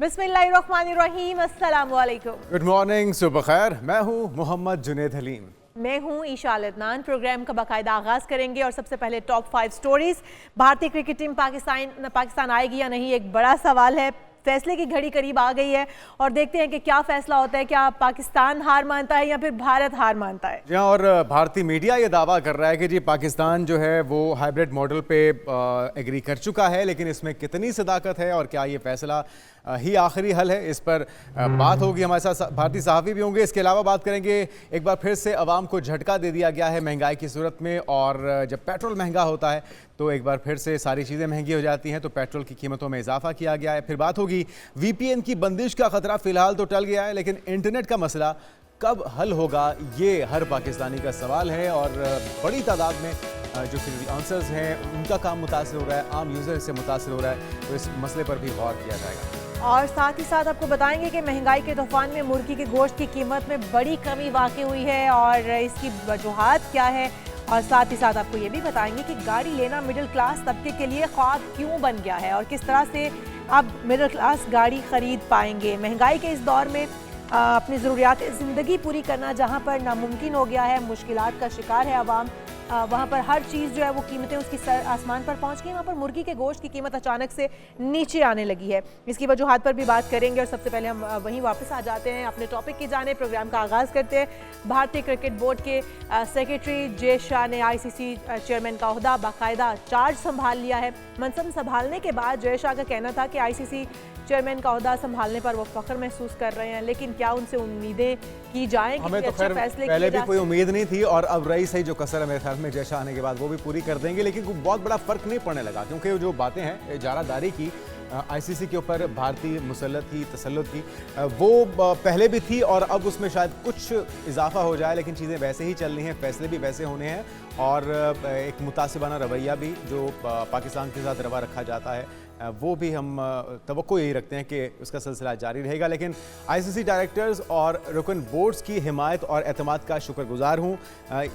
बिस्मिल्लाहिर्रहमानिर्रहीम, अस्सलाम वालेकुम। गुड मॉर्निंग, सुबह खैर। मैं हूँ मोहम्मद जुनेद हलीम। मैं हूँ ईशा अदनान। प्रोग्राम का बाकायदा आगाज़ करेंगे और सबसे पहले टॉप 5 स्टोरीज। भारतीय क्रिकेट टीम पाकिस्तान आएगी या नहीं, एक बड़ा सवाल है। फैसले की घड़ी करीब आ गई है और देखते हैं कि क्या फैसला होता है। क्या पाकिस्तान हार मानता है या फिर भारत हार मानता है? जी हाँ, और भारतीय मीडिया ये दावा कर रहा है कि जी पाकिस्तान जो है वो हाइब्रिड मॉडल पे एग्री कर चुका है, लेकिन इसमें कितनी सदाकत है और क्या ये फैसला ही आखिरी हल है, इस पर बात होगी। हमारे साथ भारतीय सहाफ़ी भी होंगे। इसके अलावा बात करेंगे, एक बार फिर से अवाम को झटका दे दिया गया है महंगाई की सूरत में, और जब पेट्रोल महंगा होता है तो एक बार फिर से सारी चीज़ें महंगी हो जाती हैं, तो पेट्रोल की कीमतों में इजाफा किया गया है। फिर बात होगी, VPN की बंदिश का खतरा फिलहाल तो टल गया है, लेकिन इंटरनेट का मसला कब हल होगा, ये हर पाकिस्तानी का सवाल है। और बड़ी तादाद में जो फ्रीलांसर्स हैं उनका काम मुतासर हो रहा है, आम यूज़र इससे मुतासर हो रहा है, तो इस मसले पर भी गौर किया जाएगा। और साथ ही साथ आपको बताएंगे कि महंगाई के तूफान में मुर्गी के गोश्त की कीमत में बड़ी कमी वाक़ई हुई है और इसकी वजूहात क्या है। और साथ ही साथ आपको ये भी बताएंगे कि गाड़ी लेना मिडिल क्लास तबके के लिए ख्वाब क्यों बन गया है और किस तरह से अब मिडिल क्लास गाड़ी खरीद पाएंगे। महंगाई के इस दौर में अपनी ज़रूरियात ज़िंदगी पूरी करना जहाँ पर नामुमकिन हो गया है, मुश्किलात का शिकार है आवाम, वहाँ पर हर चीज़ जो है वो कीमतें उसकी सर आसमान पर पहुँच गई। वहाँ पर मुर्गी के गोश्त की कीमत अचानक से नीचे आने लगी है। इसकी वजूहात पर भी बात करेंगे और सबसे पहले हम वहीं वापस आ जाते हैं अपने टॉपिक की जाने। प्रोग्राम का आगाज़ करते हैं। भारतीय क्रिकेट बोर्ड के सेक्रेटरी जय शाह ने ICC चेयरमैन का ओहदा बाकायदा चार्ज संभाल लिया है। मनसब संभालने के बाद जय शाह का कहना था कि ICC चेयरमैन का ओहदा संभालने पर वो फख्र महसूस कर रहे हैं, लेकिन क्या उनसे उम्मीदें की जाएं कि हमें तो अच्छे फैसले पहले भी कोई उम्मीद नहीं थी, और अब रईस है जो कसर है मेरे ख्याल में जय शाह आने के बाद वो भी पूरी कर देंगे, लेकिन कोई बहुत बड़ा फर्क नहीं पड़ने लगा, क्योंकि जो बातें हैं इजारादारी की, ICC के ऊपर भारतीय मुसल्लत की, तसल्लुत की, वो पहले भी थी और अब उसमें शायद कुछ इजाफा हो जाए, लेकिन चीज़ें वैसे ही चल रही हैं, फैसले भी वैसे होने हैं, और एक मुतासिबाना रवैया भी जो पाकिस्तान के साथ रवा रखा जाता है वो भी हम तवक्को यही रखते हैं कि उसका सिलसिला जारी रहेगा। लेकिन ICC डायरेक्टर्स और रुकन बोर्ड्स की हिमायत और एतमाद का शुक्रगुजार हूँ,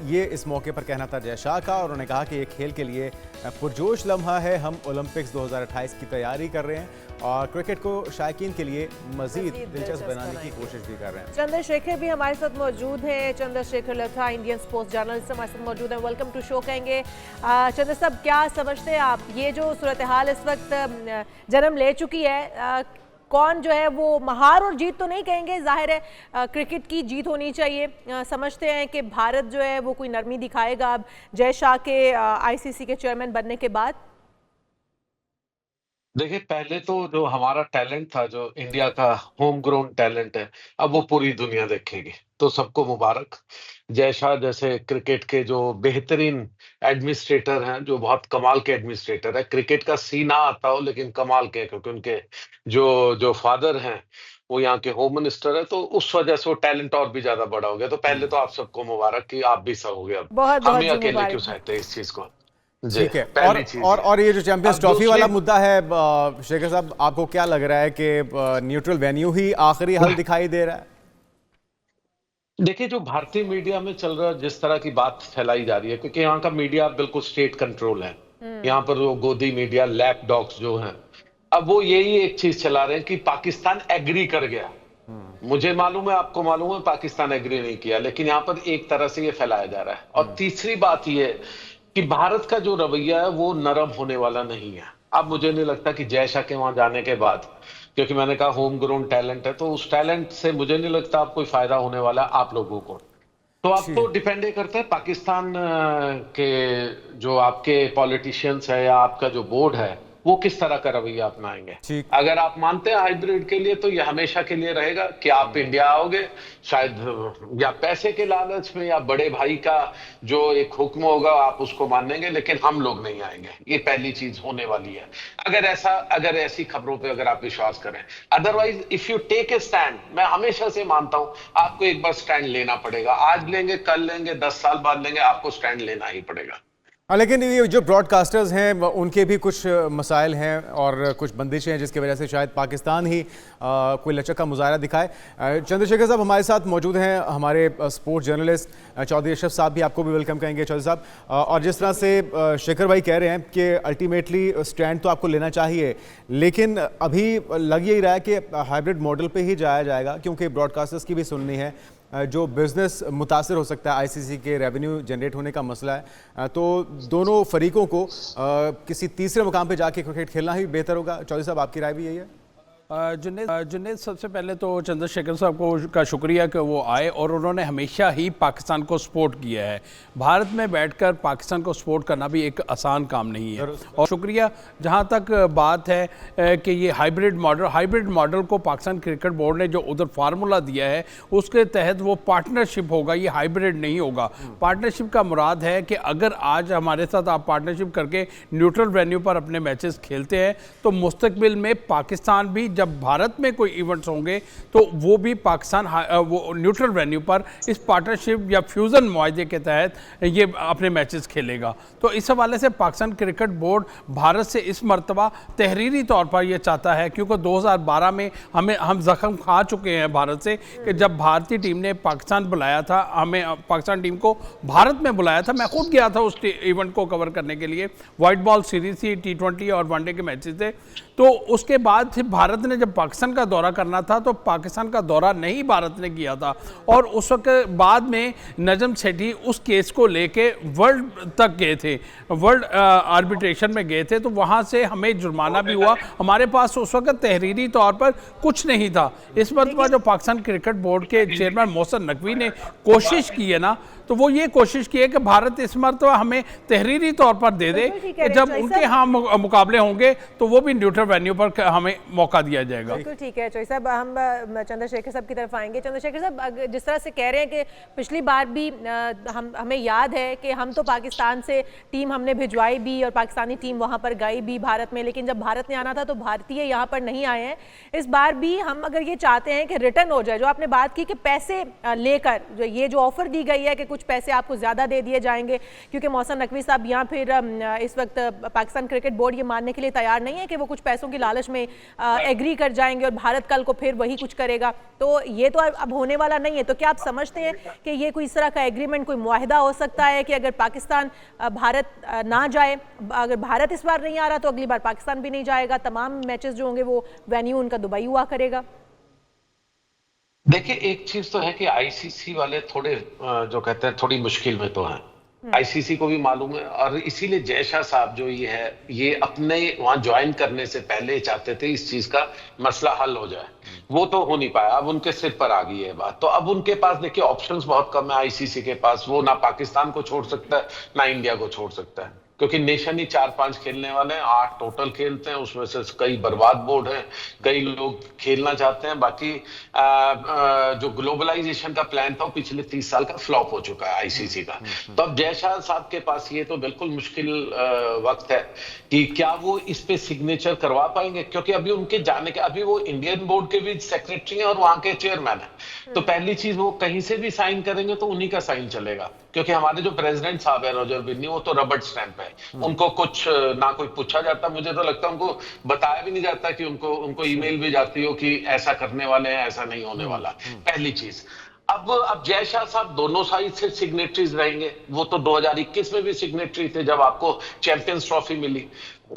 ये इस मौके पर कहना था जय शाह का, और उन्होंने कहा कि ये खेल के लिए पुरजोश लम्हा है। हम ओलंपिक्स 2028 की तैयारी कर रहे हैं और क्रिकेट को शायकीन के लिए मजीद दिलचस्प बनाने की कोशिश भी कर रहे हैं। चंद्रशेखर भी हमारे साथ मौजूद हैं। चंद्रशेखर लथा, इंडियन स्पोर्ट्स जर्नलिस्ट, हमारे साथ मौजूद हैं। वेलकम टू शो कहेंगे। चंद्र साहब, क्या समझते हैं आप, ये जो सूरत हाल इस वक्त जन्म ले चुकी है, कौन जो है वो हार और जीत तो नहीं कहेंगे, जाहिर है क्रिकेट की जीत होनी चाहिए, समझते हैं कि भारत जो है वो कोई नरमी दिखाएगा अब जय शाह के ICC के चेयरमैन बनने के बाद? देखिए, पहले तो जो हमारा टैलेंट था, जो इंडिया का होम ग्रोन टैलेंट है, अब वो पूरी दुनिया देखेगी। तो सबको मुबारक। जय शाह जैसे क्रिकेट के जो बेहतरीन एडमिनिस्ट्रेटर हैं, जो बहुत कमाल के एडमिनिस्ट्रेटर हैं। क्रिकेट का सी ना आता हो, लेकिन कमाल के, क्योंकि उनके जो जो फादर हैं, वो यहाँ के होम मिनिस्टर है, तो उस वजह से वो टैलेंट और भी ज्यादा बड़ा हो गया। तो पहले तो आप सबको मुबारक कि आप भी सहोगे अब। बहुत हम बहुत ही जी अकेले क्यों मुबारक। सहते इस चीज को। जी, ठीक है। पहली चीज और ये जो चैंपियंस अब ट्रॉफी वाला दूसरी मुद्दा है, शेखर साहब, आपको क्या लग रहा है कि न्यूट्रल वेन्यू ही आखिरी हल दिखाई दे रहा है? देखिए, जो भारतीय मीडिया में चल रहा है, जिस तरह की बात फैलाई जा रही है, क्योंकि यहाँ का मीडिया बिल्कुल स्टेट कंट्रोल है। यहाँ पर वो गोदी मीडिया, लैप डॉग्स जो हैं, अब वो यही एक चीज चला रहे हैं कि पाकिस्तान एग्री कर गया। मुझे मालूम है, आपको मालूम है, पाकिस्तान एग्री नहीं किया, लेकिन यहाँ पर एक तरह से ये फैलाया जा रहा है। और तीसरी बात ये है कि भारत का जो रवैया है वो नरम होने वाला नहीं है। अब मुझे नहीं लगता कि जय शाह के वहां जाने के बाद, क्योंकि मैंने कहा होम ग्रोन टैलेंट है, तो उस टैलेंट से मुझे नहीं लगता आप कोई फायदा होने वाला आप लोगों को। तो आप तो डिपेंड करते हैं पाकिस्तान के जो आपके पॉलिटिशियंस है या आपका जो बोर्ड है, वो किस तरह का रवैया अपनाएंगे। ठीक। अगर आप मानते हैं हाइब्रिड के लिए, तो ये हमेशा के लिए रहेगा कि आप इंडिया आओगे, शायद या पैसे के लालच में या बड़े भाई का जो एक हुक्म होगा आप उसको मानेंगे, लेकिन हम लोग नहीं आएंगे। ये पहली चीज होने वाली है, अगर ऐसी खबरों पे अगर आप विश्वास करें। Otherwise if you take a stand, मैं हमेशा से मानता हूं आपको एक बार स्टैंड लेना पड़ेगा। आज लेंगे, कल लेंगे, 10 साल बाद लेंगे, आपको स्टैंड लेना ही पड़ेगा। लेकिन ये जो ब्रॉडकास्टर्स हैं उनके भी कुछ मसाइल हैं और कुछ बंदिशें हैं जिसकी वजह से शायद पाकिस्तान ही कोई लचक का मुजाहरा दिखाए। चंद्रशेखर साहब हमारे साथ मौजूद हैं, हमारे स्पोर्ट्स जर्नलिस्ट चौधरी अशरफ साहब भी आपको भी वेलकम कहेंगे चौधरी साहब। और जिस तरह से शेखर भाई कह रहे हैं कि अल्टीमेटली स्टैंड तो आपको लेना चाहिए, लेकिन अभी लग यही रहा है कि हाइब्रिड मॉडल पे ही जाया जाएगा, क्योंकि ब्रॉडकास्टर्स की भी सुननी है, जो बिज़नेस मुतासर हो सकता है, आईसीसी के रेवेन्यू जनरेट होने का मसला है। तो दोनों फरीकों को किसी तीसरे मुकाम पे जाके क्रिकेट खेलना ही बेहतर होगा। चौधरी साहब आपकी राय भी यही है? जुनेद, सबसे पहले तो चंद्रशेखर साहब को का शुक्रिया कि वो आए और उन्होंने हमेशा ही पाकिस्तान को सपोर्ट किया है। भारत में बैठकर पाकिस्तान को सपोर्ट करना भी एक आसान काम नहीं है। और शुक्रिया, जहाँ तक बात है कि ये हाइब्रिड मॉडल को पाकिस्तान क्रिकेट बोर्ड ने जो उधर फार्मूला दिया है उसके तहत वो पार्टनरशिप होगा, ये हाइब्रिड नहीं होगा। पार्टनरशिप का मुराद है कि अगर आज हमारे साथ आप पार्टनरशिप करके न्यूट्रल वेन्यू पर अपने मैचेस खेलते हैं तो मुस्तकबिल में पाकिस्तान भी जब भारत में कोई इवेंट्स होंगे तो वो भी पाकिस्तान वो न्यूट्रल वेन्यू पर इस पार्टनरशिप या फ्यूज़न मुआहदे के तहत ये अपने मैचेस खेलेगा। तो इस हवाले से पाकिस्तान क्रिकेट बोर्ड भारत से इस मर्तबा तहरीरी तौर पर ये चाहता है, क्योंकि 2012 में हम जख्म खा चुके हैं भारत से कि जब भारतीय टीम ने पाकिस्तान बुलाया था, हमें पाकिस्तान टीम को भारत में बुलाया था, मैं खुद गया था उस इवेंट को कवर करने के लिए। वाइट बॉल सीरीज थी, T20 और वनडे के मैचेस थे। तो उसके बाद फिर भारत ने जब पाकिस्तान का दौरा करना था तो पाकिस्तान का दौरा नहीं भारत ने किया था, और उस वक्त बाद में नजम सेठी उस केस को लेके वर्ल्ड तक गए थे, वर्ल्ड आर्बिट्रेशन में गए थे। तो वहाँ से हमें जुर्माना भी हुआ, हमारे पास उस वक्त तहरीरी तौर पर कुछ नहीं था। इस मरतबा जो पाकिस्तान क्रिकेट बोर्ड के चेयरमैन मोहसिन नकवी ने कोशिश की है ना, तो वो ये कोशिश की है कि भारत इस मरतबा हमें तहरीरी तौर पर दे दे कि जब उनके यहाँ मुकाबले होंगे तो वो भी न्यूट्रल वेन्यू पर हमें मौका दिया जाएगा। बिल्कुल ठीक है चौधरी साहब, हम चंद्रशेखर साहब की तरफ आएंगे। चंद्रशेखर साहब, जिस तरह से कह रहे हैं कि पिछली बार भी हमें याद है कि हम तो पाकिस्तान से टीम हमने भिजवाई भी और पाकिस्तानी टीम वहाँ पर गई भी भारत में, लेकिन जब भारत ने आना था तो भारतीय यहाँ पर नहीं आए हैं। इस बार भी हम अगर ये चाहते हैं कि रिटर्न हो जाए, जो आपने बात की कि पैसे लेकर जो ऑफर दी गई है कि कुछ पैसे आपको ज्यादा दे दिए जाएंगे, क्योंकि मोहसिन नकवी साहब यहाँ फिर इस वक्त पाकिस्तान क्रिकेट बोर्ड ये मानने के लिए तैयार नहीं है कि वो कुछ पैसों की लालच में एग्री कर जाएंगे और भारत कल को फिर वही कुछ करेगा। तो ये तो अब होने वाला नहीं है। तो क्या आप समझते हैं कि ये कोई इस तरह का एग्रीमेंट, कोई मुआहिदा हो सकता है कि अगर पाकिस्तान भारत ना जाए, अगर भारत इस बार नहीं आ रहा तो अगली बार पाकिस्तान भी नहीं जाएगा, तमाम मैचेस जो होंगे वो वेन्यू उनका दुबई हुआ करेगा? देखिए, एक चीज तो है कि आईसीसी वाले थोड़े जो कहते हैं थोड़ी मुश्किल में तो हैं, आईसीसी को भी मालूम है, और इसीलिए जय शाह साहब जो ये है ये अपने वहां ज्वाइन करने से पहले चाहते थे इस चीज का मसला हल हो जाए। वो तो हो नहीं पाया, अब उनके सिर पर आ गई है बात। तो अब उनके पास देखिए ऑप्शंस बहुत कम है आईसीसी के पास। वो ना पाकिस्तान को छोड़ सकता है ना इंडिया को छोड़ सकता है, क्योंकि नेशन ही 4-5 खेलने वाले हैं, 8 टोटल खेलते हैं, उसमें से कई बर्बाद बोर्ड हैं, कई लोग खेलना चाहते हैं। बाकी जो ग्लोबलाइजेशन का प्लान था वो पिछले 30 साल का फ्लॉप हो चुका है आईसीसी का। तो अब जय शाह साहब के पास ये तो बिल्कुल मुश्किल वक्त है कि क्या वो इस पे सिग्नेचर करवा पाएंगे, क्योंकि अभी उनके जाने के अभी वो इंडियन बोर्ड के भी सेक्रेटरी हैं और वहां के चेयरमैन है। तो पहली चीज वो कहीं से भी साइन करेंगे तो उन्हीं का साइन चलेगा, क्योंकि हमारे जो प्रेसिडेंट साहब है रॉजर बिन्नी, वो तो रबड़ स्टैंप है। उनको कुछ ना कोई पूछा जाता, मुझे तो लगता है उनको बताया भी नहीं जाता कि उनको ईमेल भी जाती हो कि ऐसा करने वाले हैं, ऐसा नहीं होने वाला। पहली चीज। अब जय शाह साहब दोनों साइड से सिग्नेटरीज रहेंगे। वो तो 2021 में भी सिग्नेटरी थे जब आपको चैंपियंस ट्रॉफी मिली,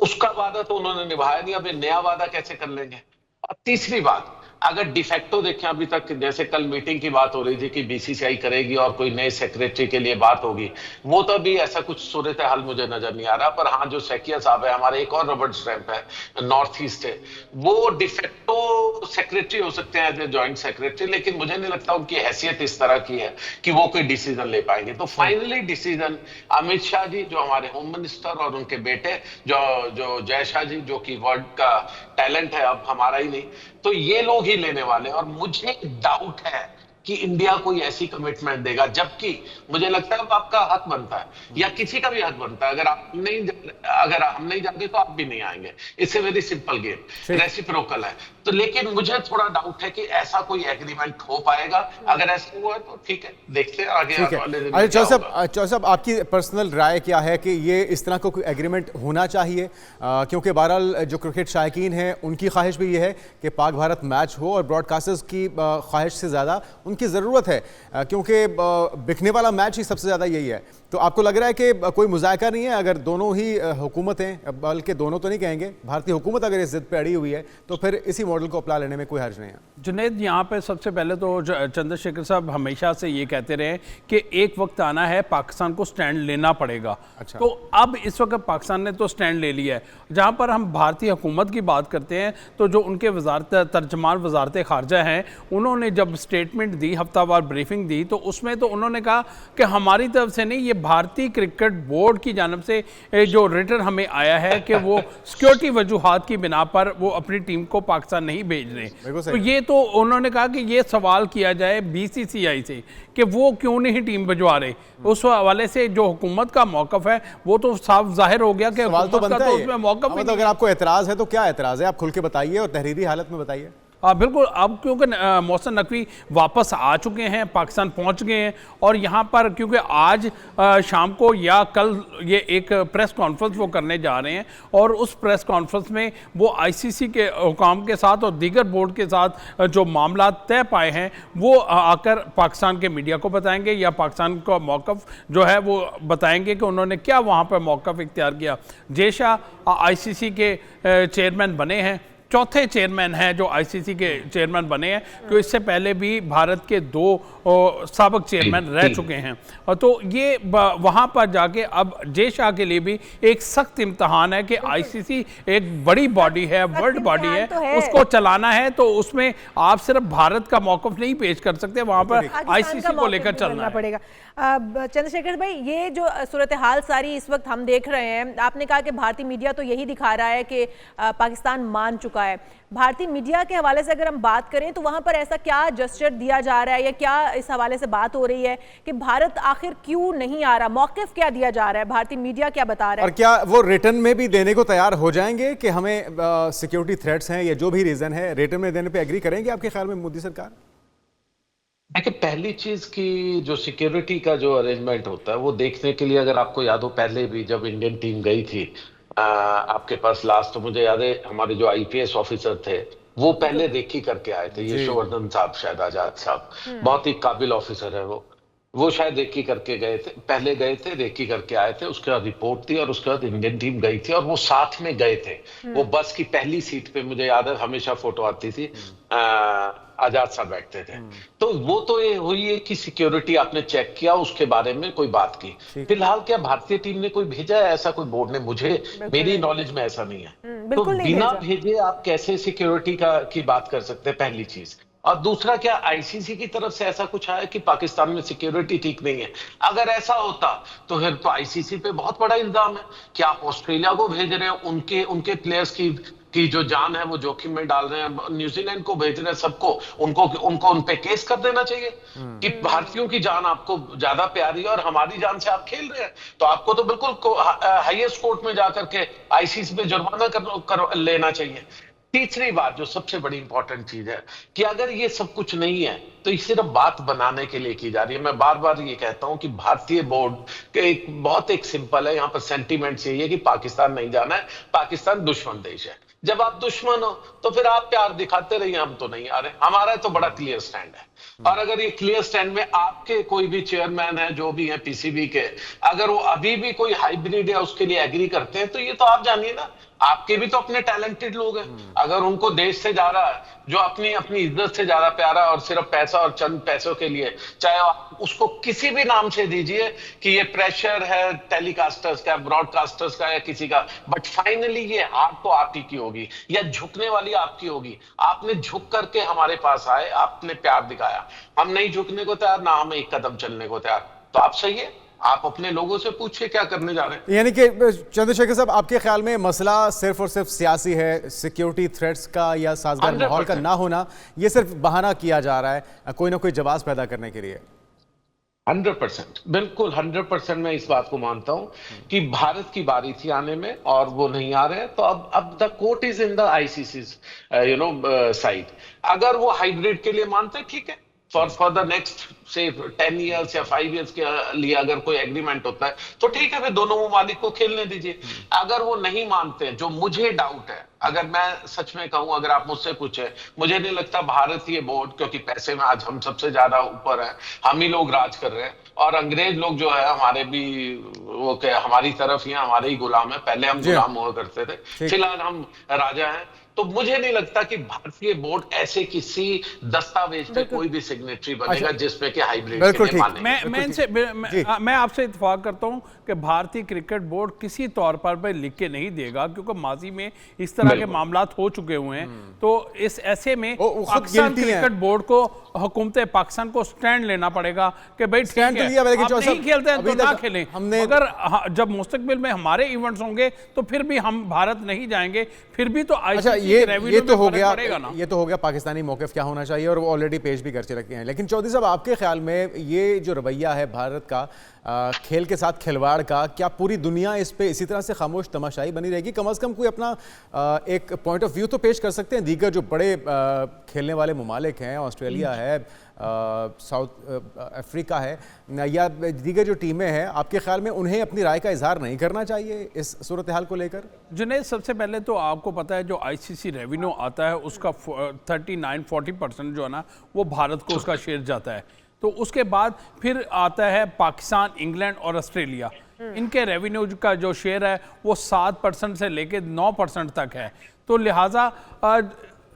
उसका वादा तो उन्होंने निभाया नहीं। अब नया वादा कैसे कर लेंगे? और तीसरी बात, अगर डिफेक्टो देखें अभी तक, जैसे कल मीटिंग की बात हो रही थी कि बीसीसीआई करेगी और कोई नए सेक्रेटरी के लिए बात होगी, वो तो अभी ऐसा कुछ सूरत हाल मुझे नजर नहीं आ रहा। पर हाँ, जो सैकिया साहब है, हमारे एक और रबड़ स्टैंप है नॉर्थ ईस्ट है, वो डिफेक्टो सेक्रेटरी हो सकते हैं एज ए ज्वाइंट सेक्रेटरी, लेकिन मुझे नहीं लगता उनकी हैसियत इस तरह की है कि वो कोई डिसीजन ले पाएंगे। तो फाइनली डिसीजन अमित शाह जी जो हमारे होम मिनिस्टर और उनके बेटे जो जय शाह जी जो कि वर्ल्ड का टैलेंट है अब हमारा ही नहीं, तो ये लोग ही लेने वाले हैं। और मुझे डाउट है कि इंडिया कोई ऐसी कमिटमेंट देगा, जबकि मुझे लगता है अब आपका हक बनता है या किसी का भी हक बनता है, अगर हम नहीं जाते तो आप भी नहीं आएंगे। It's a very simple game, reciprocal है। तो लेकिन मुझे थोड़ा डाउट है कि ऐसा कोई एग्रीमेंट हो पाएगा। अगर ऐसा हुआ तो ठीक है, देखते हैं आगे आने वाले दिन में क्या होगा। चौधरी साहब, आपकी पर्सनल राय क्या है कि ये इस तरह का कोई एग्रीमेंट होना चाहिए? क्योंकि बहरहाल जो क्रिकेट शायकीन हैं उनकी ख्वाहिश भी ये है कि पाक भारत मैच हो और ब्रॉडकास्टर्स की ख्वाहिश से ज़्यादा उनकी ज़रूरत है, क्योंकि बिकने वाला मैच ही सबसे ज़्यादा यही है। तो आपको लग रहा है कि कोई मुज़ायका नहीं है अगर दोनों ही हुकूमतें, बल्कि दोनों तो नहीं कहेंगे, भारतीय हुकूमत अगर इस जिद पे अड़ी हुई है तो फिर इसी मॉडल को अपना लेने में कोई हर्ज नहीं है? जुनैद, यहाँ पे सबसे पहले तो चंद्रशेखर साहब हमेशा से ये कहते रहे कि एक वक्त आना है पाकिस्तान को स्टैंड लेना पड़ेगा। अच्छा। तो अब इस वक्त पाकिस्तान ने तो स्टैंड ले लिया है। जहाँ पर हम भारतीय हुकूमत की बात करते हैं तो जो उनके तर्जमान वजारत खारजा हैं, उन्होंने जब स्टेटमेंट दी, हफ्तावार ब्रीफिंग दी, तो उसमें तो उन्होंने कहा कि हमारी तरफ से नहीं, ये भारतीय क्रिकेट बोर्ड की जानब से जो रिटर्न हमें आया है कि वो सिक्योरिटी वजूहात की बिना पर वो अपनी टीम को पाकिस्तान नहीं भेज रहे। तो ये तो उन्होंने कहा कि ये सवाल किया जाए बीसीसीआई से कि वो क्यों नहीं टीम भिजवा रहे। उस हवाले से जो हुकूमत का मौकफ है वो तो साफ जाहिर हो गया कि सवाल तो बनता है। उसमें मौकफ अगर आपको एतराज़ है तो क्या एतराज़ है, आप खुल के बताइए और तहरीरी हालत में बताइए। बिल्कुल। अब क्योंकि मोहसिन नकवी वापस आ चुके हैं, पाकिस्तान पहुंच गए हैं, और यहाँ पर क्योंकि आज शाम को या कल ये एक प्रेस कॉन्फ्रेंस वो करने जा रहे हैं, और उस प्रेस कॉन्फ्रेंस में वो आईसीसी के हुकाम के साथ और दीगर बोर्ड के साथ जो मामला तय पाए हैं वो आकर पाकिस्तान के मीडिया को बताएंगे या पाकिस्तान का मौक़िफ़ जो है वो बताएंगे कि उन्होंने क्या वहाँ पर मौक़िफ़ इख्तियार किया। जेशा आईसीसी के चेयरमैन बने हैं, चौथे चेयरमैन हैं जो आईसीसी के चेयरमैन बने हैं, तो इससे पहले भी भारत के 2 साबिक चेयरमैन रह चुके हैं। तो ये वहाँ पर जाके अब जे शाह के लिए भी एक सख्त इम्तहान है कि आईसीसी एक बड़ी बॉडी है, वर्ल्ड बॉडी है, उसको चलाना है, तो उसमें आप सिर्फ भारत का मौक़िफ़ नहीं पेश कर सकते, वहाँ पर आईसीसी को लेकर चलना पड़ेगा। चंद्रशेखर भाई, ये जो सूरत हाल सारी इस वक्त हम देख रहे हैं, आपने कहा कि भारतीय मीडिया तो यही दिखा रहा है कि पाकिस्तान मान चुका है। भारतीय मीडिया के हवाले से अगर हम बात करें तो वहां पर ऐसा क्या जस्चर दिया जा रहा है या क्या इस हवाले से बात हो रही है कि भारत आखिर क्यों नहीं आ रहा, मौक़िफ़ क्या दिया जा रहा है, भारतीय मीडिया क्या बता रहा है? और क्या वो रिटर्न में भी देने को तैयार हो जाएंगे कि हमें सिक्योरिटी थ्रेट्स हैं या जो भी रीजन है, रिटर्न में देने पे एग्री करेंगे आपके ख्याल में मोदी सरकार? देखिए, पहली चीज की जो सिक्योरिटी का जो अरेंजमेंट होता है वो देखने के लिए, अगर आपको याद हो, पहले भी जब इंडियन टीम गई थी आपके पास लास्ट, तो मुझे याद है हमारे जो आईपीएस ऑफिसर थे वो पहले रेकी करके आए थे, यशोवर्धन साहब, शायद आजाद साहब, बहुत ही काबिल ऑफिसर है वो शायद रेकी करके गए थे, पहले गए थे, रेकी करके आए थे, उसके बाद रिपोर्ट थी और उसके बाद इंडियन टीम गई थी और वो साथ में गए थे। वो बस की पहली सीट पे, मुझे याद है हमेशा फोटो आती थी, आजाद साहब बैठते थे। तो वो तो ये हुई है कि सिक्योरिटी आपने चेक किया, उसके बारे में कोई बात की। फिलहाल क्या भारतीय टीम ने कोई भेजा है ऐसा, कोई बोर्ड ने? मेरी नॉलेज में ऐसा नहीं है। तो बिना भेजे आप कैसे सिक्योरिटी की बात कर सकते हैं, पहली चीज। और दूसरा, क्या आईसीसी की तरफ से ऐसा कुछ आया कि पाकिस्तान में सिक्योरिटी ठीक नहीं है? अगर ऐसा होता तो फिर तो आईसीसी पे बहुत बड़ा इल्जाम है कि आप ऑस्ट्रेलिया को भेज रहे हैं, उनके प्लेयर्स की जो जान है वो जोखिम में डाल रहे हैं, न्यूजीलैंड को भेज रहे हैं, सबको उनको उन पे केस कर देना चाहिए कि भारतीयों की जान आपको ज्यादा प्यारी है और हमारी जान से आप खेल रहे हैं, तो आपको तो बिल्कुल हाईएस्ट कोर्ट में जाकर के आईसीसी पे जुर्माना कर लेना चाहिए। तीसरी बात जो सबसे बड़ी इंपॉर्टेंट चीज है कि अगर ये सब कुछ नहीं है तो ये सिर्फ बात बनाने के लिए की जा रही है। मैं बार बार ये कहता हूं कि भारतीय बोर्ड के एक सिंपल है, यहाँ पर सेंटीमेंट यही है कि पाकिस्तान नहीं जाना है, पाकिस्तान दुश्मन देश है। जब आप दुश्मन हो तो फिर आप प्यार दिखाते रहिए, हम तो नहीं आ रहे, हमारा तो बड़ा क्लियर स्टैंड है। और अगर ये क्लियर स्टैंड में आपके कोई भी चेयरमैन है, जो भी है पीसीबी के, अगर वो अभी भी कोई हाइब्रिड है उसके लिए एग्री करते हैं, तो ये तो आप जानिए ना, आपके भी तो अपने टैलेंटेड लोग हैं। अगर उनको देश से जा रहा है, जो अपनी इज्जत से ज्यादा प्यारा और सिर्फ पैसा और चंद पैसों के लिए, चाहे आप उसको किसी भी नाम से दीजिए कि ये प्रेशर है टेलीकास्टर्स का, ब्रॉडकास्टर्स का या किसी का, बट फाइनली ये हार तो आप ही की होगी या झुकने वाली आपकी होगी। आपने झुक करके हमारे पास आए, आपने प्यार दिखाया, हम नहीं झुकने को तैयार, ना हम एक कदम चलने को तैयार, तो आप सही है, आप अपने लोगों से पूछिए क्या करने जा रहे हैं। यानी कि चंद्रशेखर साहब, आपके ख्याल में मसला सिर्फ और सिर्फ सियासी है, सिक्योरिटी थ्रेट्स का या साजगार माहौल का ना होना, ये सिर्फ बहाना किया जा रहा है कोई ना कोई जवाब पैदा करने के लिए? 100%, बिल्कुल 100% मैं इस बात को मानता हूं कि भारत की बारी थी आने में और वो नहीं आ रहे हैं, तो अब the court is in the ICC side. अगर वो हाइब्रिड के लिए मानते हैं, ठीक है, फॉर द नेक्स्ट से 10 इयर्स या 5 इयर्स के लिए अगर कोई एग्रीमेंट होता है तो ठीक है, फिर दोनों ममालिक को खेलने दीजिए। अगर वो नहीं मानते, जो मुझे डाउट है, अगर मैं सच में कहूं, अगर आप मुझसे पूछे, मुझे नहीं लगता भारतीय बोर्ड, क्योंकि पैसे में आज हम सबसे ज्यादा ऊपर हैं, हम ही लोग राज कर रहे हैं, और अंग्रेज लोग जो है हमारे भी वो क्या हमारी तरफ ही हैं, हमारे ही गुलाम है, पहले हम गुलाम हुआ करते थे, फिलहाल हम राजा हैं। तो मुझे नहीं लगता कि भारतीय बोर्ड ऐसे किसी दस्तावेज पे कोई भी सिग्नेटरी बनेगा जिसमें कि हाइब्रिड के लिए माने। मैं आपसे इत्तेफाक करता हूं कि भारतीय क्रिकेट बोर्ड किसी तौर पर लिख के नहीं देगा, क्योंकि माजी में इस तरह के मामलात हो चुके हुए हैं। तो इस ऐसे में पाकिस्तान क्रिकेट बोर्ड को, हुकूमत पाकिस्तान को स्टैंड लेना पड़ेगा कि भाई ठीक है, आप नहीं खेलते हैं तो ना खेलें, मगर जब मुस्तकबिल में हमारे इवेंट्स होंगे तो फिर भी हम भारत नहीं जाएंगे, फिर भी तो ये तो हो गया, ये तो हो गया पाकिस्तानी मौक़िफ़ क्या होना चाहिए, और वो ऑलरेडी पेश भी कर चुके हैं। लेकिन चौधरी साहब, आपके ख्याल में ये जो रवैया है भारत का खेल के साथ खिलवाड़ का, क्या पूरी दुनिया इस पे इसी तरह से खामोश तमाशाई बनी रहेगी? कम से कम कोई अपना एक पॉइंट ऑफ व्यू तो पेश कर सकते हैं। दीगर जो बड़े खेलने वाले ममालिक हैं, ऑस्ट्रेलिया है, साउथ अफ्रीका है, या दीगर जो टीमें हैं, आपके ख्याल में उन्हें अपनी राय का इजहार नहीं करना चाहिए इस सूरत हाल को लेकर? जुनैद, सबसे पहले तो आपको पता है जो आईसीसी रेवेन्यू आता है उसका 39-40% जो है ना, वो भारत को उसका शेयर जाता है। तो उसके बाद फिर आता है पाकिस्तान, इंग्लैंड और ऑस्ट्रेलिया। इनके रेवेन्यू का जो शेयर है वो 7% से लेकर 9% तक है। तो लिहाजा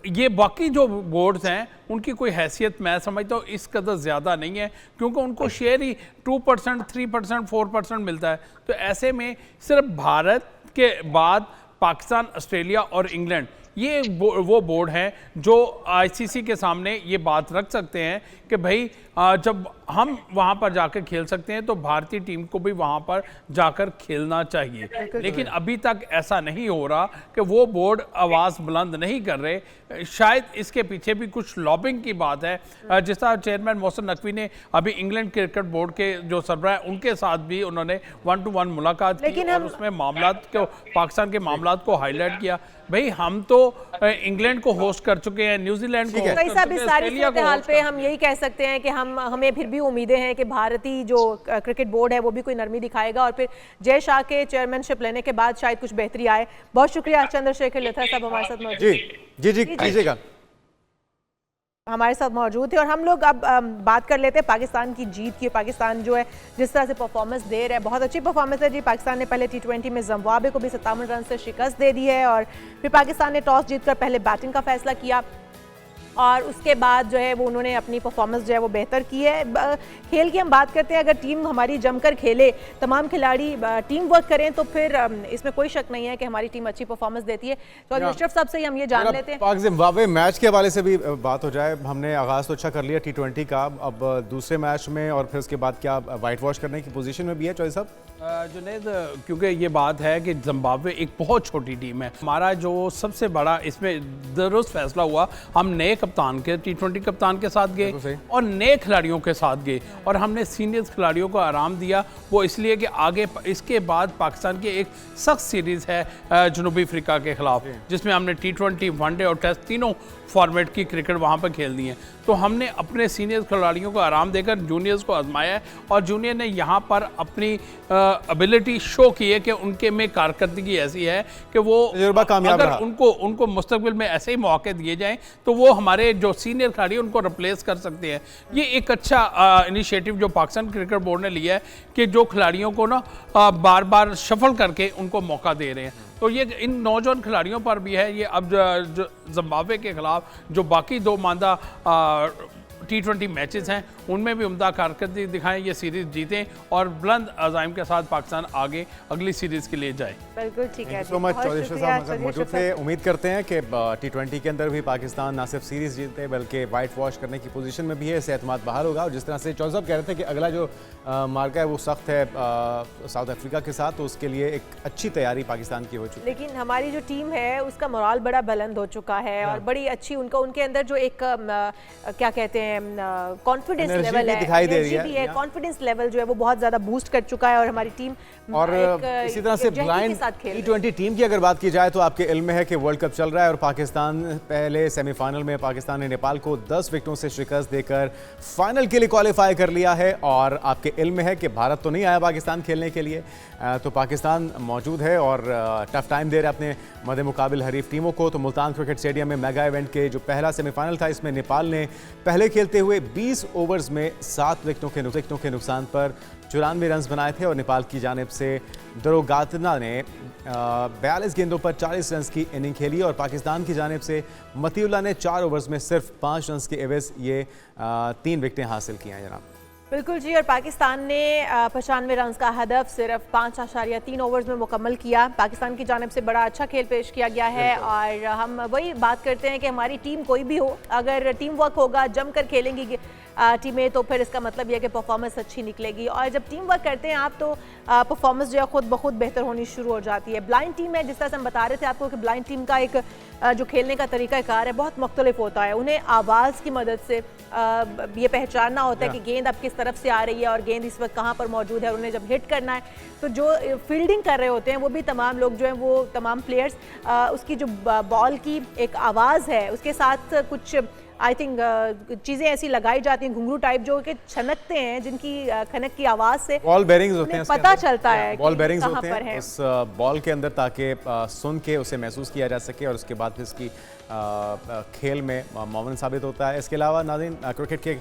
ये बाकी जो बोर्ड्स हैं उनकी कोई हैसियत मैं समझता हूँ इस कदर ज़्यादा नहीं है, क्योंकि उनको शेयर ही 2%, 3%, 4% मिलता है। तो ऐसे में सिर्फ भारत के बाद पाकिस्तान, ऑस्ट्रेलिया और इंग्लैंड, ये वो बोर्ड हैं जो आईसीसी के सामने ये बात रख सकते हैं कि भाई जब हम वहाँ पर जाकर खेल सकते हैं तो भारतीय टीम को भी वहाँ पर जाकर खेलना चाहिए। लेकिन अभी तक ऐसा नहीं हो रहा कि वो बोर्ड आवाज़ बुलंद नहीं कर रहे। शायद इसके पीछे भी कुछ लॉबिंग की बात है। जिस तरह चेयरमैन मोहसिन नकवी ने अभी इंग्लैंड क्रिकेट बोर्ड के जो सरबराह हैं उनके साथ भी उन्होंने 1-to-1 मुलाकात की और उसमें मामलात को, पाकिस्तान के मामलात को हाईलाइट किया। भाई हम तो इंग्लैंड को होस्ट कर चुके हैं, न्यूजीलैंड को होस्ट कर चुके हैं, ऑस्ट्रेलिया को होस्ट पे हम यही कह सकते हैं कि हमें फिर भी उम्मीदें हैं कि भारतीय जो क्रिकेट बोर्ड है वो भी कोई नरमी दिखाएगा और फिर जय शाह के चेयरमैनशिप लेने के बाद शायद कुछ बेहतरी आए। बहुत शुक्रिया चंद्रशेखर लथरा साहब हमारे साथ मौजूद। जी कीजिएगा, हमारे साथ मौजूद थे। और हम लोग अब बात कर लेते हैं पाकिस्तान की जीत की। पाकिस्तान जो है जिस तरह से परफॉर्मेंस दे रहा है, बहुत अच्छी परफॉर्मेंस है जी। पाकिस्तान ने पहले T20 में जिम्बाब्वे को भी 57 रन से शिकस्त दे दी है और फिर पाकिस्तान ने टॉस जीतकर पहले बैटिंग का फैसला किया और उसके बाद जो है वो उन्होंने अपनी परफॉर्मेंस जो है वो बेहतर की है। खेल की हम बात करते हैं, अगर टीम हमारी जमकर खेले, तमाम खिलाड़ी टीम वर्क करें तो फिर इसमें कोई शक नहीं है कि हमारी टीम अच्छी परफॉर्मेंस देती है। तो अशरफ साहब से हम ये जान लेते हैं, पाक जिम्बाब्वे मैच के हवाले से भी बात हो जाए। हमने आगाज़ तो अच्छा कर लिया T20 का, अब दूसरे मैच में और फिर उसके बाद क्या वाइट वॉश करने की पोजीशन में भी है चौधरी साहब? जुनैद, क्योंकि ये बात है कि जिम्बाब्वे एक बहुत छोटी टीम है। हमारा जो सबसे बड़ा इसमें दुरुस्त फैसला हुआ, हम नए कप्तान के T20 कप्तान के साथ गए और नए खिलाड़ियों के साथ गए और हमने सीनियर खिलाड़ियों को आराम दिया। वो इसलिए कि आगे इसके बाद पाकिस्तान की एक सख्त सीरीज़ है जनूबी अफ्रीका के ख़िलाफ़, जिसमें हमने T20, वनडे और टेस्ट तीनों फॉर्मेट की क्रिकेट वहाँ पर खेल दी है। तो हमने अपने सीनियर खिलाड़ियों को आराम देकर जूनियर्स को आजमाया है और जूनियर ने यहाँ पर अपनी एबिलिटी शो की है कि उनके में कारकर्दगी ऐसी है कि वो अगर उनको मुस्तकबिल में ऐसे ही मौके दिए जाएं तो वो हमारे जो सीनियर खिलाड़ी हैं उनको रिप्लेस कर सकते हैं। ये एक अच्छा इनिशिएटिव जो पाकिस्तान क्रिकेट बोर्ड ने लिया है कि जो खिलाड़ियों को ना बार बार शफल करके उनको मौका दे रहे हैं। तो ये इन नौजवान खिलाड़ियों पर भी है। ये अब जिम्बाब्वे के खिलाफ जो बाकी दो मांदा T20 मैचेस हैं उनमें भी उम्दा कारकर्दगी दिखाएं, ये सीरीज जीतें और बुलंद अज़ाइम के साथ पाकिस्तान आगे अगली सीरीज के लिए जाए। बिल्कुल ठीक है। सो मच चौधरी शुक्रिया, साहब हमारे साथ चलिए मौजूद शुक्रिया। थे। उम्मीद करते हैं कि T20 के अंदर भी पाकिस्तान ना सिर्फ सीरीज जीते बल्कि वाइट वॉश करने की पोजीशन में भी है, इससे एतमाद बहाल होगा। और जिस तरह से चौधरी साहब कह रहे थे कि अगला जो मार्का है वो सख्त है साउथ अफ्रीका के साथ, तो उसके लिए एक अच्छी तैयारी पाकिस्तान की हो चुकी है। लेकिन हमारी जो टीम है उसका मोराल बड़ा बुलंद हो चुका है और बड़ी अच्छी उनके अंदर जो एक क्या कहते हैं कॉन्फिडेंस Energy लेवल भी है, दिखाई दे energy रही है। भी है, कॉन्फिडेंस लेवल जो है वो बहुत ज्यादा बूस्ट कर चुका है और हमारी टीम और इसी तरह से ब्लाइंड T20 टीम की अगर बात की जाए तो आपके इल्म में है कि वर्ल्ड कप चल रहा है और पाकिस्तान पहले सेमीफाइनल में पाकिस्तान ने नेपाल को 10 विकेटों से शिकस्त देकर फाइनल के लिए क्वालिफाई कर लिया है। और आपके इल्म में है कि भारत तो नहीं आया पाकिस्तान खेलने के लिए, तो पाकिस्तान मौजूद है और टफ टाइम दे रहा है अपने मद्दे मुकाबिल हरीफ टीमों को। तो मुल्तान क्रिकेट स्टेडियम में मेगा इवेंट के जो पहला सेमीफाइनल था, इसमें नेपाल ने पहले खेलते हुए 20 ओवर्स में 7 विकेटों के नुकसान पर 94 रन बनाए थे और नेपाल की जानिब से दरोगातना ने 42 गेंदों पर 40 रन की इनिंग खेली और पाकिस्तान की जानिब से मतीउल्लाह ने 4 ओवर्स में सिर्फ 5 रन के एवज ये 3 विकेटें हासिल की हैं जनाब। बिल्कुल जी। और पाकिस्तान ने 95 रन का हदफ सिर्फ 5.3 ओवर्स में मुकम्मल किया। पाकिस्तान की जानिब से बड़ा अच्छा खेल पेश किया गया है और हम वही बात करते हैं कि हमारी टीम कोई भी हो, अगर टीम वर्क होगा, जमकर खेलेंगी टीमें, तो फिर इसका मतलब यह है कि परफॉर्मेंस अच्छी निकलेगी। और जब टीम वर्क करते हैं आप तो परफॉर्मेंस जो है खुद ब खुद बेहतर होनी शुरू हो जाती है। ब्लाइंड टीम है, जिस तरह से हम बता रहे थे आपको कि ब्लाइंड टीम का एक जो खेलने का तरीकाकार है बहुत मुख्तलिफ होता है। उन्हें आवाज़ की मदद से ये पहचानना होता है कि गेंद अब किस तरफ से आ रही है और गेंद इस वक्त कहाँ पर मौजूद है। उन्हें जब हिट करना है तो जो फील्डिंग कर रहे होते हैं वो भी तमाम लोग जो हैं वो तमाम प्लेयर्स उसकी जो बॉल की एक आवाज़ है उसके साथ कुछ आई थिंक चीज़ें ऐसी लगाई जाती हैं घुंघरू टाइप जो कि छनकते हैं, जिनकी खनक की आवाज़ से बॉल बेरिंग्स होते हैं, पता चलता है बॉल बेरिंग्स कहाँ होते पर हैं है उस बॉल के अंदर, ताकि सुन के उसे महसूस किया जा सके और उसके बाद फिर इसकी खेल में मामून साबित होता है। इसके अलावा नाज़रीन, क्रिकेट के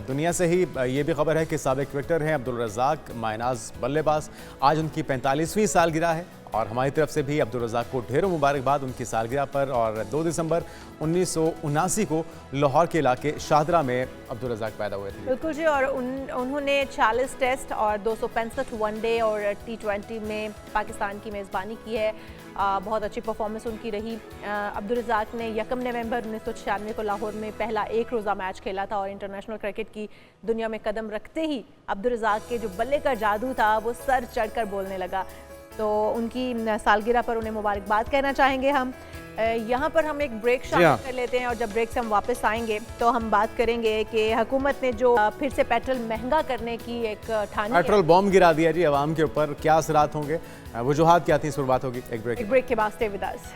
दुनिया से ही ये भी खबर है कि साबिक क्रिकेटर हैं अब्दुल रज़ाक मायनाज बल्लेबाज, आज उनकी 45वीं सालगिरह है और हमारी तरफ से भी अब्दुल रज़ाक को ढेरों मुबारकबाद उनकी सालगिरह पर। और 2 दिसंबर 1979 को लाहौर के इलाके शाहदरा में अब्दुल रज़ाक पैदा हुए थे। बिल्कुल जी। और उन्होंने 40 टेस्ट और 265 वनडे और T20 में पाकिस्तान की मेज़बानी की है। बहुत अच्छी परफॉर्मेंस उनकी रही। अब्दुल रज़ाक ने 1 नवंबर 1996 को लाहौर में पहला एक रोज़ा मैच खेला था और इंटरनेशनल क्रिकेट की दुनिया में कदम रखते ही अब्दुल रज़ाक के जो बल्ले का जादू था वो सर चढ़कर बोलने लगा। तो उनकी सालगिरह पर उन्हें मुबारकबाद कहना चाहेंगे हम। यहाँ पर हम एक ब्रेक शामिल कर लेते हैं और जब ब्रेक से हम वापस आएंगे तो हम बात करेंगे कि हुकूमत ने जो फिर से पेट्रोल महंगा करने की एक ठानी पेट्रोल बॉम्ब गिरा दिया जी आवाम के ऊपर, क्या असरात होंगे, वजूहात क्या थी, इस पर बात होगी एक ब्रेक के बाद stay with us.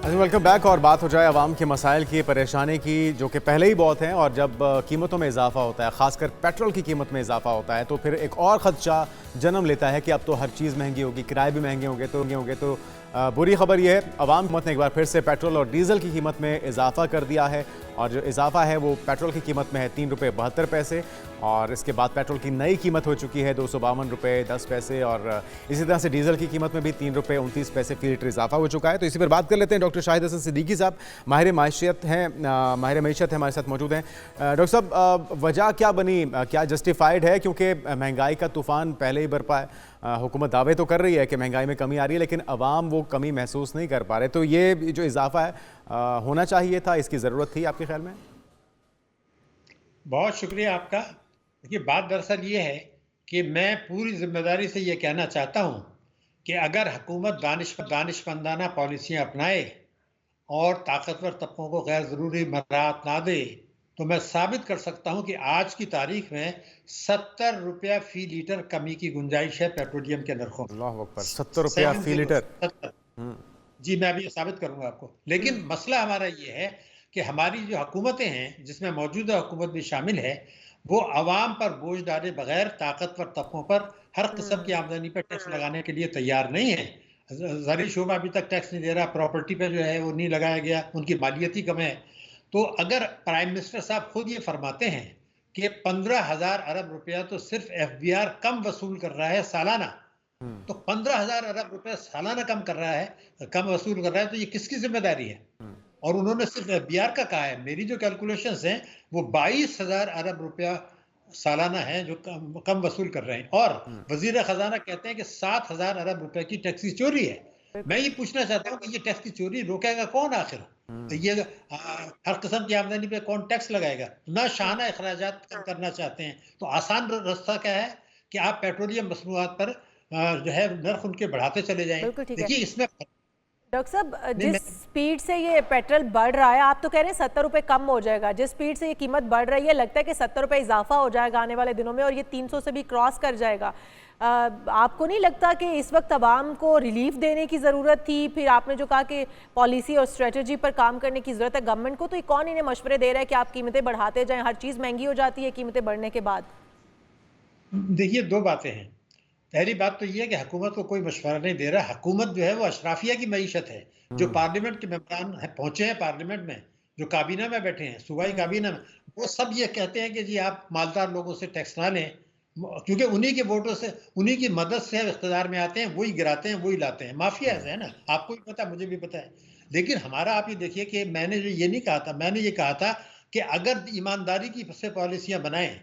Welcome back. और बात हो जाए आवाम के मसाइल की, परेशानी की, जो कि पहले ही बहुत हैं और जब कीमतों में इजाफा होता है, ख़ासकर पेट्रोल की कीमत में इजाफा होता है, तो फिर एक और ख़दशा जन्म लेता है कि अब तो हर चीज़ महंगी होगी, किराए भी महंगे होंगे। तो बुरी खबर यह है, आवाम हुकूमत ने एक बार फिर से पेट्रोल और डीज़ल की कीमत में इजाफा कर दिया है और जो इजाफा है वो पेट्रोल की कीमत में है 3 रुपये 72 पैसे और इसके बाद पेट्रोल की नई कीमत हो चुकी है 252 रुपये 10 पैसे और इसी तरह से डीजल की कीमत में भी 3 रुपये 29 पैसे फी लीटर इजाफा हो चुका है। तो इसी पर बात कर लेते हैं। डॉक्टर शाहिद हसन सिद्दीकी साहब माहिर मैशियत हैं हमारे साथ मौजूद हैं। डॉक्टर साहब, वजह क्या बनी, क्या जस्टिफाइड है, क्योंकि महंगाई का तूफ़ान पहले ही बरपा है, हुकूमत दावे तो कर रही है कि महंगाई में कमी आ रही है लेकिन अवाम वो कमी महसूस नहीं कर पा रहे, तो ये जो इजाफा है होना चाहिए था, इसकी ज़रूरत थी आपके ख्याल में? बहुत शुक्रिया आपका। देखिए, बात दरअसल ये है कि मैं पूरी जिम्मेदारी से ये कहना चाहता हूँ कि अगर हुकूमत दानिशमंदाना पॉलिसियाँ अपनाए और ताकतवर तबकों को गैर ज़रूरी मराहत ना दे तो मैं साबित कर सकता हूँ कि आज की तारीख में 70 रुपया फी लीटर कमी की गुंजाइश है पेट्रोलियम के नरखों में। अल्लाह अकबर, 70 रुपया फी लीटर। जी, मैं अभी साबित करूंगा आपको। लेकिन मसला हमारा ये है कि हमारी जो हुकूमतें हैं, जिसमें मौजूदा हुकूमत भी शामिल है, वो अवाम पर बोझ डाले बगैर ताकतवर तबकों पर हर किस्म की आमदनी पर टैक्स लगाने के लिए तैयार नहीं है। ज़रूरी शोबा अभी तक टैक्स नहीं दे रहा, प्रॉपर्टी पे जो है वो नहीं लगाया गया, उनकी मालियती कम है। तो अगर प्राइम मिनिस्टर साहब खुद ये फरमाते हैं कि 15,000 अरब रुपया तो सिर्फ FBR कम वसूल कर रहा है सालाना, तो 15,000 अरब रुपया सालाना कम वसूल कर रहा है, तो ये किसकी जिम्मेदारी है? और उन्होंने सिर्फ एफबीआर का कहा है। मेरी जो कैलकुलेशंस हैं वो 22,000 अरब रुपया सालाना है जो कम वसूल कर रहे हैं, और वजीर खजाना कहते हैं कि 7,000 अरब रुपए की टैक्स की चोरी है। मैं ये पूछना चाहता हूँ कि ये टैक्स की चोरी रोकेगा कौन आखिर? तो ये हर किस्म की आमदनी पे कौन टैक्स लगाएगा? ना शाहाना अखराजात कम करना चाहते हैं, तो आसान रास्ता क्या है कि आप पेट्रोलियम मसनूआत पर जो है नर्ख उनके बढ़ाते चले जाएं। बिल्कुल ठीक है। देखिए इसमें डॉक्टर साहब, नहीं, जिस स्पीड से ये पेट्रोल बढ़ रहा है, आप तो कह रहे हैं 70 रुपए कम हो जाएगा, जिस स्पीड से ये कीमत बढ़ रही है लगता है कि 70 रुपए इजाफा हो जाएगा आने वाले दिनों में और ये 300 से भी क्रॉस कर जाएगा। आपको नहीं लगता कि इस वक्त अवाम को रिलीफ देने की ज़रूरत थी? फिर आपने जो कहा कि पॉलिसी और स्ट्रेटजी पर काम करने की ज़रूरत है गवर्नमेंट को, तो ये कौन इन्हें मशवरे दे रहा है कि आप कीमतें बढ़ाते जाएं? हर चीज़ महंगी हो जाती है कीमतें बढ़ने के बाद। देखिए दो बातें हैं। पहली बात तो ये है कि हुकूमत को कोई मशवरा नहीं दे रहा। हुकूमत जो है वो अशराफिया की मईशत है। जो पार्लियामेंट के मेंबरान पहुंचे हैं पार्लियामेंट में, जो काबीना में बैठे हैं, सूबाई काबीना में, वो सब ये कहते हैं कि जी आप मालदार लोगों से टैक्स ना लें, क्योंकि उन्हीं के वोटों से, उन्हीं की मदद से इख्तिदार में आते हैं, वही गिराते हैं, वही लाते हैं। माफिया ऐसा है ना, आपको भी पता, मुझे भी पता है। लेकिन हमारा आप ये देखिए कि मैंने जो ये नहीं कहा था, मैंने ये कहा था कि अगर ईमानदारी की से पॉलिसियां बनाएं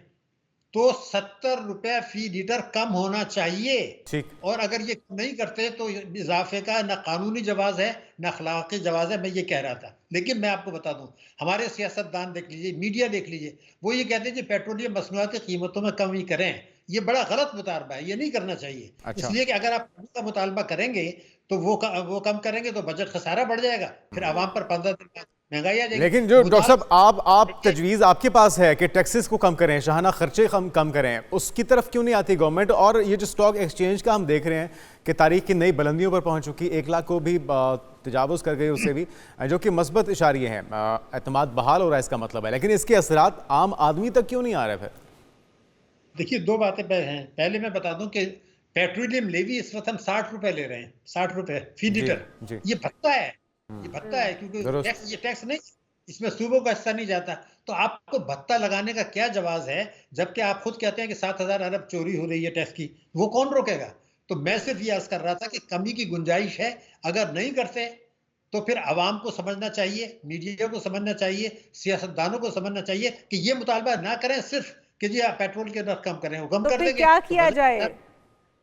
तो 70 रुपए फी लीटर कम होना चाहिए। ठीक। और अगर ये नहीं करते तो इजाफे का ना कानूनी जवाज है ना अखलाकी जवाज है, मैं ये कह रहा था। लेकिन मैं आपको बता दूं, हमारे सियासतदान देख लीजिए, मीडिया देख लीजिए, वो ये कहते हैं कि पेट्रोलियम मसनूआत की कीमतों में कमी करें। ये बड़ा गलत मुतालबा है, ये नहीं करना चाहिए। अच्छा। इसलिए कि अगर आप कमी का मुतालबा करेंगे तो वो कम करेंगे तो बजट खसारा बढ़ जाएगा, फिर आवाम पर 15 दिन बाद महंगाई आ जाएगी। लेकिन जो डॉक्टर साहब आप देखिए- तजवीज़ आपके पास है कि टैक्सेस को कम करें, शाहाना खर्चे कम करें, उसकी तरफ क्यों नहीं आती गवर्नमेंट? और ये जो स्टॉक एक्सचेंज का हम देख रहे हैं कि तारीख की नई बुलंदियों पर पहुंच चुकी, 1 लाख को भी तजावुज़ कर गई उससे भी, जो कि मस्बत इशारिये हैं, एतमाद बहाल हो रहा है इसका मतलब है, लेकिन इसके असरात आम आदमी तक क्यों नहीं आ रहे? फिर देखिए दो बातें हैं। पहले मैं बता दूं कि पेट्रोलियम लेवी इस वक्त हम 60 रुपए ले रहे हैं, 60 रुपए फी जी, लीटर। जी। ये भत्ता है, ये भत्ता है, क्योंकि दुरुस्त। ये टैक्स नहीं, इसमें सूबों का हिस्सा नहीं जाता। तो आपको भत्ता लगाने का क्या जवाब है, जबकि आप खुद कहते हैं कि 7,000 अरब चोरी हो रही है टैक्स की? वो कौन रोकेगा? तो मैं सिर्फ ये अर्ज कर रहा था कि कमी की गुंजाइश है। अगर नहीं करते तो फिर आवाम को समझना चाहिए, मीडिया को समझना चाहिए, सियासतदानों को समझना चाहिए कि ये मुतालबा ना करें सिर्फ कि जी आप पेट्रोल के नर्ख कम करें, वो कम तो कर फिर देंगे क्या तो किया बजट जाए खराब-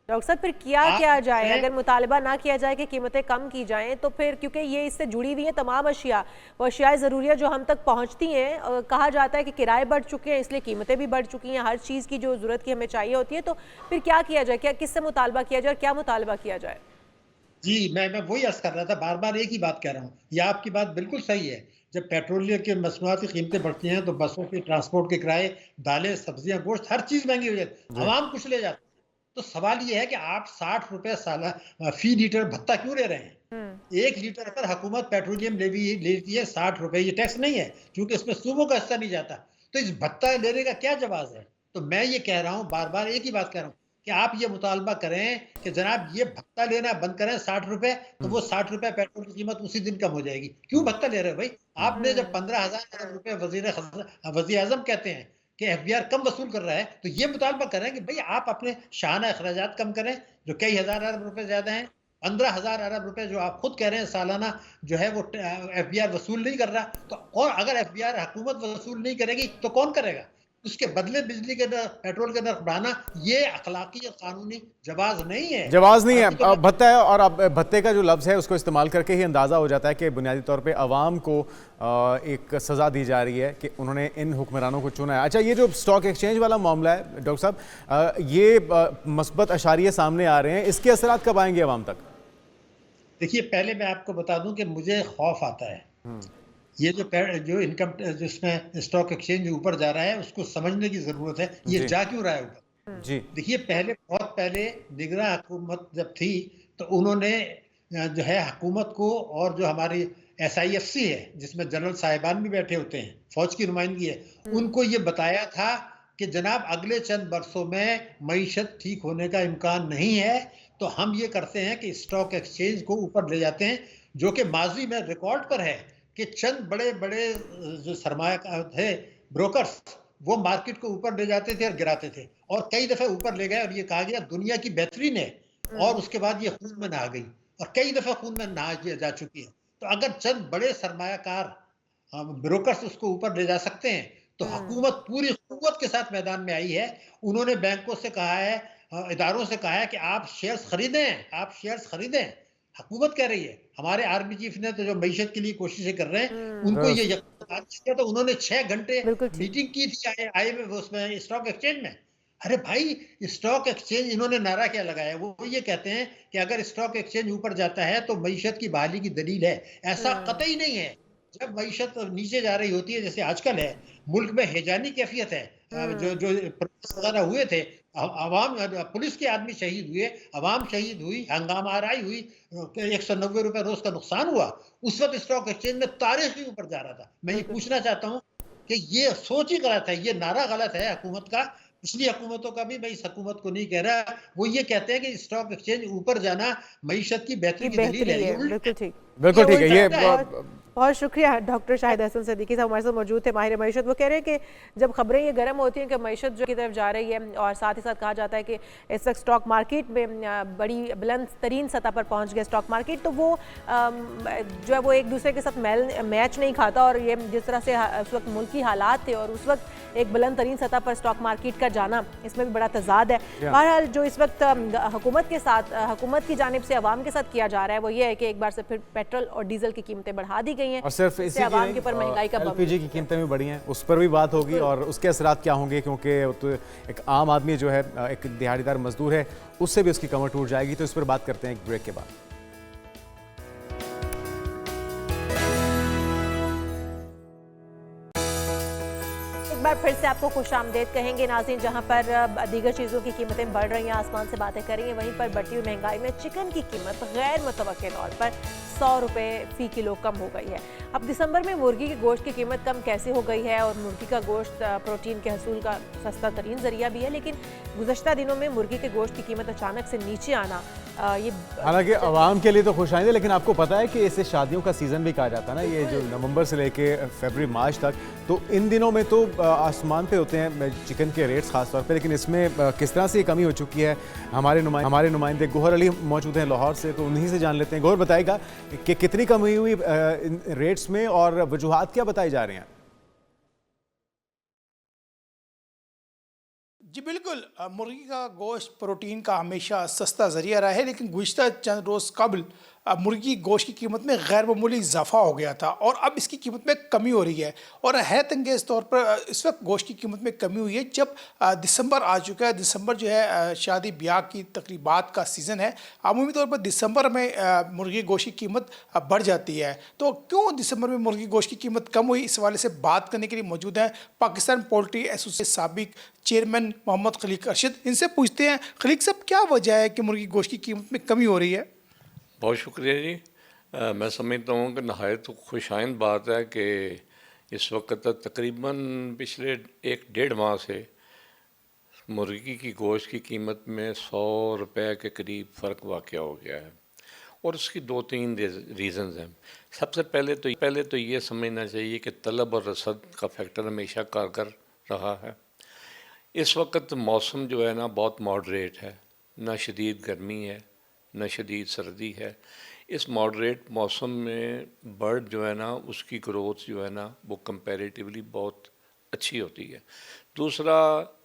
डॉक्टर साहब? फिर क्या आप किया जाए हैं- अगर मुतालबा ना किया जाए कि कीमतें कम की जाएं? तो फिर क्योंकि ये इससे जुड़ी हुई हैं तमाम अशिया, वो अशियाए ज़रूरिया जो हम तक पहुंचती हैं, कहा जाता है कि किराए बढ़ चुके हैं इसलिए कीमतें भी बढ़ चुकी हैं, हर चीज़ की जो ज़रूरत की हमें चाहिए होती है। तो फिर क्या किया जाए, क्या किससे मुतालबा किया जाए और क्या मुतालबा किया जाए? जी मैं वही अर्ज कर रहा था, बार बार एक ही बात कह रहा हूँ। ये आपकी बात बिल्कुल सही है। जब पेट्रोलियम के मसनूआत की कीमतें बढ़ती हैं तो बसों के ट्रांसपोर्ट के किराए, दालें, सब्जियां, गोश्त, हर चीज महंगी हो जाती है, आवाम कुछ ले जाते हैं। तो सवाल ये है कि आप 60 रुपए फी लीटर भत्ता क्यों ले रहे हैं? 1 लीटर पर हुकूमत पेट्रोलियम लेवी लेती है 60 रुपए। ये टैक्स नहीं है क्योंकि इसमें सूबों का हिस्सा नहीं जाता। तो इस भत्ता लेने का क्या जवाब है? तो मैं ये कह रहा हूँ, बार बार एक ही बात कह रहा हूँ कि आप ये मुतालबा करें कि जनाब ये भत्ता लेना बंद करें 60 रुपए, तो वो 60 रुपए पेट्रोल की कीमत उसी दिन कम हो जाएगी। क्यों भत्ता ले रहे हो भाई? आपने जब 15,000 रुपए वजीर आजम कहते हैं कि एफबीआर कम वसूल कर रहा है, तो ये मुतालबा करें कि भाई आप अपने शाहाना अखराजात कम करें जो कई हजार अरब रुपए ज्यादा हैं। 15,000 अरब रुपए जो आप खुद कह रहे हैं सालाना जो है वो एफबीआर वसूल नहीं कर रहा, तो और अगर एफबीआर हुकूमत वसूल नहीं करेगी तो कौन करेगा? उसके बदले बिजली के नर्ख, पेट्रोल के नर्ख बढ़ाना ये अखलाकी और कानूनी जवाज नहीं है। जवाज नहीं बाकी है, तो भत्ता है। और अब भत्ते का जो लफ्ज़ है उसको इस्तेमाल करके ही अंदाज़ा हो जाता है कि बुनियादी तौर पे आवाम को एक सज़ा दी जा रही है कि उन्होंने इन हुक्मरानों को चुना है। अच्छा, ये जो स्टॉक एक्सचेंज वाला मामला है डॉक्टर साहब, ये मस्बत अशारिये सामने आ रहे हैं, इसके असरात कब आएंगे आवाम तक? देखिए पहले मैं आपको बता दूं कि मुझे खौफ आता है। ये जो इनकम जिसमें स्टॉक एक्सचेंज ऊपर जा रहा है उसको समझने की जरूरत है। ये जी। जा क्यों रहा है ऊपर? जी। देखिए बहुत पहले निगरान हुकूमत जब थी तो उन्होंने जो है हुकूमत को, और जो हमारी SIFC है जिसमें जनरल साहिबान भी बैठे होते हैं, फौज की नुमाइंदगी है, उनको ये बताया था कि जनाब अगले चंद बरसों में मईशत ठीक होने का इम्कान नहीं है, तो हम ये करते हैं कि स्टॉक एक्सचेंज को ऊपर ले जाते हैं, जो कि माजी में रिकॉर्ड पर है कि चंद बड़े बड़े जो सरमाया थे ब्रोकर्स, वो मार्केट को ऊपर ले जाते थे और गिराते थे, और कई दफे ऊपर ले गए और ये कहा गया दुनिया की बेहतरीन है, और उसके बाद ये खून में नहा गई और कई दफे खून में नहा जा चुकी है। तो अगर चंद बड़े सरमायाकार ब्रोकर्स उसको ऊपर ले जा सकते हैं, तो हुकूमत पूरी कुव्वत के साथ मैदान में आई है। उन्होंने बैंकों से कहा है, इदारों से कहा है कि आप शेयर्स खरीदें, आप शेयर्स खरीदें। हुकूमत कह रही है। हमारे आर्मी चीफ ने तो जो मईशत के लिए कोशिशें कर रहे हैं, उनको ये यकीन आ गया, तो उन्होंने 6 घंटे बिल्कुल ठीक। मीटिंग की थी IMF उसमें स्टॉक एक्सचेंज में। अरे भाई, स्टॉक एक्सचेंज, इन्होंने नारा क्या लगाया है? वो ये कहते हैं कि अगर स्टॉक एक्सचेंज ऊपर जाता है तो मईशत की बहाली की दलील है। ऐसा कतई नहीं है। जब मईशत नीचे जा रही होती है, जैसे आजकल है, मुल्क में हेजानी कैफियत है। जो जो प्रोटेस्ट वगैरह हुए थे, अवाम, पुलिस के आदमी शहीद हुए, अवाम शहीद हुई, हंगामा आराई हुई, 190 रुपए रोज का नुकसान हुआ, उस वक्त स्टॉक एक्सचेंज में तारीख ही ऊपर जा रहा था। मैं ये पूछना चाहता हूँ कि ये सोच ही गलत है, ये नारा गलत है हुकूमत का। पिछली हुकूमतों का भी, मैं इस हुकूमत को नहीं कह रहा। वो ये कहते हैं कि स्टॉक एक्सचेंज ऊपर जाना मईशत की बेहतरी की दलील है। बेहतरी ये है, उल्टा बिल्कुल ठीक। बिल्कुल ठीक है। ये बहुत शुक्रिया डॉक्टर शाहिद हसन सिद्दीकी साहब हमारे साथ मौजूद थे, माहिर मईशत। वो कह रहे हैं कि जब खबरें ये गर्म होती हैं कि मईशत जो की तरफ जा रही है, और साथ ही साथ कहा जाता है कि इस वक्त स्टॉक मार्केट में बड़ी बुलंद तरीन सतह पर पहुंच गया स्टॉक मार्केट, तो वो जो है वो एक दूसरे के साथ मैच नहीं खाता। और ये जिस तरह से उस वक्त मुल्क की हालात थे और उस वक्त एक बुलंद तरीन सतह पर स्टॉक मार्केट का जाना, इसमें भी बड़ा तजाद है। बहरहाल जो इस वक्त हुकूमत के साथ, हुकूमत की जानिब से अवाम के साथ किया जा रहा है वो ये है कि एक बार से फिर पेट्रोल और डीजल की कीमतें बढ़ा दी गई हैं, और सिर्फ इसी अवाम के ऊपर महंगाई का LPG की कीमतें भी बढ़ी हैं, उस पर भी बात होगी और उसके असरात क्या होंगे, क्योंकि तो एक आम आदमी जो है, एक दिहाड़ीदार मजदूर है, उससे भी उसकी कमर टूट जाएगी। तो इस पर बात करते हैं एक ब्रेक के बाद। बार फिर से आपको खुशामदेद कहेंगे नाज़रीन। जहां पर दीगर चीज़ों की कीमतें बढ़ रही हैं, आसमान से बातें कर रही हैं, वहीं पर बढ़ती हुई महंगाई में चिकन की कीमत गैर मुतवक्के तौर पर 100 रुपये फ़ी किलो कम हो गई है। अब दिसंबर में मुर्गी के गोश्त की कीमत कम कैसे हो गई है, और मुर्गी का गोश्त प्रोटीन के हसूल का सस्ता तरीन ज़रिया भी है, लेकिन गुज़श्ता दिनों में मुर्गी के गोश्त की कीमत अचानक से नीचे आना, ये हालांकि आवाम के लिए तो खुश आएंगे, लेकिन आपको पता है कि इसे शादियों का सीज़न भी कहा जाता है ना, ये जो नवंबर से लेके फरवरी मार्च तक, तो इन दिनों में तो आसमान पे होते हैं चिकन के रेट्स खास तौर पे। लेकिन इसमें किस तरह से ये कमी हो चुकी है, हमारे नुमाइंदे गोहर अली मौजूद हैं लाहौर से, तो उन्हीं से जान लेते हैं। गोहर, बताएगा कि कितनी कमी हुई रेट्स में और वजूहात क्या बताई जा रही हैं? जी बिल्कुल, मुर्गी का गोश्त प्रोटीन का हमेशा सस्ता ज़रिया रहा है, लेकिन गुज़िश्ता चंद रोज़ कबल मुर्गी गोश्त की कीमत में गैर मामूली इजाफा हो गया था और अब इसकी कीमत में कमी हो रही है। और हैरत अंगेज़ तौर पर इस वक्त गोश्त की कीमत में कमी हुई है जब दिसंबर आ चुका है। दिसंबर जो है शादी ब्याह की तकरीबात का सीज़न है। अमूमी तौर पर दिसंबर में मुर्गी गोश्त की कीमत बढ़ जाती है। तो क्यों दिसंबर में मुर्गी गोश्त की कीमत कम हुई, इस हवाले से बात करने के लिए मौजूद हैं पाकिस्तान पोल्ट्री एसोसिएशन साबिक चेयरमैन मोहम्मद खलीक अरशद। इनसे पूछते हैं, खलीक साहब, क्या वजह है कि मुर्गी गोश्त की कीमत में कमी हो रही है? बहुत शुक्रिया जी। मैं समझता हूँ कि नहायत खुशाइंद बात है कि इस वक्त तकरीबन पिछले 1-1.5 माह से मुर्गी की गोश्त की कीमत में 100 रुपये के करीब फ़र्क वाक़या हो गया है, और उसकी 2-3 रीज़न्स हैं। सबसे पहले तो ये समझना चाहिए कि तलब और रसद का फैक्टर हमेशा कारगर रहा है। इस वक्त मौसम जो है ना बहुत मॉडरेट है, ना शदीद गर्मी है न शदीद सर्दी है। इस मॉडरेट मौसम में बर्ड जो है ना उसकी ग्रोथ जो है ना वो कंपैरेटिवली बहुत अच्छी होती है। दूसरा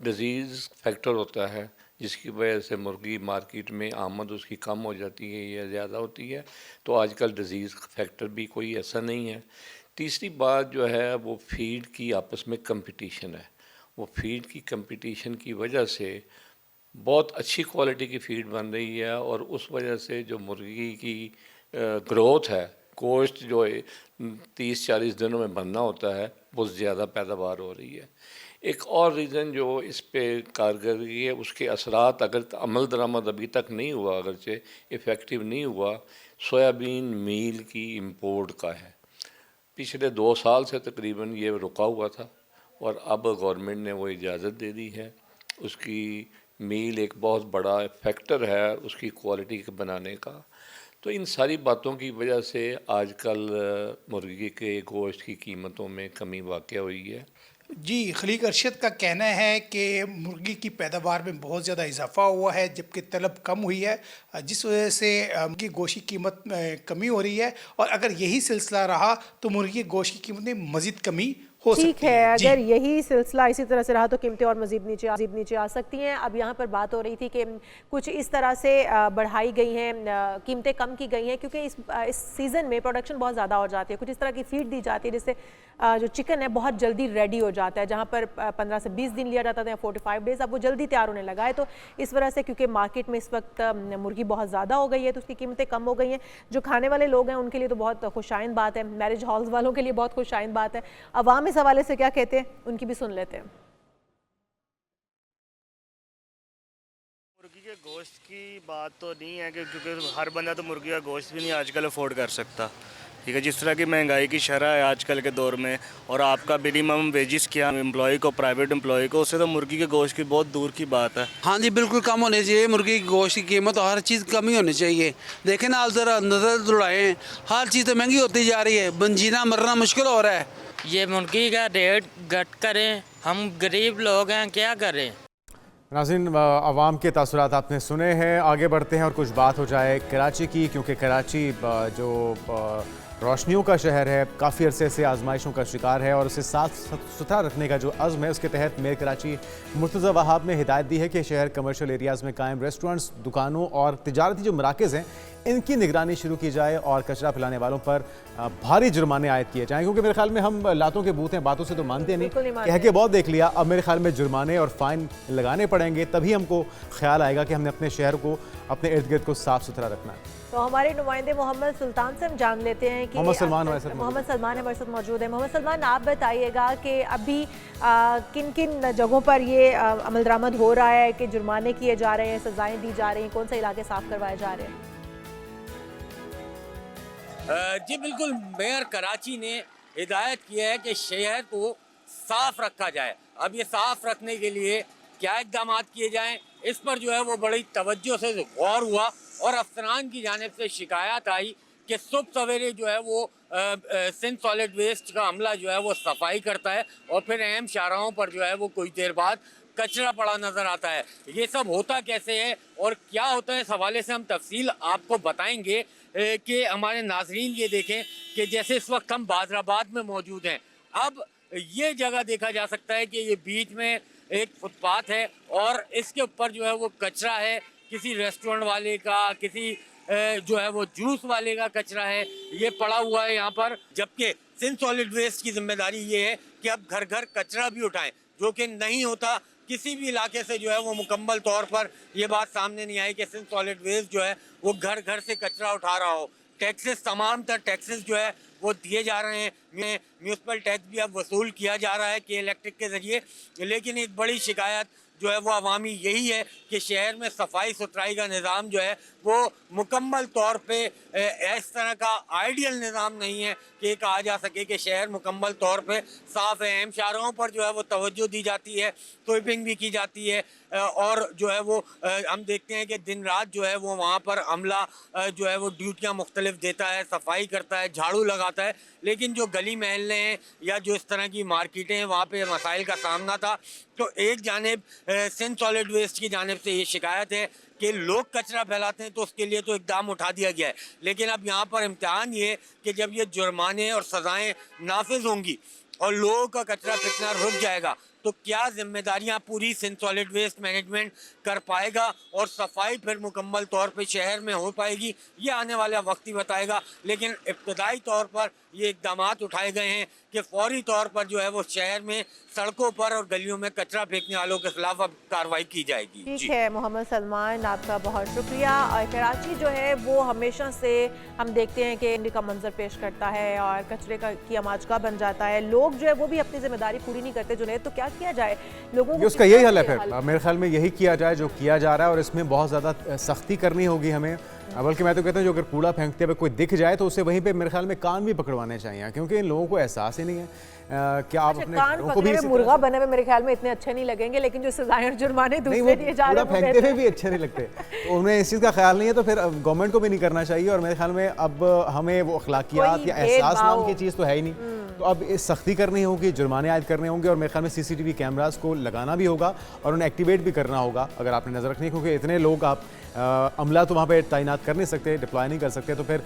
डिज़ीज़ फैक्टर होता है जिसकी वजह से मुर्गी मार्केट में आमद उसकी कम हो जाती है या ज़्यादा होती है, तो आजकल डिज़ीज़ फैक्टर भी कोई ऐसा नहीं है। तीसरी बात जो है वो फीड की आपस में कंपटीशन है। वो फीड की कंपटीशन की वजह से बहुत अच्छी क्वालिटी की फीड बन रही है, और उस वजह से जो मुर्गी की ग्रोथ है, गोश्त जो 30-40 दिनों में बनना होता है, वो ज़्यादा पैदावार हो रही है। एक और रीज़न जो इस पे कारगरी है, उसके असरात अगर अमल दरामद अभी तक नहीं हुआ, अगरचे इफ़ेक्टिव नहीं हुआ, सोयाबीन मील की इम्पोर्ट का है। पिछले 2 साल से तकरीबन ये रुका हुआ था, और अब गवर्नमेंट ने वो इजाज़त दे दी है। उसकी मील एक बहुत बड़ा फैक्टर है उसकी क्वालिटी के बनाने का। तो इन सारी बातों की वजह से आजकल मुर्गी के गोश्त की कीमतों में कमी वाक़या हुई है। जी, खलीक अरशद का कहना है कि मुर्गी की पैदावार में बहुत ज़्यादा इजाफा हुआ है जबकि तलब कम हुई है, जिस वजह से मुर्गी गोश्त की कीमत में कमी हो रही है, और अगर यही सिलसिला रहा तो मुर्गी गोश्त की कीमत में मज़ीद कमी हो ठीक सकती है। जी। अगर यही सिलसिला इसी तरह से रहा तो कीमतें और मज़ीद नीचे आ सकती हैं। अब यहाँ पर बात हो रही थी कि कुछ इस तरह से बढ़ाई गई हैं, कीमतें कम की गई हैं क्योंकि इस सीज़न में प्रोडक्शन बहुत ज़्यादा हो जाती है। कुछ इस तरह की फीड दी जाती है जिससे जो चिकन है बहुत जल्दी रेडी हो जाता है। जहाँ पर 15 से 20 दिन लिया जाता था या 45 डेज़, अब वो जल्दी तैयार होने लगा है। तो इस वजह से क्योंकि मार्केट में इस वक्त मुर्गी बहुत ज़्यादा हो गई है तो उसकी कीमतें कम हो गई हैं। जो खाने वाले लोग हैं उनके लिए तो बहुत खुशाइन बात है, मैरिज हॉल्स वालों के लिए बहुत खुशाइन बात है। अवाम इस हवाले से क्या कहते हैं उनकी भी सुन लेते हैं। मुर्गी के गोश्त की बात तो नहीं है कि क्योंकि हर बंदा तो मुर्गी का गोश्त भी नहीं आजकल अफोर्ड कर सकता। ठीक है, जिस तरह की महंगाई की शरह है आजकल के दौर में, और आपका मिनिमम वेजिस क्या एम्प्लॉय को, प्राइवेट एम्प्लॉय को, उससे तो मुर्गी के गोश्त की बहुत दूर की बात है। हाँ जी, बिल्कुल कम होनी चाहिए मुर्गी की गोश्त की कीमत, और हर चीज़ कम ही होनी चाहिए। देखें ना, आप ज़रा नज़र दौड़ाएं, हर चीज़ तो महंगी होती जा रही है, जीना मरना मुश्किल हो रहा है। ये मुर्गी का रेट घट करें, हम गरीब लोग हैं, क्या करें। नाज़रीन, आवाम के तासुरात आपने सुने हैं। आगे बढ़ते हैं और कुछ बात हो जाए कराची की, क्योंकि कराची जो रोशनियों का शहर है, काफ़ी अरसे से आजमाइशों का शिकार है और उसे साफ सुथरा रखने का जो अज़्म है उसके तहत मेयर कराची मुर्तज़ा वहाब ने हिदायत दी है कि शहर कमर्शियल एरियाज़ में कायम रेस्टोरेंट्स, दुकानों और तिजारती जो मराकज़ हैं इनकी निगरानी शुरू की जाए और कचरा फैलाने वालों पर भारी जुर्माने आयद किए जाएँ। क्योंकि मेरे ख्याल में हम लातों के बूथ हैं, बातों से तो मानते नहीं, कह के बहुत देख लिया। अब मेरे ख्याल में जुर्माने और फ़ाइन लगाने पड़ेंगे, तभी हमको ख्याल आएगा कि हमने अपने शहर को, अपने इर्द गिर्द को साफ़ सुथरा रखना है। तो हमारे नुमाइंदे मोहम्मद सुल्तान से हम जान लेते हैं कि मोहम्मद सलमान हमारे साथ मौजूद है। मोहम्मद सलमान, आप बताइएगा कि अभी किन किन जगहों पर ये अमल दरामद हो रहा है कि जुर्माने किए जा रहे हैं, सजाएं दी जा रही हैं, कौन से इलाके साफ करवाए जा रहे हैं? जी बिल्कुल, मेयर कराची ने हिदायत किया है कि शहर को साफ रखा जाए। अब ये साफ रखने के लिए क्या इक़दाम किए जाएं, इस पर जो है वो बड़ी तवज्जो से गौर हुआ और अफसरान की जानिब से शिकायत आई कि सुबह सवेरे जो है वो सिंध सॉलिड वेस्ट का अमला जो है वो सफाई करता है और फिर अहम शाहराहों पर जो है वो कुछ देर बाद कचरा पड़ा नज़र आता है। ये सब होता कैसे है और क्या होता है, इस हवाले से हम तफसील आपको बताएंगे कि हमारे नाजरीन ये देखें कि जैसे इस वक्त हम बादराबाद में मौजूद हैं। अब ये जगह देखा जा सकता है कि ये बीच में एक फुटपाथ है और इसके ऊपर जो है वो कचरा है, किसी रेस्टोरेंट वाले का, किसी जो है वो जूस वाले का कचरा है, ये पड़ा हुआ है यहाँ पर। जबकि सिंध सॉलिड वेस्ट की जिम्मेदारी ये है कि अब घर घर कचरा भी उठाएं, जो कि नहीं होता। किसी भी इलाके से जो है वो मुकम्मल तौर पर ये बात सामने नहीं आई कि सिंध सॉलिड वेस्ट जो है वो घर घर से कचरा उठा रहा हो। टैक्सेस, तमाम तर टैक्सेस जो है वो दिए जा रहे हैं, म्यूनसिपल टैक्स भी अब वसूल किया जा रहा है कि इलेक्ट्रिक के ज़रिए। लेकिन एक बड़ी शिकायत जो है वो अवामी यही है कि शहर में सफाई सुथराई का निज़ाम जो है वो मुकम्मल तौर पे इस तरह का आइडियल निज़ाम नहीं है कि कहा जा सके कि शहर मुकम्मल तौर पे साफ़ है। अहम शाहराहों पर जो है वो तवज्जो दी जाती है, स्वीपिंग भी की जाती है और जो है वो हम देखते हैं कि दिन रात जो है वो वहाँ पर अमला जो है वो ड्यूटियाँ मुख्तलिफ देता है, सफाई करता है, झाड़ू लगाता है। लेकिन जो गली महल्ले हैं या जो इस तरह की मार्केटें हैं वहाँ पे मसाइल का सामना था। तो एक जानिब सिंध सॉलिड वेस्ट की जानिब से ये शिकायत है कि लोग कचरा फैलाते हैं तो उसके लिए तो इक़दाम उठा दिया गया है, लेकिन अब यहाँ पर इम्तिहान ये कि जब ये जुर्माने और सज़ाएँ नाफिज होंगी और लोगों का कचरा फेंकना रुक जाएगा तो क्या जिम्मेदारियां पूरी सिंध सॉलिड वेस्ट मैनेजमेंट कर पाएगा और सफाई फिर मुकम्मल तौर पे शहर में हो पाएगी, ये आने वाला वक्त ही बताएगा। लेकिन इब्तदाई तौर पर ये इक़दाम उठाए गए हैं कि फौरी तौर पर जो है वो शहर में सड़कों पर और गलियों में कचरा फेंकने वालों के खिलाफ अब कार्रवाई की जाएगी। ठीक है मोहम्मद सलमान, आपका बहुत शुक्रिया। और कराची जो है वो हमेशा से हम देखते हैं कि इंडी का मंजर पेश करता है और कचरे की आमाजगा बन जाता है। लोग जो है वो भी अपनी जिम्मेदारी पूरी नहीं करते। जुनैद, तो क्या किया जाए लोगों को? उसका यही हल है फिर मेरे ख्याल में, यही किया जाए जो किया जा रहा है और इसमें बहुत ज़्यादा सख्ती करनी होगी हमें। बल्कि मैं तो कहता हूँ जो अगर कूड़ा फेंकते हुए कोई दिख जाए तो उसे वहीं पे मेरे ख्याल में कान भी पकड़वाने चाहिए, क्योंकि इन लोगों को एहसास ही नहीं है कि आप अपने घरों को भी मुर्गा बने हुए मेरे ख्याल में इतने अच्छे नहीं लगेंगे, लेकिन जो सजाएं और जुर्माने दूसरे दिए जा रहे हैं फेंकते हुए भी अच्छे नहीं लगते, तो उन्हें इस चीज़ का ख्याल नहीं है। तो फिर गवर्नमेंट को भी नहीं करना चाहिए और मेरे ख्याल में अब हमें वो अखलाकियात या एहसास नाम की चीज़ तो है ही नहीं। तो अब इस सख्ती करनी होगी, जुर्माने आयद करने होंगे और मेरे ख्याल में सीसीटीवी कैमरास को लगाना भी होगा और उन्हें एक्टिवेट भी करना होगा अगर आपने नज़र रखनी है, क्योंकि इतने लोग आप अमला तो वहाँ पे तैनात कर नहीं सकते, डिप्लॉय नहीं कर सकते, तो फिर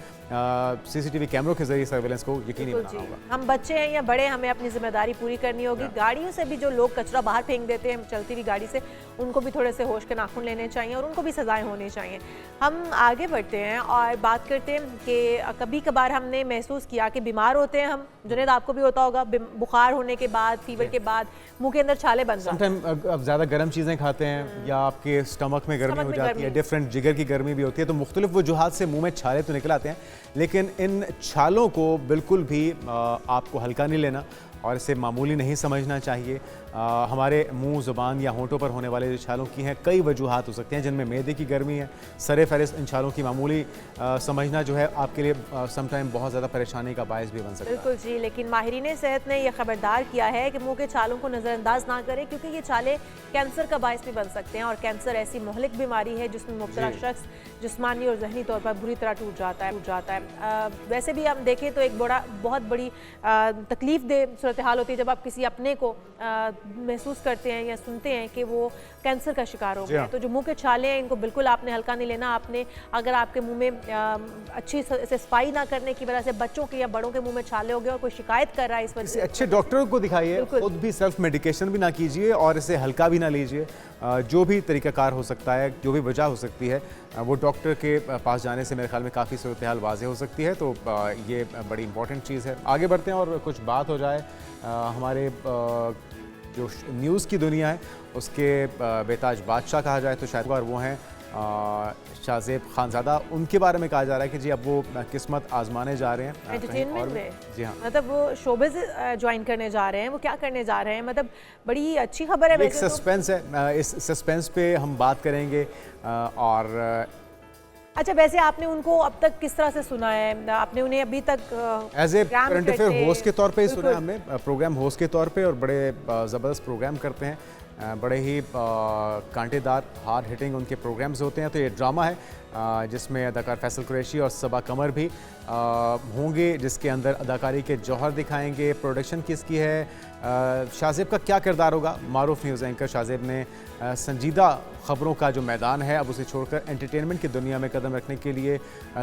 सीसीटीवी कैमरों के जरिए सर्वेलेंस को यकीनी बनाना होगा। हम बच्चे हैं या बड़े, हमें अपनी जिम्मेदारी पूरी करनी होगी। गाड़ियों से भी जो लोग कचरा बाहर फेंक देते हैं चलती हुई गाड़ी से, उनको भी थोड़े से होश के नाखून लेने चाहिए और उनको भी सजाएं होनी चाहिए। हम आगे बढ़ते हैं और बात करते हैं कि कभी कभार हमने महसूस किया कि बीमार होते हैं हम, जुनेद आपको भी होता होगा, बुखार होने के बाद, फीवर के बाद मुंह के अंदर छाले बन जाते हैं। अब ज़्यादा गर्म चीज़ें खाते हैं या आपके स्टमक में गर्मी हो जाती है, डिफरेंट जिगर की गर्मी भी होती है, तो मुख्तलिफ वजूहात से मुंह में छाले तो निकल आते हैं, लेकिन इन छालों को बिल्कुल भी आपको हल्का नहीं लेना और इसे मामूली नहीं समझना चाहिए। हमारे मुंह, ज़ुबान या होंठों पर होने वाले जो छालों की हैं कई वजूहात हो सकते हैं, जिनमें मैदे की गर्मी है। सरे फहरिस्त इन छालों की मामूली समझना जो है आपके लिए समटाइम बहुत ज़्यादा परेशानी का बायस भी बन सकता है। बिल्कुल जी, लेकिन माहिरीन सेहत ने यह खबरदार किया है कि मुंह के छालों को नज़रअंदाज ना करें, क्योंकि ये छाले कैंसर का बायस भी बन सकते हैं और कैंसर ऐसी मोहलिक बीमारी है जिसमें मुब्तला शख्स जिस्मानी और जहनी तौर पर बुरी तरह टूट जाता है। वैसे भी हम देखें तो एक बहुत बड़ी तकलीफ दे सूरत हाल होती है जब आप किसी अपने को महसूस करते हैं या सुनते हैं कि वो कैंसर का शिकार हो गया। तो जो मुंह के छाले हैं इनको बिल्कुल आपने हल्का नहीं लेना। आपने अगर आपके मुंह में अच्छी से सफाई ना करने की वजह से बच्चों के या बड़ों के मुंह में छाले हो गए और कोई शिकायत कर रहा है इस वजह से, अच्छे डॉक्टरों को दिखाइए, खुद भी सेल्फ मेडिकेशन भी ना कीजिए और इसे हल्का भी ना लीजिए। जो भी तरीक़ाकार हो सकता है, जो भी वजह हो सकती है, वो डॉक्टर के पास जाने से मेरे ख्याल में काफ़ी सूरत हाल वाज़ेह हो सकती है। तो ये बड़ी इंपॉर्टेंट चीज़ है। आगे बढ़ते हैं और कुछ बात हो जाए हमारे जो न्यूज़ की दुनिया है उसके बेताज बादशाह कहा जाए तो शायद वो हैं शाहजेब खानज़ादा। उनके बारे में कहा जा रहा है कि जी अब वो किस्मत आजमाने जा रहे हैं एंटरटेनमेंट में। जी हाँ, मतलब वो शोबिज़ ज्वाइन करने जा रहे हैं। वो क्या करने जा रहे हैं, मतलब बड़ी अच्छी खबर है। एक सस्पेंस है, इस सस्पेंस पे हम बात करेंगे। और अच्छा, वैसे आपने उनको अब तक किस तरह से सुना है? आपने उन्हें अभी तक as a current affair host के तौर पे ही सुना है हमने, प्रोग्राम होस्ट के तौर पे, और बड़े ज़बरदस्त प्रोग्राम करते हैं, बड़े ही कांटेदार हार्ड हिटिंग उनके प्रोग्राम्स होते हैं। तो ये ड्रामा है जिसमें अदाकार फैसल कुरैशी और सबा कमर भी होंगे, जिसके अंदर अदाकारी के जौहर दिखाएंगे। प्रोडक्शन किसकी है, शाहजेब का क्या किरदार होगा? मारूफ न्यूज़ एंकर शाहजेब ने संजीदा ख़बरों का जो मैदान है अब उसे छोड़कर एंटरटेनमेंट की दुनिया में कदम रखने के लिए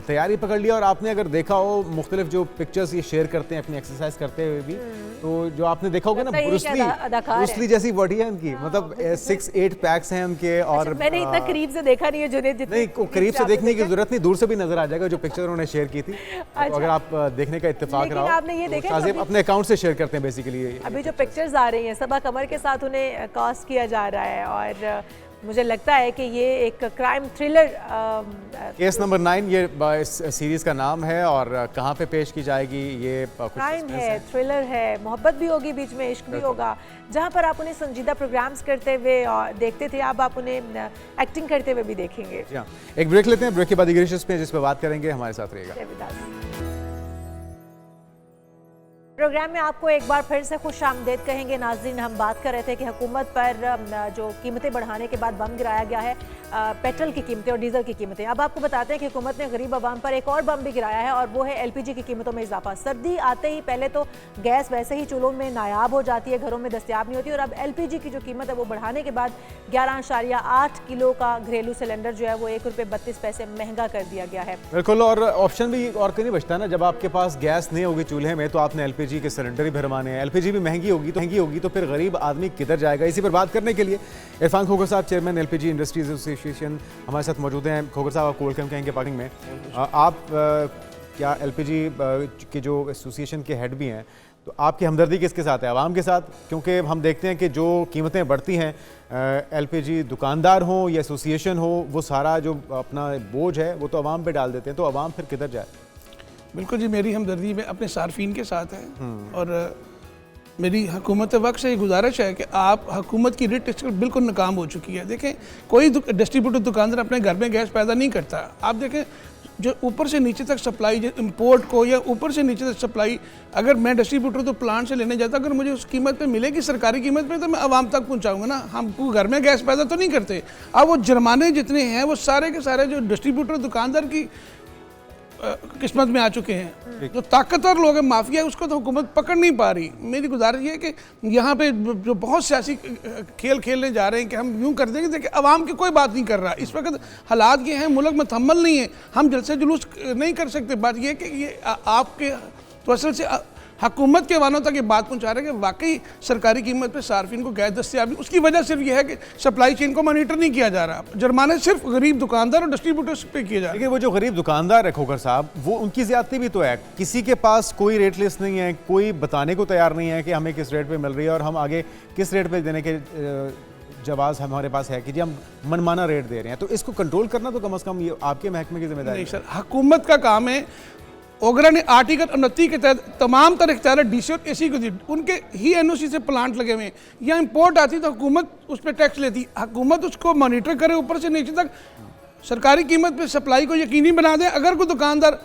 तैयारी पकड़ लिया। और आपने अगर देखा हो मुख्तलिफ जो पिक्चर्स ये शेयर करते हैं अपनी एक्सरसाइज करते हुए भी, तो जो आपने देखा होगा ना, ब्रूसली जैसी बॉडी है उनकी, मतलब 6-8 पैक्स हैं उनके। और मैंने इतना करीब से देखा नहीं है जुनेद, नहीं करीब से देखने की जरूरत नहीं, दूर से भी नजर आ जाएगा जो पिक्चर उन्होंने शेयर की थी। तो अगर आप देखने का इत्तेफाक रहा हो, शाहजेब अपने अकाउंट से शेयर करते हैं बेसिकली। अभी जो पिक्चर्स आ रही हैं सबा कमर के साथ उन्हें कास्ट किया जा रहा है और मुझे लगता है कि ये एक क्राइम थ्रिलर केस नंबर 9 ये इस सीरीज का नाम है। और कहाँ पे पेश की जाएगी ये क्राइम है, थ्रिलर है, मोहब्बत भी होगी, बीच में इश्क भी होगा। जहाँ पर आप उन्हें संजीदा प्रोग्राम्स करते हुए और देखते थे, अब आप उन्हें एक्टिंग करते हुए भी देखेंगे। जी हाँ, एक ब्रेक लेते हैं, ब्रेक के बाद इग्रिशस पे जिस पे बात करेंगे, हमारे साथ रहेगा। प्रोग्राम में आपको एक बार फिर से खुश आमदेद कहेंगे। नाज़रीन, हम बात कर रहे थे कि हुकूमत पर जो कीमतें बढ़ाने के बाद बम गिराया गया है, पेट्रोल की कीमतें और डीजल की कीमतें। अब आपको बताते हैं कि हुकूमत ने गरीब आवाम पर एक और बम भी गिराया है और वो है LPG की कीमतों में इजाफा। सर्दी आते ही पहले तो गैस वैसे ही चूल्हों में नायाब हो जाती है, घरों में दस्तियाब नहीं होती, और अब LPG की जो कीमत है वो बढ़ाने के बाद 11.8 किलो का घरेलू सिलेंडर जो है वो ₹1.32 महंगा कर दिया गया है। बिल्कुल, और ऑप्शन भी और कहीं नहीं बचता ना, जब आपके पास गैस नहीं होगी चूल्हे में तो आपने LPG के सिलेंडर ही भरवाने हैं। LPG भी महंगी होगी तो फिर गरीब आदमी किधर जाएगा? इसी पर बात करने के लिए इरफान खोगर साहब, चेयरमैन LPG इंडस्ट्रीज एसोसिएशन, हमारे साथ मौजूद हैं। खोगर साहब, आपको वेलकम कहेंगे पार्किंग में। आप क्या LPG के जो एसोसिएशन के हेड भी हैं, तो आपकी हमदर्दी किसके साथ है? आवाम के साथ? क्योंकि हम देखते हैं कि जो कीमतें बढ़ती हैं, LPG दुकानदार हो या एसोसिएशन हो, वो सारा जो अपना बोझ है वो तो आवाम पे डाल देते हैं, तो आवाम फिर किधर जाए? बिल्कुल जी, मेरी हमदर्दी में अपने सार्फिन के साथ है और मेरी हुकूमत वक्त से ये गुजारिश है कि आप हुकूमत की रिट टेस्ट बिल्कुल नाकाम हो चुकी है। देखें, कोई डिस्ट्रीब्यूटर दुकानदार अपने घर में गैस पैदा नहीं करता। आप देखें, जो ऊपर से नीचे तक सप्लाई, जो इंपोर्ट को या ऊपर से नीचे तक सप्लाई, अगर मैं डिस्ट्रीब्यूटर तो प्लांट से लेने जाता, अगर मुझे उस कीमत पे मिलेगी, सरकारी कीमत पे, तो मैं आवाम तक पहुंचाऊंगा ना। हम घर में गैस पैदा तो नहीं करते। अब वो जुर्माने जितने हैं वो सारे के सारे जो डिस्ट्रीब्यूटर दुकानदार की किस्मत में आ चुके हैं। जो ताकतवर लोग हैं, माफिया, उसको तो हुकूमत पकड़ नहीं पा रही। मेरी गुजारिश ये है कि यहाँ पे जो बहुत सियासी खेल खेलने जा रहे हैं कि हम यूँ कर देंगे, देखिए अवाम की कोई बात नहीं कर रहा। इस वक्त हालात ये हैं, मुल्क में तहम्मुल नहीं है, हम जलसे जुलूस नहीं कर सकते। बात ये है कि ये आपके तो असल से हुकूमत के वालों तक ये बात पहुंचा रहे हैं कि वाकई सरकारी कीमत पे सार्फिन को गैस दस्तियाबी, उसकी वजह सिर्फ ये है कि सप्लाई चेन को मॉनिटर नहीं किया जा रहा। जुर्माने सिर्फ गरीब दुकानदार और डिस्ट्रीब्यूटर्स पे किए जा रहे हैं। देखिए वो जो गरीब दुकानदार है खोखर साहब, वो उनकी ज्यादती भी तो है। किसी के पास कोई रेट लिस्ट नहीं है, कोई बताने को तैयार नहीं है कि हमें किस रेट पे मिल रही है और हम आगे किस रेट पे देने के जवाब हमारे पास है कि जी हम मनमाना रेट दे रहे हैं। तो इसको कंट्रोल करना तो कम से कम ये आपके महकमे की जिम्मेदारी है। सर, हुकूमत का काम है। ओगरा ने आर्टिकल 29 के तहत तमाम तरह इख्तियार DC और AC को दी। उनके ही NOC से प्लांट लगे हुए हैं। यहाँ इंपोर्ट आती तो हुकूमत उस पर टैक्स लेती, हुकूमत उसको मॉनिटर करे ऊपर से नीचे तक, सरकारी कीमत पे सप्लाई को यकीनी बना दे। अगर कोई दुकानदार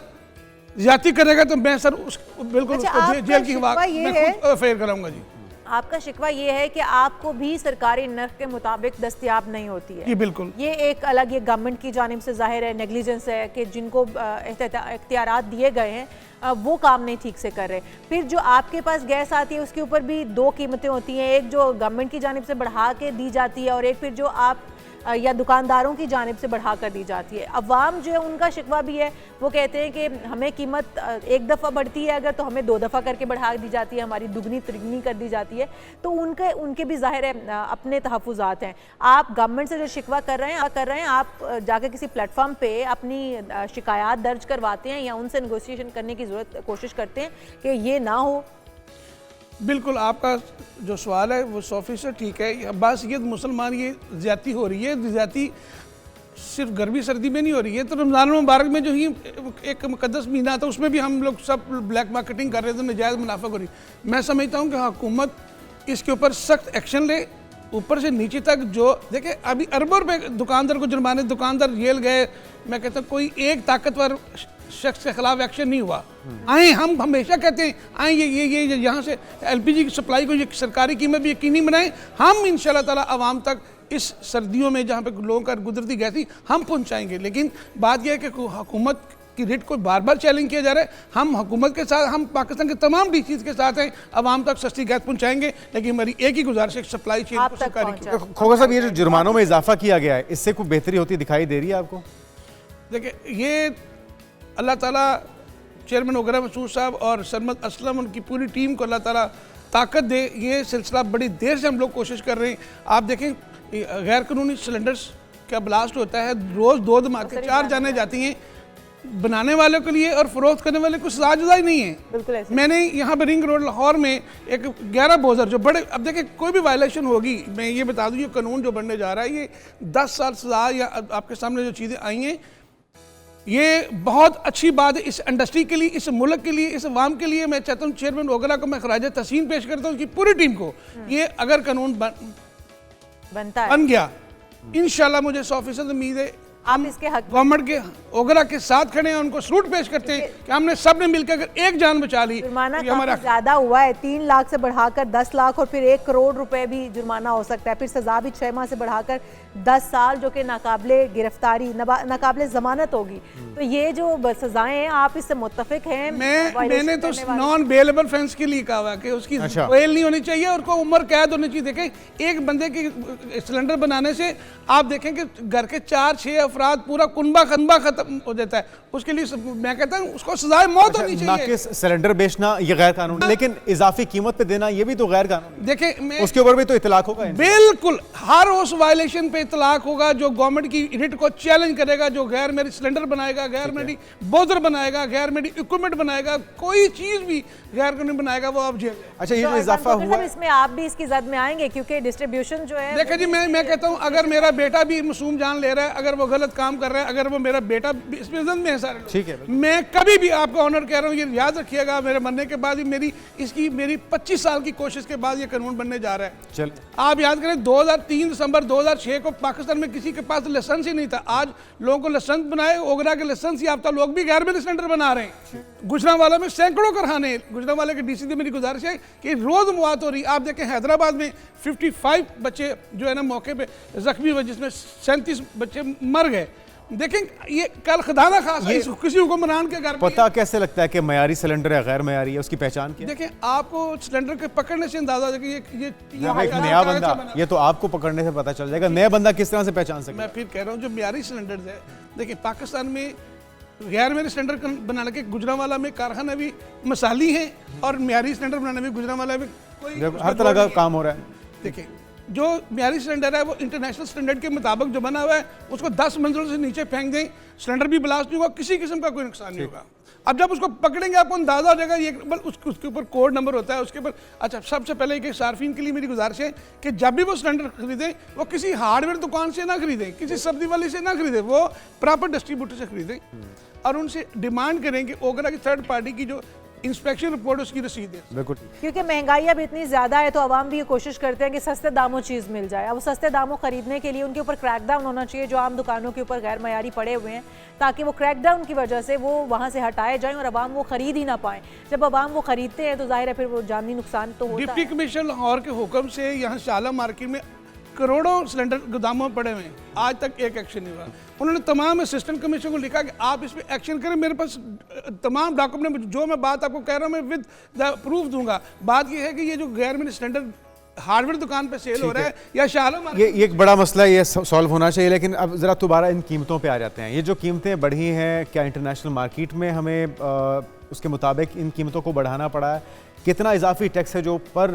ज्यादती करेगा तो मैं सर बिल्कुल उसको जेल की हवा मैं खुद फेयर कराऊंगा। जी, आपका शिकवा ये है कि आपको भी सरकारी नर्ख के मुताबिक दस्तयाब नहीं होती है। जी बिल्कुल, ये एक अलग ये गवर्नमेंट की जानिब से जाहिर है नेग्लिजेंस है कि जिनको इख्तियारात दिए गए हैं वो काम नहीं ठीक से कर रहे। फिर जो आपके पास गैस आती है उसके ऊपर भी दो कीमतें होती हैं, एक जो गवर्नमेंट की जानिब से बढ़ा के दी जाती है और एक फिर जो आप या दुकानदारों की जानिब से बढ़ा कर दी जाती है। अवाम जो है उनका शिकवा भी है, वो कहते हैं कि हमें कीमत एक दफ़ा बढ़ती है अगर तो हमें 2 दफ़ा करके बढ़ा दी जाती है, हमारी दुगनी तिगनी कर दी जाती है। तो उनके भी जाहिर है अपने तहफ़्फ़ुज़ात हैं। आप गवर्नमेंट से जो शिकवा कर रहे हैं आप जाकर किसी प्लेटफॉर्म पे अपनी शिकायत दर्ज करवाते हैं या उनसे नेगोशिएशन करने की कोशिश करते हैं कि ये ना हो? बिल्कुल, आपका जो सवाल है वो 100% ठीक है। बस ये मुसलमान ये ज़्यादती हो रही है, ज़्यादती सिर्फ गर्मी सर्दी में नहीं हो रही है। तो रमज़ान मुबारक में जो ही एक मुकद्दस महीना था उसमें भी हम लोग सब ब्लैक मार्केटिंग कर रहे थे, नजायज़ मुनाफा हो रही। मैं समझता हूँ कि हुकूमत इसके ऊपर सख्त एक्शन ले, ऊपर से नीचे तक। जो देखिए अभी अरबों रुपए दुकानदार को जुर्माने, दुकानदार जेल गए। मैं कहता हूँ कोई एक ताकतवर शख्स के खिलाफ एक्शन नहीं हुआ। आए, हम हमेशा कहते हैं आए ये यहाँ से LPG की सप्लाई को ये सरकारी कीमत भी यकीनी बनाएं। हम इंशाल्लाह ताला आवाम तक इस सर्दियों में जहाँ पे लोगों का गुजरती गैसी हम पहुँचाएंगे। लेकिन बात यह है कि हुकूमत की रेट को बार बार चैलेंज किया जा रहा है। हम हुकूमत के साथ, हम पाकिस्तान के तमाम DCs के साथ हैं, आवाम तक सस्ती गैस पहुँचाएंगे। लेकिन हमारी एक ही गुजारिश है, सप्लाई चेन को सरकारी। खोखर साहब, ये जो जुर्मानों में इजाफा किया गया है, इससे कोई बेहतरी होती दिखाई दे रही है आपको? देखिए, ये अल्लाह ताला चेयरमैन ओगरा मसूद साहब और सरमद असलम, उनकी पूरी टीम को अल्लाह ताला ताकत दे। ये सिलसिला बड़ी देर से हम लोग कोशिश कर रहे हैं। आप देखें गैर कानूनी सिलेंडर्स का ब्लास्ट होता है, रोज़ 2 धमाके 4 जाने जाती हैं। बनाने वालों के लिए और फरोख्त करने वाले कुछ सजा ही नहीं है। मैंने यहाँ पे रिंग रोड लाहौर में एक 11 बोजर जो बड़े, अब देखिए कोई भी वायलेशन होगी, मैं ये बता दूँ, ये कानून जो बनने जा रहा है ये 10 साल सजा या आपके सामने जो चीज़ें आई हैं, ये बहुत अच्छी बात है इस इंडस्ट्री के लिए, इस मुल्क के लिए, इस अवाम के लिए। मैं चाहता हूँ चेयरमैन ओगरा को मैं खराज तहसीन पेश करता हूँ, उसकी पूरी टीम को। ये अगर कानून बन गया, इंशाल्लाह मुझे 100% उम्मीद है आप इसके हक गवर्नमेंट के ओगरा के साथ खड़े हैं, उनको सलूट पेश करते हैं कि हमने सब ने मिलकर अगर एक जान बचा ली। जुर्माना काफी ज्यादा हुआ है, 3 लाख से बढ़ाकर 10 लाख और फिर 1 करोड़ रुपए भी जुर्माना हो सकता है। फिर सजा भी 6 माह से बढ़ाकर 10 साल, जो कि नाकाबिले गिरफ्तारी, नाकाबिले जमानत होगी। तो ये जो सजाएं हैं, आप इससे मुत्तफिक हैं? मैंने तो नॉन बेलेबल फेंस के लिए कहा कि उसकी बेल नहीं होनी चाहिए और को उम्र कैद होनी चाहिए। देखें, एक बंदे के सिलेंडर बनाने से आप देखें कि घर के 4-6 अफराद पूरा कुनबा खत्म हो जाता है। उसके लिए मैं कहता हूँ उसको सजाए मौत होनी चाहिए। नाकिस सिलेंडर बेचना ये गैर कानूनी, लेकिन इजाफी कीमत पे देना ये भी तो गैर कानूनी। देखिए, उसके ऊपर भी तो इतलाक होगा। बिल्कुल, हर उस वायलेशन पे इतलाक होगा जो गवर्नमेंट की रिट को चैलेंज करेगा, जो गैर मेरी सिलेंडर बनाएगा, गैर मेरी बोजर बनाएगा, गैर मेरी इक्विपमेंट बनाएगा, कोई चीज भी गैर कानूनी बनाएगा, वो आप जेल। अच्छा, ये जो इजाफा हुआ, इसमें आप भी इसकी जद में आएंगे क्योंकि डिस्ट्रीब्यूशन जो है। देखिए जी, मैं कहता हूँ अगर मेरा बेटा भी मासूम जान ले रहा है, अगर वो गलत काम कर रहा है, अगर वो मेरा बेटा इसमें जद में है सारे, ठीक है, मैं कभी भी आपका ऑनर कह रहा हूँ, ये याद रखिएगा, मेरे मरने के बाद ही मेरी 25 साल की कोशिश के बाद ये कानून बनने जा रहा है। चल, आप याद करें 2003 दिसंबर 2006 को पाकिस्तान में किसी के पास लाइसेंस ही नहीं था। आज लोगों को लाइसेंस बनाए, ओगरा के लाइसेंस याफ्ता लोग भी गैर मेरी सिलेंडर बना रहे हैं। गुजरांवाला में सैकड़ों कारखाने, गुजरांवाला के DC से मेरी गुजारिश है कि रोज मौत हो रही। आप देखें हैदराबाद में 55 बच्चे जो है ना मौके पे जख्मी हुए, जिसमें 37 बच्चे मर गए। देखें ये कल खुदा ना खास किसी हुक्मरान के घर पता कैसे लगता है कि मयारी सिलेंडर है गैर मयारी है, उसकी पहचान क्या है? देखें आपको सिलेंडर के पकड़ने से अंदाजा हो जाएगा कि ये एक नया बंदा, ये तो आपको पकड़ने से पता चल जाएगा, नया बंदा किस तरह से पहचान सके? मैं फिर कह रहा हूँ जो मयारी सिलेंडर है, देखिए पाकिस्तान में गैर मयारी सिलेंडर बनाने के गुजरांवाला में कारखाना भी मसाली है और मयारी सिलेंडर बनाने में गुजरांवाला में कोई हर तरह का काम हो रहा है। देखिए जो मयारी सिलेंडर है वो इंटरनेशनल स्टैंडर्ड के मुताबिक जो बना हुआ है, उसको 10 मंजिलों से नीचे फेंक दें, सिलेंडर भी ब्लास्ट नहीं होगा, किसी किस्म का कोई नुकसान नहीं होगा। अब जब उसको पकड़ेंगे आपको अंदाजा हो जाएगा, ये उसके ऊपर कोड नंबर होता है उसके ऊपर। अच्छा, सबसे पहले एक सार्फिन के लिए मेरी गुजारिश है कि जब भी वो सिलेंडर खरीदें वो किसी हार्डवेयर दुकान से ना खरीदें, किसी सब्जी वाले से ना खरीदें, वो प्रॉपर डिस्ट्रीब्यूटर से खरीदें और उनसे डिमांड करें कि ओगरा की थर्ड पार्टी की जो इंस्पेक्शन रिपोर्ट उसकी रसीद है। बिल्कुल, क्योंकि महंगाई अब इतनी ज़्यादा है तो आवाम भी ये कोशिश करते हैं कि सस्ते दामों चीज़ मिल जाए। अब सस्ते दामों खरीदने के लिए उनके ऊपर क्रैकडाउन होना चाहिए जो आम दुकानों के ऊपर गैर मयारी पड़े हुए हैं, ताकि वो क्रैकडाउन की वजह से वो वहाँ से हटाए जाएं और आवाम वो खरीद ही ना पाएँ। जब आवाम वो खरीदते हैं तो जाहिर है फिर वो जानी नुकसान तो होता है। डिप्टी कमिश्नर लाहौर के हुक्म से यहाँ शाला मार्केट में करोड़ों सिलेंडर गोदामों में पड़े हुए हैं, आज तक एक एक्शन नहीं हुआ। उन्होंने तमाम असिस्टेंट कमिश्नर को लिखा कि आप इस पर एक्शन करें, मेरे पास तमाम डॉक्यूमेंट, जो मैं बात आपको कह रहा हूँ मैं विद प्रूफ दूंगा। बात यह है कि ये जो गैर मयारी सिलेंडर हार्डवेयर दुकान पे सेल हो रहा है या शाला मार्केट, ये एक बड़ा मसला, ये सॉल्व होना चाहिए। लेकिन अब जरा दोबारा इन कीमतों पे आ जाते हैं। ये जो कीमतें बढ़ी हैं, क्या इंटरनेशनल मार्केट में हमें उसके मुताबिक इन कीमतों को बढ़ाना पड़ा है? कितना इजाफी टैक्स है जो पर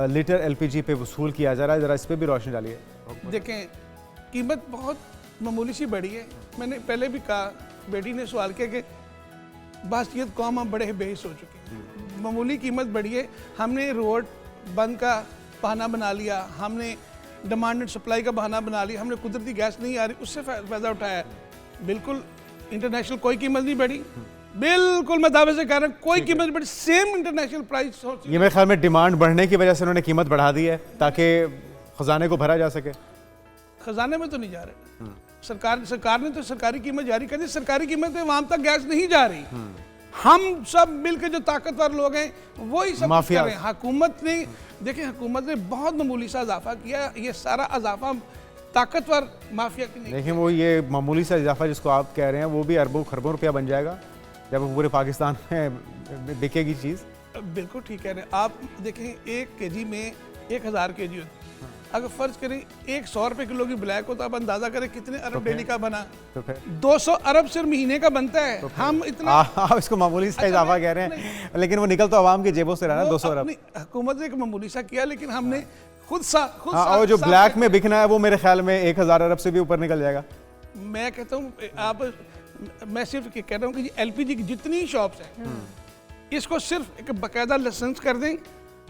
लीटर एलपीजी पे वसूल किया जा रहा है? ज़रा इस पर भी रोशनी डालिए। देखें कीमत बहुत मामूली सी बढ़ी है। मैंने पहले भी कहा, बेटी ने सवाल किया कि बासियत कौम हम बड़े बेहिस हो चुके हैं, मामूली कीमत बढ़ी है। हमने रोड बंद का बहाना बना लिया, हमने डिमांड एंड सप्लाई का बहाना बना लिया, हमने कुदरती गैस नहीं आ रही उससे फ़ायदा उठाया। बिल्कुल इंटरनेशनल कोई कीमत नहीं बढ़ी, बिल्कुल मैं दावे से कह रहा हूँ कोई कीमत बढ़ी, सेम इंटरनेशनल प्राइस। ये मेरे ख्याल में डिमांड बढ़ने की वजह से उन्होंने कीमत बढ़ा दी है ताकि खजाने को भरा जा सके। खजाने में तो नहीं जा रहे, सरकार ने तो सरकारी कीमत जारी कर दी, सरकारी कीमत में आवाम तक गैस नहीं जा रही। हम सब मिलकर जो ताकतवर लोग हैं वही सब कर रहे हैं। हुकूमत ने देखिए, हुकूमत ने बहुत मामूली सा इजाफा किया, ये सारा इजाफा ताकतवर माफिया की नहीं। लेकिन वो ये मामूली सा इजाफा जिसको आप कह रहे हैं वो भी अरबों खरबों रुपया बन जाएगा जब पूरे पाकिस्तान में बिकेगी चीज़। बिल्कुल ठीक कह रहे हैं आप। देखें 1 kg में 1000 kg होती है, अगर फर्ज करें 100 रुपए किलो की ब्लैक हो तो आप अंदाजा करें कितने अरब डेली का बना। तो फिर 200 अरब सिर्फ महीने का बनता है। तो हम इतना आप इसको मामूली सा इजाफा कह रहे हैं, लेकिन वो निकल तो आवाम की जेबों से रहा ना 200 अरब। हुकूमत ने एक मामूली सा किया, लेकिन हमने खुद और जो ब्लैक में बिकना है वो मेरे ख्याल में 1000 अरब से भी ऊपर निकल जाएगा। मैं कहता हूँ मैं सिर्फ कह रहा हूँ कि एलपीजी की जितनी शॉप्स हैं इसको सिर्फ एक बाकायदा लाइसेंस कर दें।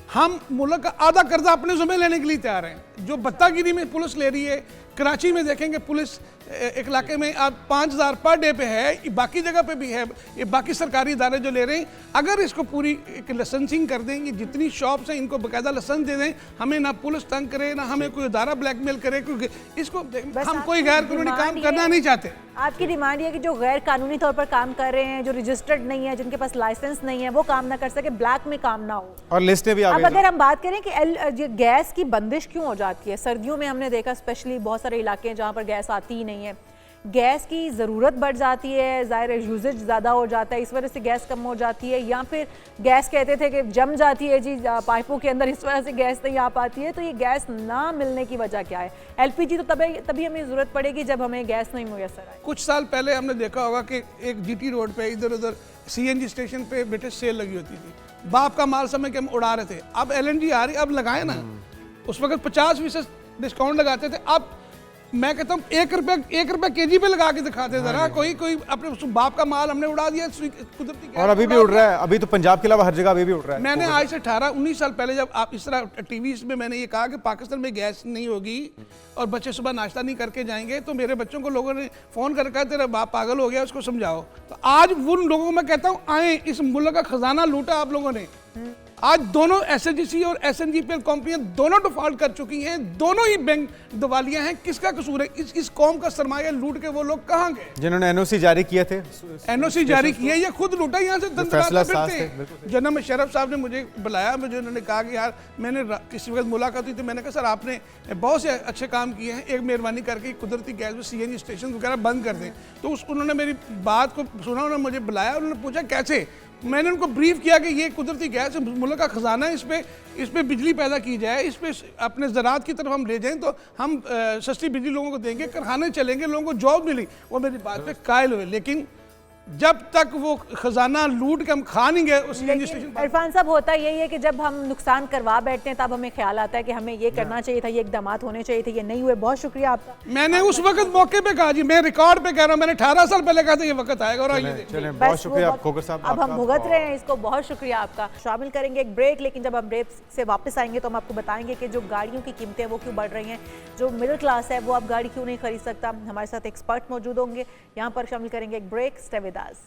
हम मुल्क का आधा कर्जा अपने ज़िम्मे लेने के लिए तैयार हैं। जो बत्तागिरी में पुलिस ले रही है, कराची में देखेंगे पुलिस एक इलाके में आप 5000 पर डे पे है, बाकी जगह पे भी है, ये बाकी सरकारी इदारे जो ले रहे हैं। अगर इसको पूरी एक लाइसेंसिंग कर दें, ये जितनी शॉप्स हैं इनको बाकायदा लाइसेंस दे दें, हमें ना पुलिस तंग करे ना हमें कोई इदारा ब्लैकमेल करे, क्योंकि इसको हम कोई गैर कानूनी काम करना नहीं चाहते। आपकी डिमांड ये कि जो गैर कानूनी तौर पर काम कर रहे हैं, जो रजिस्टर्ड नहीं है, जिनके पास लाइसेंस नहीं है, वो काम ना कर सके, ब्लैक में काम ना हो। और लिस्टें भी आ गई। अब अगर हम बात करें कि गैस की बंदिश क्यों हो जाती है, सर्दियों में हमने देखा स्पेशली बहुत सारे इलाके हैं जहाँ पर गैस आती ही नहीं है, गैस की ज़रूरत बढ़ जाती है, ज़ाहिर है यूजेज ज़्यादा हो जाता है, इस वजह से गैस कम हो जाती है, या फिर गैस कहते थे कि जम जाती है जी पाइपों के अंदर, इस वजह से गैस नहीं आ पाती है। तो ये गैस ना मिलने की वजह क्या है? एलपीजी तो तभी हमें ज़रूरत पड़ेगी जब हमें गैस नहीं मुयसर आए। कुछ साल पहले हमने देखा होगा कि एक जीटी रोड पे इधर उधर सीएनजी स्टेशन पे ब्रिटिश सेल लगी होती थी, बाप का माल समय के हम उड़ा रहे थे। अब एलएनजी आ रही, अब लगाए ना, उस वक्त 50% डिस्काउंट लगाते थे, अब मैं कहता हूँ 1 रुपया केजी पे लगा के दिखाते जरा। कोई अपने बाप का माल हमने उड़ा दिया कुदरती, और अभी भी उड़ रहा है। अभी तो पंजाब के अलावा हर जगह अभी भी उड़ रहा है। मैंने आज से 18-19 साल पहले जब आप इस तरह टीवी में मैंने ये कहा कि पाकिस्तान में गैस नहीं होगी और बच्चे सुबह नाश्ता नहीं करके जाएंगे, तो मेरे बच्चों को लोगों ने फ़ोन कर कहा तेरा बाप पागल हो गया, उसको समझाओ। तो आज उन लोगों को मैं कहता हूँ आए, इस मुल्क का खजाना लूटा आप लोगों ने, आज दोनों एसएनजीसी और एसएनजीपीएल कंपनियां दोनों डिफॉल्ट कर चुकी हैं, दोनों ही बैंक दिवालिया हैं। किसका कसूर है? इस कौम का सरमाया लूट के वो लोग कहाँ गए? जिन्होंने एनओसी जारी किए थे, एनओसी जारी किया या खुद लूटा, यहाँ से फैसला साफ फिरते थे, हैं। जनाब मुशर्रफ साहब ने मुझे बुलाया, मुझे उन्होंने कहा कि यार मैंने किसी वक्त मुलाकात हुई थी, मैंने कहा सर आपने बहुत से अच्छे काम किए हैं, एक मेहरबानी करके कुदरती गैस में सीएनजी स्टेशन वगैरह बंद कर दें। तो उन्होंने मेरी बात को सुना, उन्होंने मुझे बुलाया, उन्होंने पूछा कैसे। मैंने उनको ब्रीफ किया कि ये कुदरती गैस मुल्क का खजाना है, इस पे बिजली पैदा की जाए, इस पे अपने ज़राअत की तरफ हम ले जाएं तो हम सस्ती बिजली लोगों को देंगे, कारखाने चलेंगे, लोगों को जॉब मिली। वो मेरी बात पे कायल हुए, लेकिन जब तक वो खजाना लूट के हम खा नहीं गए उस इरफान साहब, होता यही है कि जब हम नुकसान करवा बैठते हैं तब हमें ख्याल आता है कि हमें ये करना चाहिए था, ये इकदाम होने चाहिए थे, ये नहीं हुए। बहुत शुक्रिया आपका। मैंने उस वक्त मौके पे कहा जी, मैं रिकॉर्ड पे कह रहा हूँ, मैंने 18 साल पहले कहा था ये वक्त आएगा और बहुत शुक्रिया खोकर साहब, अब हम भुगत रहे हैं इसको। बहुत शुक्रिया आपका। शामिल करेंगे एक ब्रेक, लेकिन जब हम ब्रेक से वापस आएंगे तो हम आपको बताएंगे कि जो गाड़ियों की कीमतें वो क्यों बढ़ रही हैं, जो मिडिल क्लास है वो अब गाड़ी क्यों नहीं खरीद सकता। हमारे साथ एक्सपर्ट मौजूद होंगे यहाँ पर। शामिल करेंगे एक ब्रेक। Stay with us.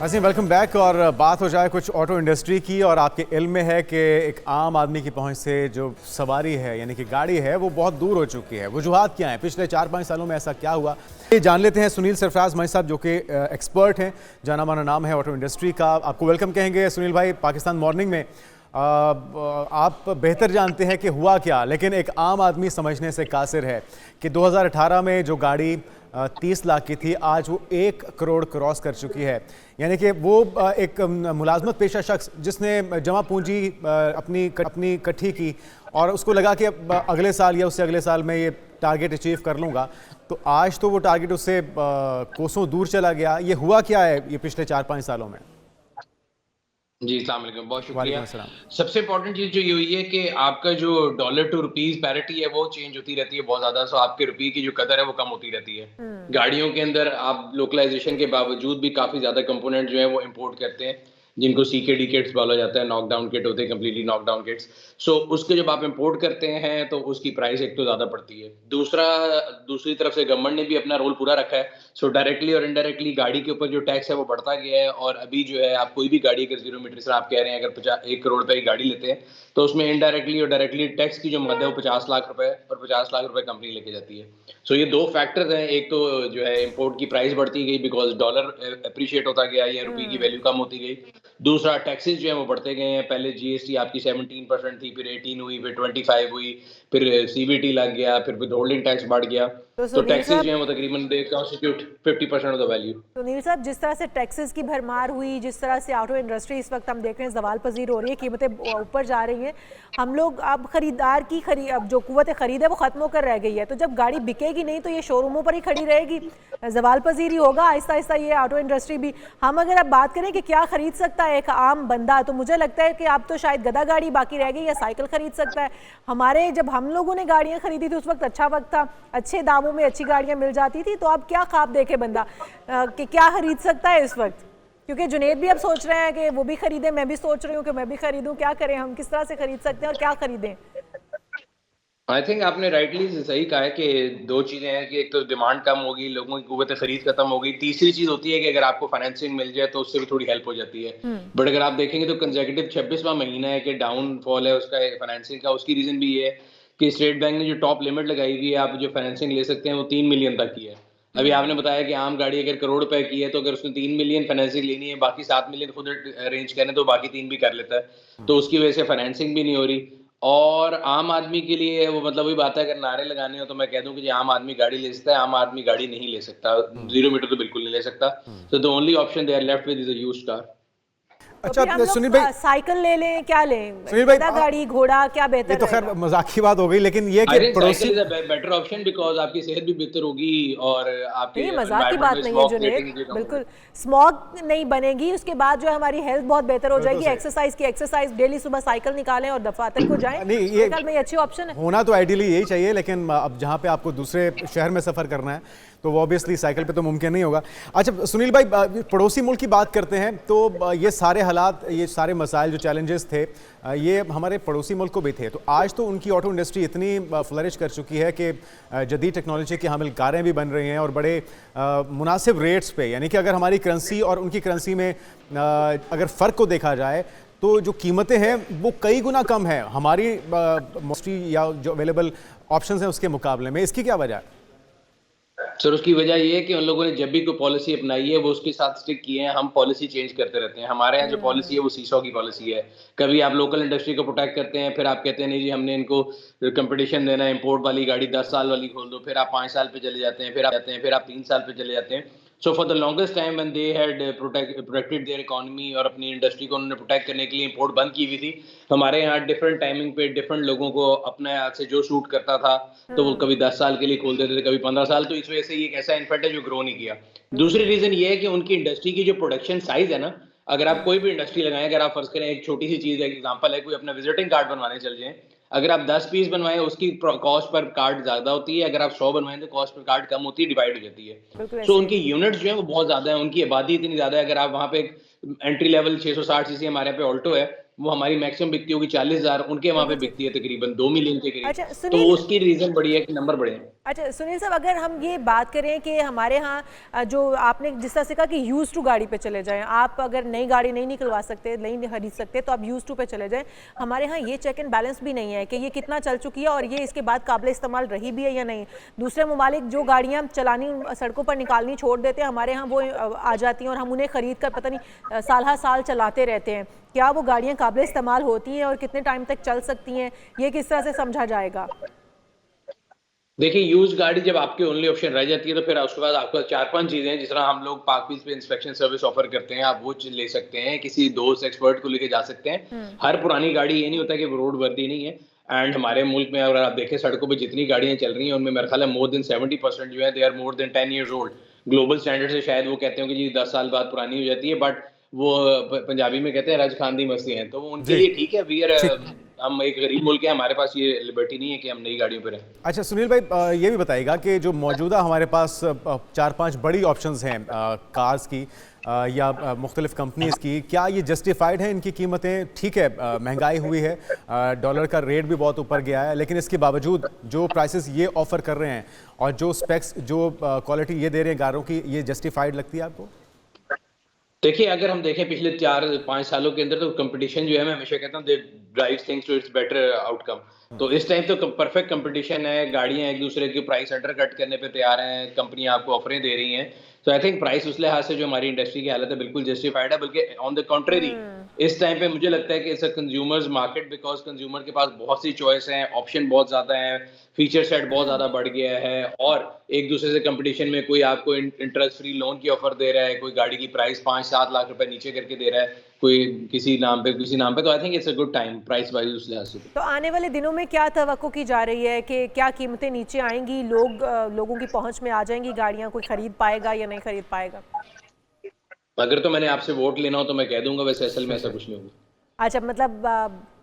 हसीन, वेलकम बैक। और बात हो जाए कुछ ऑटो इंडस्ट्री की, और आपके इल्म में है कि एक आम आदमी की पहुंच से जो सवारी है यानी कि गाड़ी है वो बहुत दूर हो चुकी है। वजूहात क्या हैं, पिछले 4-5 सालों में ऐसा क्या हुआ, ये जान लेते हैं। सुनील सरफराज मई साहब जो कि एक्सपर्ट हैं, जाना माना नाम है ऑटो इंडस्ट्री का, आपको वेलकम कहेंगे। सुनील भाई, पाकिस्तान मॉर्निंग में आप बेहतर जानते हैं कि हुआ क्या, लेकिन एक आम आदमी समझने से कासिर है कि 2018 में जो गाड़ी 30 लाख की थी, आज वो 1 करोड़ क्रॉस कर चुकी है। यानी कि वो एक मुलाजमत पेशा शख्स जिसने जमा पूंजी अपनी इकट्ठी की और उसको लगा कि अगले साल या उससे अगले साल में ये टारगेट अचीव कर लूँगा, तो आज तो वो टारगेट उससे कोसों दूर चला गया। ये हुआ क्या है ये पिछले 4-5 सालों में? जी, अस्सलाम वालेकुम, बहुत शुक्रिया। सबसे इंपॉर्टेंट चीज जो ये हुई है कि आपका जो डॉलर टू रुपीस पैरिटी है वो चेंज होती रहती है बहुत ज्यादा। सो आपके रुपये की जो कदर है वो कम होती रहती है। गाड़ियों के अंदर आप लोकलाइजेशन के बावजूद भी काफी ज्यादा कंपोनेंट जो है वो इंपोर्ट करते हैं, जिनको CKD किट्स बोला जाता है, नॉकडाउन किट होते हैं, कम्प्लीटली नॉकडाउन किट्स। सो उसके जब आप इंपोर्ट करते हैं तो उसकी प्राइस एक तो ज़्यादा पड़ती है, दूसरी तरफ से गवर्नमेंट ने भी अपना रोल पूरा रखा है। सो डायरेक्टली और इनडायरेक्टली गाड़ी के ऊपर जो टैक्स है वो बढ़ता गया है। और अभी जो है आप कोई भी गाड़ी अगर 0 मीटर से आप कह रहे हैं अगर 1 करोड़ रुपए की गाड़ी लेते हैं तो उसमें इनडायरेक्टली और डायरेक्टली टैक्स की जो मद है वो 50 लाख रुपए और 50 लाख रुपए कंपनी लेके जाती है। सो ये 2 फैक्टर्स हैं, एक तो जो है इंपोर्ट की प्राइस बढ़ती गई बिकॉज डॉलर अप्रिशिएट होता गया या रुपये की वैल्यू कम होती गई। दूसरा टैक्सेस जो है वो बढ़ते गए हैं। पहले GST आपकी 17% थी, फिर 18 हुई, फिर 25 हुई, फिर CBT लग गया, फिर विथहोल्डिंग टैक्स बढ़ गया। तो टैक्सेस जो है वो तकरीबन they constitute 50% of the value. Sunil साहब, जिस तरह से टैक्सेस की भरमार हुई, जिस तरह से ऑटो इंडस्ट्री इस वक्त हम देख रहे हैं ज़वाल पजीर हो रही है, कीमतें ऊपर जा रही हैं, हम लोग अब खरीदार की अब जो कुव्वत खरीद है वो ख़त्म होकर रह गई है। तो जब गाड़ी बिकेगी नहीं तो ये शोरूमों पर ही खड़ी रहेगी, ज़वाल पजीर ही होगा आहिस्ता आहिस्ता ये ऑटो इंडस्ट्री भी। हम अगर अब बात करें कि क्या खरीद सकता है एक आम बंदा, तो मुझे लगता है कि अब तो शायद गधा गाड़ी बाकी रह गई या साइकिल खरीद सकता है। हमारे जब हम लोगों ने गाड़ियाँ खरीदी थी उस वक्त अच्छा वक्त था, अच्छे दामों में अच्छी गाड़ियाँ मिल जाती थी। तो अब क्या ख्वाब देखे बंदा कि क्या खरीद सकता है इस वक्त? क्योंकि जुनेद भी अब सोच रहे हैं कि वो भी खरीदे, मैं भी सोच रही हूँ कि मैं भी खरीदूं। क्या करें हम, किस तरह से खरीद सकते हैं और क्या खरीदें? आई थिंक आपने राइटली सही कहा है कि 2 चीजें हैं कि एक तो डिमांड कम होगी, लोगों की कुव्वत खरीद खत्म होगी। तीसरी चीज होती है कि अगर आपको फाइनेंसिंग मिल जाए तो उससे भी थोड़ी हेल्प हो जाती है। बट अगर आप देखेंगे तो कंसेक्यूटिव 26वां महीना है कि डाउनफॉल है उसका फाइनेंसिंग का। उसकी रीजन भी ये है कि स्टेट बैंक ने जो टॉप लिमिट लगाई हुई है आप जो फाइनेंसिंग ले सकते हैं वो 3 मिलियन तक की है। अभी आपने बताया कि आम गाड़ी अगर करोड़ रुपए की है तो अगर उसने 3 मिलियन फाइनेंसिंग लेनी है, बाकी 7 मिलियन खुद अरेंज करें तो बाकी 3 भी कर लेता है। तो उसकी वजह से फाइनेंसिंग भी नहीं हो रही। और आम आदमी के लिए वो मतलब वही बात है, अगर नारे लगाने हो तो मैं कह दूं कि आम आदमी गाड़ी ले सकता है, आम आदमी गाड़ी नहीं ले सकता, 0 मीटर तो बिल्कुल नहीं ले सकता। तो the only option they are left with is a used car. अच्छा सुनील भाई, साइकिल ले लें, क्या लें? सुनील भाई, गाड़ी, घोड़ा, क्या बेहतर? ये तो खैर मजाक की बात हो गई, लेकिन ये कि पड़ोसी is a better option because आपकी सेहत भी बेहतर होगी और आपके मजाक की बात नहीं है जुनेद, बिल्कुल स्मॉग नहीं बनेगी। उसके बाद जो हमारी हेल्थ बहुत बेहतर हो जाएगी। एक्सरसाइज डेली सुबह साइकिल निकालें और दफातर को जाएं, ये अच्छी ऑप्शन है। होना तो आइडियली यही चाहिए, लेकिन अब जहाँ पे आपको दूसरे शहर में सफर करना है तो वो ऑब्वियसली साइकिल पे तो मुमकिन नहीं होगा। अच्छा सुनील भाई, पड़ोसी मुल्क की बात करते हैं तो ये सारे हालात, ये सारे मसाइल जो चैलेंजेस थे, ये हमारे पड़ोसी मुल्क को भी थे। तो आज तो उनकी ऑटो इंडस्ट्री इतनी फ्लरिश कर चुकी है कि जदीद टेक्नोलॉजी की हामिल कारें भी बन रही हैं और बड़े मुनासिब रेट्स पे, यानी कि अगर हमारी करेंसी और उनकी करेंसी में अगर फ़र्क को देखा जाए तो जो कीमतें हैं वो कई गुना कम है हमारी मोस्टली या जो अवेलेबल ऑप्शंस हैं उसके मुकाबले में। इसकी क्या वजह है? सर उसकी वजह ये है कि उन लोगों ने जब भी कोई पॉलिसी अपनाई है वो उसके साथ स्टिक किए हैं। हम पॉलिसी चेंज करते रहते हैं। हमारे यहाँ जो पॉलिसी है वो सीसॉ की पॉलिसी है। कभी आप लोकल इंडस्ट्री को प्रोटेक्ट करते हैं, फिर आप कहते हैं नहीं जी हमने इनको कंपटीशन देना है, इंपोर्ट वाली गाड़ी 10 साल वाली खोल दो, फिर आप 5 साल पे चले जाते हैं, फिर आप 3 साल पे चले जाते हैं। So for the longest time when they had protected there economy और अपनी इंडस्ट्री को उन्होंने प्रोटेक्ट करने के लिए इंपोर्ट बंद की हुई थी। हमारे यहाँ डिफरेंट टाइमिंग पे डिफरेंट लोगों को अपने हाथ से जो सूट करता था तो वो कभी 10 साल के लिए खोल देते थे, कभी 15 साल। तो इस वजह से ये एक ऐसा इन्फेक्ट है जो ग्रो नहीं किया। दूसरी रीजन ये है कि उनकी इंडस्ट्री की जो प्रोडक्शन साइज है ना, अगर आप कोई भी इंडस्ट्री लगाएं, अगर आप फर्ज करें एक छोटी सी चीज है, एग्जांपल है, कोई अपना विजिटिंग कार्ड बनवाने चल जाएं, अगर आप 10 पीस बनवाएं उसकी कॉस्ट पर कार्ड ज्यादा होती है, अगर आप 100 बनवाएं तो कॉस्ट पर कार्ड कम होती है, डिवाइड हो जाती है। सो उनकी यूनिट्स जो है वो बहुत ज्यादा है, उनकी आबादी इतनी ज्यादा है। अगर आप वहाँ पे एक एंट्री लेवल 660 सीसी हमारे यहाँ पे ऑल्टो है, वो हमारी मैक्सिमम बिकती होगी 40,000, उनके वहाँ पे बिकती है तकरीबन 2 मिलियन के करीब। अच्छा, तो उसकी रीजन बड़ी है कि नंबर बड़े हैं। अच्छा सुनील साहब, अगर हम ये बात करें कि हमारे यहाँ जो आपने जिस तरह से कहा कि यूज टू गाड़ी पे चले जाएं, आप अगर नई गाड़ी नहीं निकलवा सकते, नहीं खरीद सकते तो आप यूज टू पे चले जाएं। हमारे यहाँ ये चेक एंड बैलेंस भी नहीं है कि ये कितना चल चुकी है और ये इसके बाद काबिल इस्तेमाल रही भी है या नहीं। दूसरे ममालिक जो गाड़ियाँ चलानी सड़कों पर निकालनी छोड़ देते हैं, हमारे यहाँ वो आ जाती हैं और हम उन्हें खरीद कर पता नहीं साल हर साल चलाते रहते हैं। क्या वो गाड़ियाँ काबिल इस्तेमाल होती हैं और कितने टाइम तक चल सकती हैं, ये किस तरह से समझा जाएगा? देखिए यूज गाड़ी जब आपके ओनली ऑप्शन रह जाती है तो फिर उसके बाद आपको 4-5 चीजें हैं। जिस तरह हम लोग पार्क पीस पे इंस्पेक्शन सर्विस ऑफर करते हैं, आप वो ले सकते हैं, किसी दोस्त एक्सपर्ट को लेके जा सकते हैं। हर पुरानी गाड़ी ये नहीं होता कि वो रोड वर्दी नहीं है। एंड हमारे मुल्क में अगर आप देखें सड़कों पे जितनी गाड़ियां चल रही हैं उनमें मेरे ख्याल है मोर देन 70% जो है they are more than 10 years old. Global standard से शायद वो कहते हो कि जी 10 साल बाद पुरानी हो जाती है, बट वो पंजाबी में कहते हैं राजखांदी मस्ती है, तो वो उनके लिए ठीक है। वी आर हम एक गरीब मुल्क है, हमारे पास ये लिबर्टी नहीं है कि हम नई गाड़ियों पर रहें। अच्छा सुनील भाई, ये भी बताइएगा कि जो मौजूदा हमारे पास 4-5 बड़ी ऑप्शंस हैं कार्स की या मुख्तलिफ कंपनीज की, क्या ये जस्टिफाइड है इनकी कीमतें? ठीक है महंगाई हुई है, डॉलर का रेट भी बहुत ऊपर गया है, लेकिन इसके बावजूद जो प्राइसेस ये ऑफर कर रहे हैं और जो स्पेक्स, जो क्वालिटी ये दे रहे हैं गाड़ियों की, ये जस्टिफाइड लगती है आपको? देखिए अगर हम देखें पिछले 4-5 सालों के अंदर तो कंपटीशन जो है, मैं हमेशा कहता हूँ they drives things to its better outcome. तो इस टाइम तो परफेक्ट कंपटीशन है, गाड़ियां एक दूसरे के प्राइस अंडर कट करने पे तैयार हैं, कंपनियां आपको ऑफरें दे रही हैं। तो आई थिंक प्राइस उस लिहाज से जो हमारी इंडस्ट्री की हालत है बिल्कुल जस्टिफाइड है। बल्कि ऑन द कॉन्ट्रेरी इस टाइम पे मुझे लगता है कि it's a consumers market, because consumer के पास बहुत सी चॉइस हैं, ऑप्शन बहुत ज्यादा है, फीचर सेट बहुत ज्यादा बढ़ गया है और एक दूसरे से कंपटीशन में कोई आपको इंटरेस्ट फ्री लोन की ऑफर दे रहा है, कोई गाड़ी की प्राइस 5-7 लाख रुपए नीचे करके दे रहा है, कोई किसी नाम पे। तो I think it's a good time price wise उस लिहाज से। तो आने वाले दिनों में क्या तवक्को की जा रही है कि क्या कीमतें नीचे आएंगी, लोगों की पहुंच में आ जाएंगी गाड़ियां, कोई खरीद पाएगा या नहीं खरीद पाएगा? अगर तो मैंने आपसे वोट लेना हो तो मैं कह दूंगा, वैसे असल में ऐसा कुछ नहीं होगा। अच्छा, मतलब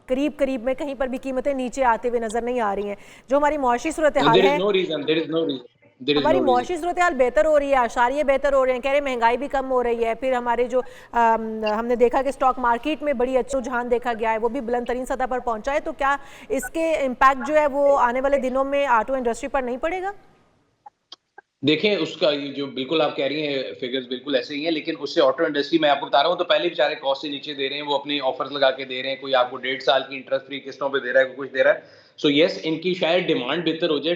करीब में कहीं पर भी कीमतें नीचे आते हुए नजर नहीं आ रही हैं। जो हमारी मुआशी सूरत हाल है, हमारी मुआशी सूरत हाल बेहतर हो रही है, आशारिये बेहतर हो रहे हैं, कह रहे महंगाई भी कम हो रही है, फिर हमारे जो हमने देखा कि स्टॉक मार्केट में बड़ी अच्छा रुझान देखा गया है, वो भी बुलंद तरीन सतह पर पहुंचा है। तो क्या इसके इम्पैक्ट जो है वो आने वाले दिनों में ऑटो इंडस्ट्री पर नहीं पड़ेगा? देखें उसका जो बिल्कुल आप कह रही हैं फिगर्स बिल्कुल ऐसे ही हैं, लेकिन उससे ऑटो इंडस्ट्री मैं आपको बता रहा हूँ तो पहले बेचारे कॉस्ट से नीचे दे रहे हैं, वो अपनी ऑफर्स लगा के दे रहे हैं, कोई आपको 1.5 साल की इंटरेस्ट फ्री किस्तों पे दे रहा है, कोई कुछ दे रहा है। सो यस, इनकी शायद डिमांड बेहतर हो जाए,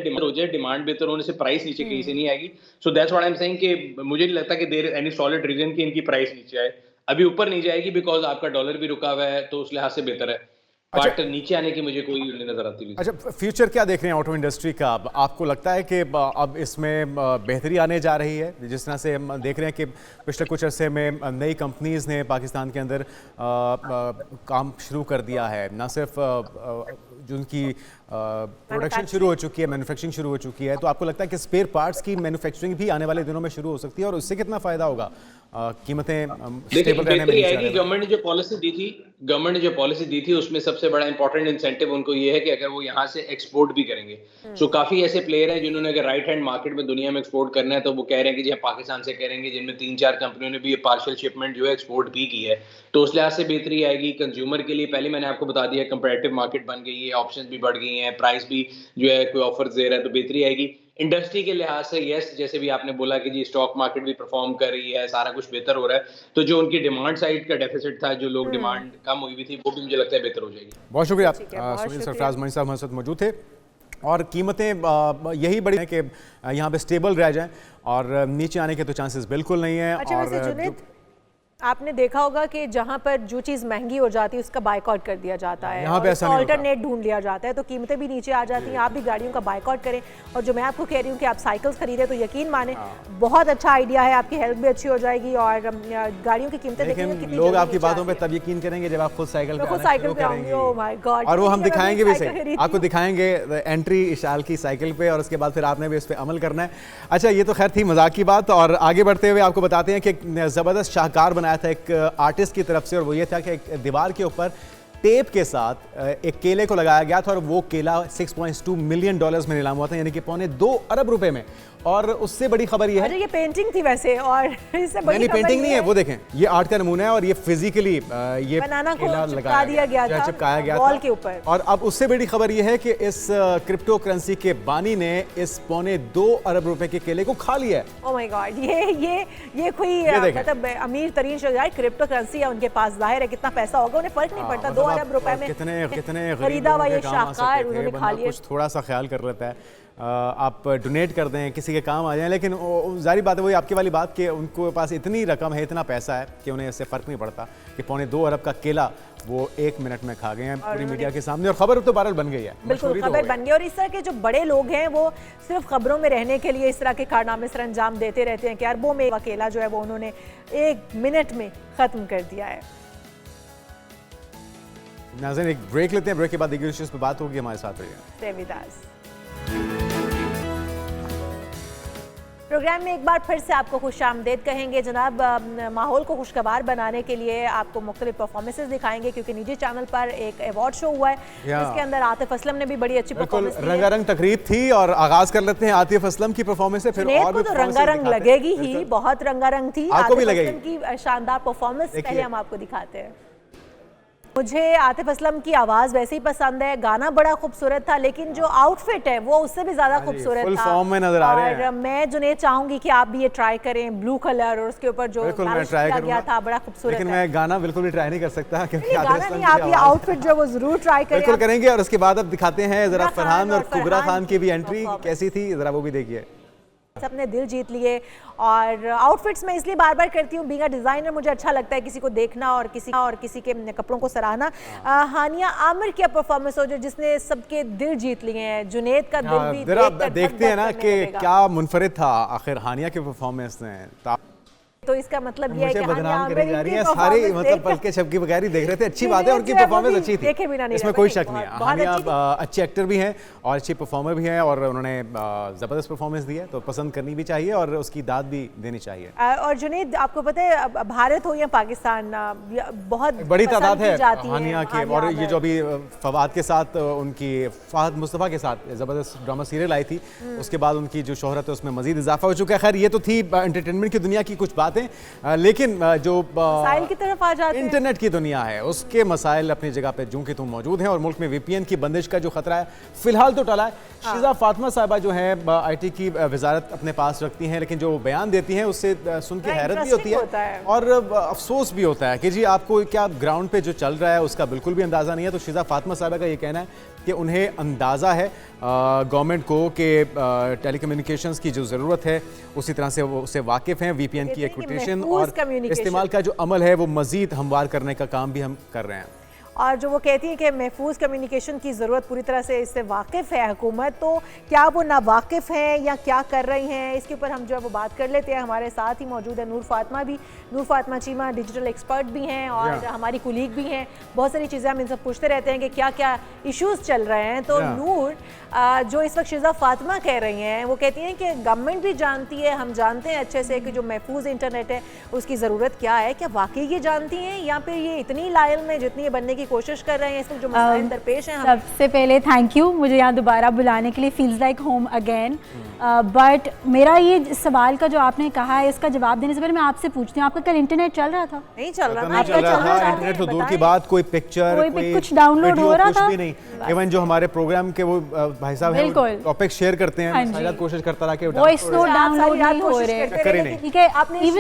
डिमांड बेहतर होने से प्राइस नीचे कहीं से नहीं आएगी। So that's what I am saying कि मुझे नहीं लगता कि देयर एनी सॉलिड रीजन कि इनकी प्राइस नीचे आए। अभी ऊपर नहीं जाएगी बिकॉज आपका डॉलर भी रुका हुआ है, तो उस लिहाज से बेहतर है। बट नीचे आने की मुझे कोई नजर आती नहीं। अच्छा, फ्यूचर क्या देख रहे हैं ऑटो इंडस्ट्री का? आपको लगता है कि अब इसमें बेहतरी आने जा रही है? जिस तरह से हम देख रहे हैं कि पिछले कुछ अरसे में नई कंपनीज़ ने पाकिस्तान के अंदर काम शुरू कर दिया है, न सिर्फ जिनकी प्रोडक्शन शुरू हो चुकी है, मैन्युफैक्चरिंग शुरू हो चुकी है। तो आपको लगता है कि स्पेयर पार्ट्स की मैन्युफैक्चरिंग भी आने वाले दिनों में शुरू हो सकती है और उससे कितना फ़ायदा होगा कीमतें देखिए स्टेबल रहने में बेहतरी नीचे आएगी। आने में। गवर्नमेंट ने जो पॉलिसी दी थी उसमें सबसे बड़ा इंपॉर्टेंट इंसेंटिव उनको ये है कि अगर वो यहाँ से एक्सपोर्ट भी करेंगे, सो काफी ऐसे प्लेयर हैं जिन्होंने अगर राइट हैंड मार्केट में दुनिया में एक्सपोर्ट करना है तो वो कह रहे हैं कि जी हम पाकिस्तान से करेंगे, जिनमें 3-4 कंपनियों ने भी ये पार्शियल शिपमेंट जो है एक्सपोर्ट भी की है। तो उस लिहाज से बेहतरी आएगी कंज्यूमर के लिए। पहले मैंने आपको बता दिया कंपैरेटिव मार्केट बन गई है, ऑप्शंस भी बढ़ गई हैं, प्राइस भी जो है कोई ऑफर्स दे रहा है, तो बेहतरी आएगी। इंडस्ट्री के लिहाज से यस, जैसे भी आपने बोला कि जी स्टॉक मार्केट भी परफॉर्म कर रही है, सारा कुछ बेहतर हो रहा है, तो जो उनकी डिमांड साइड का डेफिसिट था, जो लोग डिमांड कम हुई हुई थी, वो भी मुझे लगता है बेहतर हो जाएगी। बहुत शुक्रिया। बहुत सुनील शुक्रिया। सरफराज मनी साहब हमारे साथ मौजूद थे। और कीमतें यही बड़ी है कि यहाँ पे स्टेबल रह जाएं और नीचे आने के तो चांसेस बिल्कुल नहीं है। अच्छा, और वैसे जुनैद, आपने देखा होगा कि जहाँ पर जो चीज़ महंगी हो जाती है उसका बायकॉट कर दिया जाता है, यहाँ पे ऐसा नहीं होता। अल्टरनेट ढूंढ लिया जाता है, तो कीमतें भी नीचे आ जाती हैं। आप भी गाड़ियों का बायकॉट करें। और जो मैं आपको कह रही हूँ कि आप साइकिल्स खरीदें तो यकीन माने बहुत अच्छा आइडिया है, आपकी हेल्थ भी अच्छी हो जाएगी और गाड़ियों की कीमतें देखेंगे लेकिन कितनी लोग जल्दी आपकी नीचे बातों पे आती हैं। तब यकीन करेंगे जब आप खुद साइकिल मैं पे खुद आना साइकिल शुरू पे आऊंगी। करेंगे। Oh my God. और वो हम दिखाएंगे भी साइकिल सही, खरीदी। आपको दिखाएंगे एंट्री इशाल की साइकिल पे, और उसके बाद फिर आपने भी इस पे अमल करना है। अच्छा, ये तो खैर थी मजाक की बात। और आगे बढ़ते हुए आपको बताते हैं कि एक ज़बरदस्त शाहकार बनाया था एक आर्टिस्ट की तरफ से, और वो ये था कि एक दीवार के ऊपर टेप के साथ एक केले को लगाया गया था और वो केला $6.2 मिलियन में नीलाम हुआ था, यानी कि $2.25 अरब में। और उससे बड़ी खबर ये है, अरे ये पेंटिंग थी वैसे, और इससे बड़ी नहीं खबर पेंटिंग ये नहीं है, वो देखें ये आर्ट का नमूना है और ये फिजिकली ये बनाना को केला चिपका लगाया दिया गया था चिपकाया गया वॉल था के ऊपर। और अब उससे बड़ी खबर ये है कि इस क्रिप्टो करेंसी के बानी ने इस $2.25 अरब के केले को खा लिया है। ओह माय गॉड, ये कोई देखें। मतलब अमीर तरीन शख्स, क्रिप्टो करेंसी है उनके पास, जाहिर है कितना पैसा होगा, उन्हें फर्क नहीं पड़ता। 2 अरब रुपए में कितने खरीदा हुआ ये शाहकार उन्होंने खा लिया। कुछ थोड़ा सा ख्याल कर लेता है, आप डोनेट कर दें, किसी के काम आ जाए। लेकिन जारी बात है, वही आपकी वाली बात कि उनको पास इतनी रकम है, इतना पैसा है कि उन्हें इससे फ़र्क नहीं पड़ता कि $2.25 अरब का केला वो 1 मिनट में खा गए हैं पूरी मीडिया के सामने। और खबर तो वायरल बन गई है, बिल्कुल खबर बन गई। और इस तरह के जो बड़े लोग हैं वो सिर्फ खबरों में रहने के लिए इस तरह के कारनामे सर अंजाम देते रहते हैं कि अरबों में केला जो है वो उन्होंने 1 मिनट में ख़त्म कर दिया है। नाज़रीन, एक ब्रेक लेते हैं, ब्रेक के बाद दीगर इश्यूज़ पे बात होगी, हमारे साथ रहिए। देविदास प्रोग्राम में एक बार फिर से आपको खुशामदीद कहेंगे जनाब। माहौल को खुशगवार बनाने के लिए आपको मुख्तलिफ परफॉर्मेंसेज दिखाएंगे, क्योंकि निजी चैनल पर एक अवार्ड शो हुआ है जिसके अंदर आतिफ असलम ने भी बड़ी अच्छी परफॉर्मेंस दी है। रंगारंग तकरीब थी और आगाज कर लेते हैं आतिफ असलम की परफॉर्मेंस से। फिर और भी तो रंगारंग लगेगी ही, बहुत रंगारंग थी। आपको भी आतिफ लगेगी असलम की शानदार परफॉर्मेंस पहले हम आपको दिखाते हैं। मुझे आतिफ असलम की आवाज़ वैसे ही पसंद है, गाना बड़ा खूबसूरत था, लेकिन जो आउटफिट है वो उससे भी ज़्यादा खूबसूरत था। फॉर्म में नजर आ रहे हैं। और मैं जुनैद चाहूंगी कि आप भी ये ट्राई करें, ब्लू कलर और उसके ऊपर जो किया गया था बड़ा खूबसूरत। लेकिन मैं गाना बिल्कुल भी ट्राई नहीं कर सकता, क्योंकि गाना नहीं, आप ये आउटफिट जो वो जरूर ट्राई करें। बिल्कुल करेंगे। और उसके बाद अब दिखाते हैं जरा फरहान और कुबरा खान की भी एंट्री कैसी थी, जरा वो भी देखिए। अपने दिल जीत लिए। और आउटफिट्स में इसलिए बार बार करती हूँ, बीइंग अ डिज़ाइनर मुझे अच्छा लगता है किसी को देखना और किसी के कपड़ों को सराहना। हानिया आमिर की परफॉर्मेंस हो जो जिसने सबके दिल जीत लिए हैं, जुनैद का दिल भी देखते हैं ना कि क्या मुनफरिद था आखिर हानिया के परफॉर्मेंस में। तो इसका मतलब ये है कि बदनाम करी जा रही है सारी, मतलब पलके छपकी बगैर देख रहे थे। अच्छी बात है, उनकी परफॉर्मेंस अच्छी थी, इसमें कोई शक नहीं है। हानिया अच्छे एक्टर भी हैं और अच्छी परफॉर्मर भी हैं और उन्होंने ज़बरदस्त परफॉर्मेंस दी है, तो पसंद करनी भी चाहिए और उसकी दाद भी देनी चाहिए। और जुनैद, आपको पता है भारत हो या पाकिस्तान, बहुत बड़ी तादाद है हानिया की। और ये जो अभी फवाद के साथ उनकी फहद मुस्तफ़ा के साथ ज़बरदस्त ड्रामा सीरियल आई थी, उसके बाद उनकी जो शोहरत है उसमें मज़ीद इजाफा हो चुका है। खैर, ये तो थी एंटरटेनमेंट की दुनिया की कुछ बात, लेकिन जो मसाइल की तरफ आ जाते हैं, इंटरनेट की दुनिया है उसके मसाइल अपनी जगह पे जूं के तुम मौजूद हैं। और मुल्क में VPN की बंदिश का जो खतरा है फिलहाल तो टला है। शिजा फातिमा साहिबा जो है IT की वजारत अपने पास रखती हैं, लेकिन जो बयान देती हैं उससे सुन के हैरत भी होती है और अफसोस भी होता है कि जी आपको क्या ग्राउंड पे जो चल रहा है उसका बिल्कुल भी अंदाज़ा नहीं है। तो शिजा फातिमा साहिबा का ये कहना है कि उन्हें अंदाज़ा है गवर्नमेंट को कि टेलीकम्युनिकेशंस की जो ज़रूरत है उसी तरह से वो उससे वाकिफ़ हैं। VPN की एक्विटेशन और इस्तेमाल का जो अमल है वो मज़ीद हमवार करने का काम भी हम कर रहे हैं। और जो वो कहती हैं कि महफूज कम्युनिकेशन की ज़रूरत पूरी तरह से इससे वाकिफ़ है हुकूमत, तो क्या वो नावाकिफ़ हैं या क्या कर रही हैं, इसके ऊपर हम जो है वो बात कर लेते हैं। हमारे साथ ही मौजूद है नूर फातिमा चीमा, डिजिटल एक्सपर्ट भी हैं और हमारी कुलीग भी हैं। बहुत सारी चीज़ें हम इनसे पूछते रहते हैं कि क्या क्या इश्यूज़ चल रहे हैं। तो नूर, जो इस वक्त शिज़ा फातिमा कह रही हैं, वो कहती हैं कि गवर्नमेंट भी जानती है, हम जानते हैं अच्छे से कि जो महफूज इंटरनेट है उसकी ज़रूरत क्या है। क्या वाकई ये जानती हैं या फिर ये इतनी लायल में जितनी ये बनने की कोशिश कर रहे हैं, इस वक्त जो मसाइल दरपेश हैं? सबसे पहले थैंक यू मुझे यहाँ दोबारा बुलाने के लिए, feels like home again. But मेरा ये सवाल का जो आपने कहा है, इसका जवाब देने से पहले मैं आपसे पूछती हूँ, आपका कल इंटरनेट चल रहा था? नहीं चल रहा था। इंटरनेट तो दूर की बात, कोई पिक्चर कोई कुछ डाउनलोड हो रहा था? कुछ भी नहीं। इवन जो हमारे प्रोग्राम के वो भाई साहब हैं, टॉपिक शेयर करते हैं, शायद कोशिश करता रहा कि वॉइस नोट डाउनलोड नहीं हो रहे। ठीक है, आपने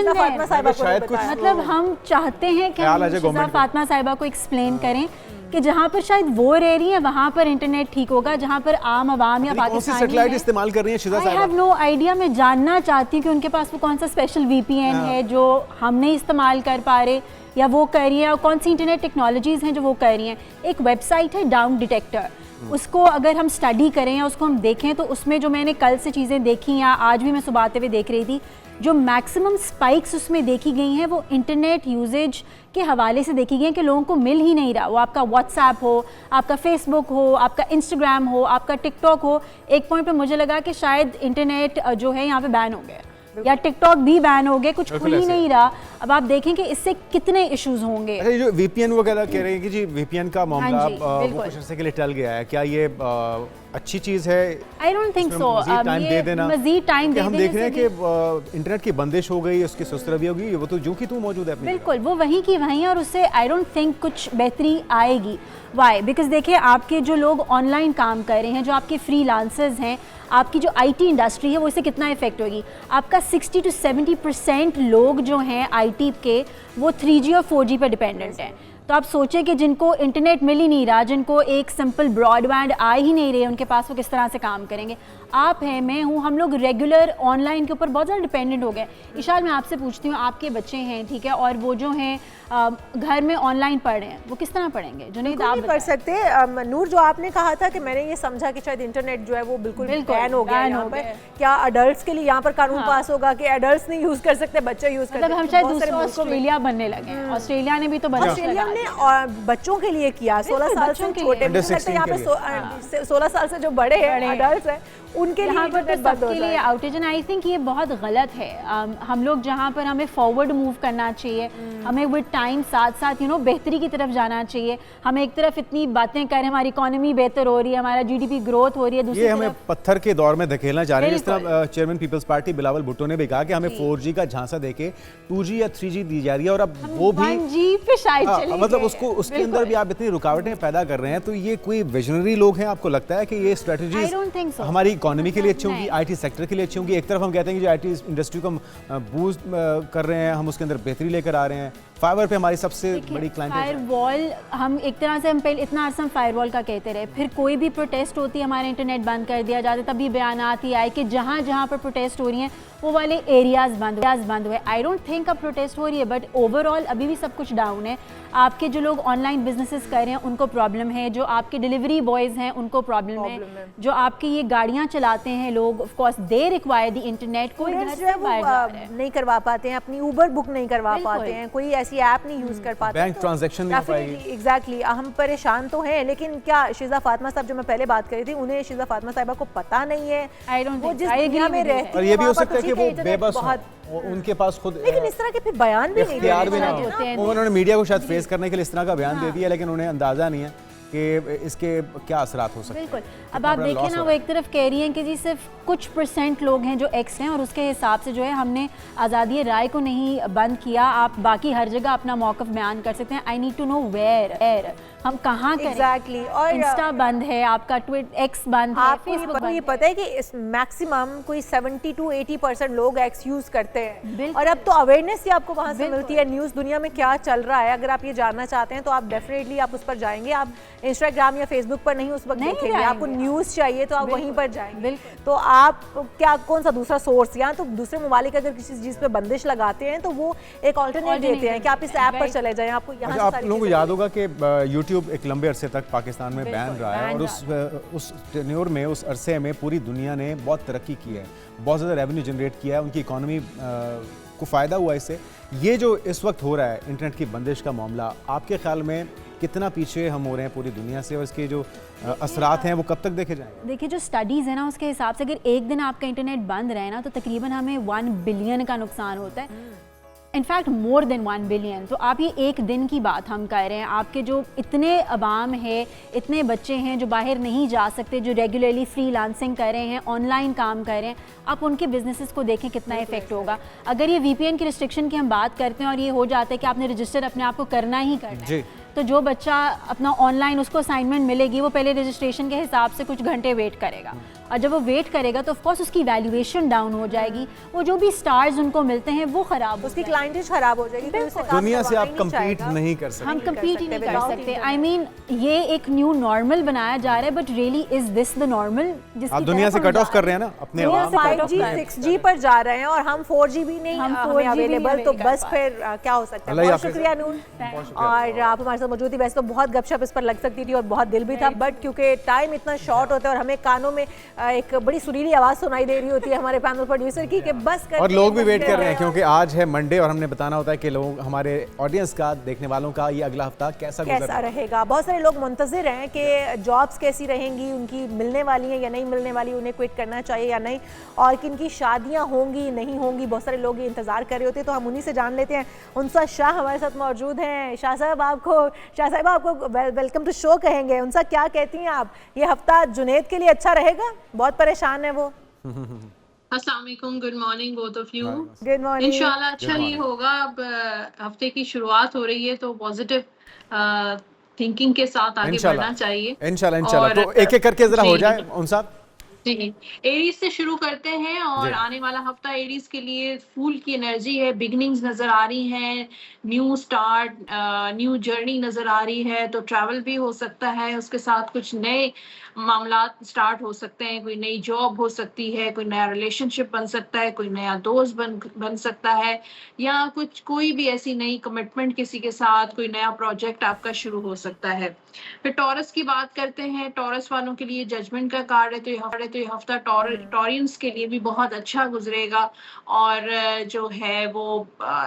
शायद कुछ मतलब हम चाहते हैं कि शिज़ा फातिमा साहिबा को एक्सप्लेन करें कि जहाँ पर शायद वो रह रही है वहाँ पर इंटरनेट ठीक होगा, जहाँ पर आम आवाम या पाकिस्तानी सैटेलाइट इस्तेमाल कर रही है शिज़ा साहिबा? I have no idea. मैं जानना चाहती हूँ कि उनके पास वो कौन सा स्पेशल VPN है जो हम नहीं इस्तेमाल कर पा रहे या वो कर रही है, और कौन सी इंटरनेट टेक्नोलॉजीज़ हैं जो वो कर रही हैं। एक वेबसाइट है डाउन डिटेक्टर, उसको अगर हम स्टडी करें या उसको हम देखें तो उसमें जो मैंने कल से चीज़ें देखी या आज भी मैं सुबह आते हुए देख रही थी, जो मैक्सिमम स्पाइक्स उसमें देखी गई हैं वो इंटरनेट यूजेज के हवाले से देखी गई हैं कि लोगों को मिल ही नहीं रहा। वो आपका व्हाट्सएप हो, आपका फेसबुक हो, आपका इंस्टाग्राम हो, आपका टिकटॉक हो। एक पॉइंट पे मुझे लगा कि शायद इंटरनेट जो है यहाँ पे बैन हो गया या टिकटॉक भी बैन हो गए, कुछ खुल ही नहीं रहा। अब आप देखें कि इससे कितने इश्यूज होंगे। अच्छा, जो VPN वगैरह कह रहे हैं कि जी VPN का मामला वो कुछ अर्से के लिए टल गया है, क्या ये अच्छी चीज़ है? I don't think so. Time दे देना, मजीद टाइम दे हम देख रहे हैं कि इंटरनेट की बंदिश हो गई, उसकी सुस्तरवी होगी, वो तो जो कि तू मौजूद है। बिल्कुल, वो वहीं की वहीं, और उससे आई डोंट थिंक कुछ बेहतरी आएगी। वाई? बिकॉज देखिए, आपके जो लोग ऑनलाइन काम कर रहे हैं, जो आपके फ्रीलांसर्स हैं, आपकी जो IT इंडस्ट्री है, वो इससे कितना इफेक्ट होगी। आपका 60 to 70% लोग जो हैं IT के, वो 3G और 4G पर डिपेंडेंट हैं। तो आप सोचें कि जिनको इंटरनेट मिल ही नहीं रहा, जिनको एक सिंपल ब्रॉडबैंड आ ही नहीं रहे उनके पास, वो किस तरह से काम करेंगे। आप हैं, मैं हूँ, हम लोग रेगुलर ऑनलाइन के ऊपर बहुत ज़्यादा डिपेंडेंट हो गए। इशाल, मैं आपसे पूछती हूँ, आपके बच्चे हैं, ठीक है, और वो जो हैं घर में ऑनलाइन पढ़ रहे हैं, वो किस तरह पढ़ेंगे? जो नहीं आप पढ़ सकते। नूर, जो आपने कहा था कि मैंने ये समझा कि शायद इंटरनेट जो है वो बिल्कुल बैन हो गया यहाँ पर, क्या अडल्ट्स के लिए यहाँ पर कानून पास होगा कि अडल्ट्स नहीं यूज कर सकते, बच्चे यूज कर सकते? हम शायद दूसरा ऑस्ट्रेलिया बनने लगे। ऑस्ट्रेलिया ने भी तो ऑस्ट्रेलिया ने बच्चों के लिए किया, 16 साल से छोटे, यहाँ पे 16 साल से जो बड़े हैं अडल्ट हैं उनके यहाँ पर तो सबके लिए आउटेज। एंड आई थिंक ये बहुत गलत है। हम लोग जहाँ पर हमें फॉरवर्ड मूव करना चाहिए, हमें विद टाइम साथ साथ बेहतरी की तरफ जाना चाहिए। हम एक तरफ इतनी बातें कर रहे हैं, हमारी इकोनॉमी बेहतर हो रही है, हमारा GDP ग्रोथ हो रही है, दूसरी हमें पत्थर के दौर में धकेलना चाह रहे हैं। इस तरह chairman Peoples Party Bilawal Bhutto ने भी कहा कि हमें 4G का झांसा देके 2G या 3G दी जा रही है, और अब वो भी 1G पे शायद चले मतलब उसके अंदर भी आप इतनी रुकावटें पैदा कर रहे हैं। तो ये कोई विजनरी लोग हैं? आपको लगता है कि ये स्ट्रेटजीज हमारी इकोनॉमी के लिए अच्छी होंगी, IT सेक्टर के लिए अच्छी होंगी? एक तरफ हम कहते हैं कि जो IT इंडस्ट्री को बूस्ट कर रहे हैं, हम उसके अंदर बेहतरी लेकर आ रहे हैं। फाइबर पे हमारी सबसे बड़ी क्लाइंट फायरवॉल, हम एक तरह से हम पहले इतना अर्सा फायरवॉल का कहते रहे, फिर कोई भी प्रोटेस्ट होती है हमारा इंटरनेट बंद कर दिया जाता है, तभी बयानात ही आए कि जहाँ जहाँ पर प्रोटेस्ट हो रही हैं वो वाले एरियाज बंद हुए। आई डोंट थिंक अब प्रोटेस्ट हो रही है, बट ओवरऑल अभी भी सब कुछ डाउन है। आपके जो लोग ऑनलाइन बिजनेसेस कर रहे हैं उनको प्रॉब्लम है, जो आपके डिलीवरी बॉयज़ हैं उनको प्रॉब्लम है, जो आपकी ये गाड़ियाँ चलाते हैं लोग, of course they require the internet. कोई घर से बाहर नहीं करवा पाते हैं, अपनी ऊबर बुक नहीं करवा पाते हैं, कोई ऐसी ऐप नहीं यूज कर पाते, बैंक ट्रांजैक्शन नहीं हो पाएगी। एग्जैक्टली, हम परेशान तो हैं, लेकिन क्या शिज़ा फातिमा साहब, जो मैं पहले बात कर रही थी, उन्हें शिज़ा फातिमा साहिबा को पता नहीं है? आई डोंट वो जिस दुनिया में रहती है, और ये भी हो सकता है कि वो बेबस उनके पास खुद, लेकिन इस तरह के फिर बयान भी नहीं होते हैं। उन्होंने मीडिया को शायद फेस करने के लिए इस तरह का बयान दे दिया, लेकिन उन्हें अंदाजा नहीं है कि इसके क्या असरात हो सकते हैं। बिल्कुल, अब आप देखें ना, वो एक तरफ कह रही हैं कि जी सिर्फ कुछ % लोग हैं जो एक्स हैं, और उसके हिसाब से जो है हमने आज़ादी राय को नहीं बंद किया। आप बाकी हर जगह अपना मौक़िफ़ बयान कर सकते हैं। I need to know where, हम कहाँ करें? एग्जैक्टली। और इंस्टा बंद है, आपका एक्स बंद है, फेसबुक बंद है। ये पता है कि इस मैक्सिमम कोई 70 to 80% लोग एक्स यूज करते हैं, और अब तो अवेयरनेस ही आपको वहाँ से मिलती है। न्यूज़ दुनिया में क्या चल रहा है, अगर आप ये जानना चाहते हैं तो आप डेफिनेटली आप उस पर जाएंगे। आप इंस्टाग्राम या फेसबुक पर नहीं उस वक्त नहीं देखेंगे, जाएंगे आपको न्यूज़ चाहिए तो आप बिल्कुल, वहीं पर जाएंगे। बिल्कुल। तो आप क्या कौन सा दूसरा सोर्स, या तो दूसरे ममालिक अगर किसी चीज़ पे बंदिश लगाते हैं तो वो एक ऑल्टरनेट देते हैं कि आप इस ऐप पर चले जाएं, आपको यहाँ अच्छा, से आप सारी लोगों को चीज़ें याद होगा कि यूट्यूब एक लंबे अरसे तक पाकिस्तान में बैन रहा है, और उस टेन्योर में, उस अरसे में पूरी दुनिया ने बहुत तरक्की की है, बहुत ज़्यादा रेवेन्यू जनरेट किया है, उनकी इकॉनमी को फ़ायदा हुआ इससे। ये जो इस वक्त हो रहा है इंटरनेट की बंदिश का मामला, आपके ख्याल में कितना पीछे हम हो रहे हैं पूरी दुनिया से, और इसके जो असरात हैं वो कब तक देखे जाएंगे? देखिए जो स्टडीज़ है ना उसके हिसाब से अगर एक दिन आपका इंटरनेट बंद रहे ना तो तकरीबन हमें 1 बिलियन का नुकसान होता है, इनफैक्ट मोर देन 1 बिलियन। तो आप ये एक दिन की बात हम कर रहे हैं, आपके जो इतने अवाम है, इतने बच्चे हैं जो बाहर नहीं जा सकते, जो रेगुलरली फ्रीलांसिंग कर रहे हैं, ऑनलाइन काम कर रहे हैं, आप उनके बिजनेसेस को देखें कितना इफेक्ट होगा। अगर ये VPN की रिस्ट्रिक्शन की हम बात करते हैं और ये हो जाता है कि आपने रजिस्टर अपने आप को करना ही करना है, तो जो बच्चा अपना ऑनलाइन उसको असाइनमेंट मिलेगी वो पहले रजिस्ट्रेशन के हिसाब से कुछ घंटे वेट करेगा, और जब वो वेट करेगा तो ऑफकोर्स उसकी वैल्यूएशन डाउन हो जाएगी, वो जो भी स्टार्स उनको मिलते हैं वो खराब, उसकी क्लाइंटेज खराब हो जाएगी, दुनिया से आप कम्पीट नहीं कर सकते, हम कम्पीट ही नहीं कर सकते। आई मीन ये एक न्यू नॉर्मल बनाया जा रहा है, but really is this the normal? आप दुनिया से कट ऑफ कर रहे हैं ना अपने, 5G 6G पर जा रहे हैं और हम 4G भी नहीं हमें अवेलेबल, तो बस फिर क्या हो सकता है। बहुत शुक्रिया नून, और आप हमारे साथ मौजूद थी। वैसे तो बहुत गपशप इस पर लग सकती थी और बहुत दिल भी था, बट क्योंकि टाइम इतना शॉर्ट होता है और हमें कानों में एक बड़ी सुरीली आवाज़ सुनाई दे रही होती है हमारे पैनल प्रोड्यूसर की कि बस कर, और लोग भी वेट कर रहे हैं क्योंकि आज है मंडे और हमने बताना होता है कि लोग, हमारे ऑडियंस का, देखने वालों का ये अगला हफ्ता कैसा रहेगा। बहुत सारे लोग मुंतज़िर हैं कि जॉब्स कैसी रहेंगी, उनकी मिलने वाली हैं या नहीं मिलने वाली, उन्हें क्विट करना चाहिए या नहीं, और किन की शादियाँ होंगी नहीं होंगी, बहुत सारे लोग ये इंतज़ार कर रहे होते हैं। तो हम उन्हीं से जान लेते हैं। उनसा शाह हमारे साथ मौजूद हैं। शाह साहब आपको वेलकम टू शो कहेंगे। उनसा क्या कहती हैं आप, ये हफ्ता जुनैद के लिए अच्छा रहेगा? बहुत परेशान है वो। अस्सलाम वालेकुम, good morning both of you. Good morning. इंशाल्लाह अच्छा ही होगा। अब हफ्ते की शुरुआत हो रही है तो पॉजिटिव थिंकिंग के साथ आगे बढ़ना चाहिए इंशाल्लाह। तो एक एक करके जरा हो जाए उन साहब। जी, एरीज से शुरू करते हैं और आने वाला हफ्ता एरीज के लिए फूल की एनर्जी है, बिगनिंग्स नजर आ रही हैं, न्यू स्टार्ट, न्यू जर्नी नजर आ रही है। तो ट्रैवल भी हो सकता है, उसके साथ कुछ नए मामलात स्टार्ट हो सकते हैं, कोई नई जॉब हो सकती है, कोई नया रिलेशनशिप बन सकता है, कोई नया दोस्त बन सकता है, या कोई भी ऐसी नई कमिटमेंट किसी के साथ, कोई नया प्रोजेक्ट आपका शुरू हो सकता है। फिर टॉरस की बात करते हैं। टॉरस वालों के लिए जजमेंट का कार्ड है, तो ये हफ्ता टॉरियंस के लिए भी बहुत अच्छा गुजरेगा, और जो है वो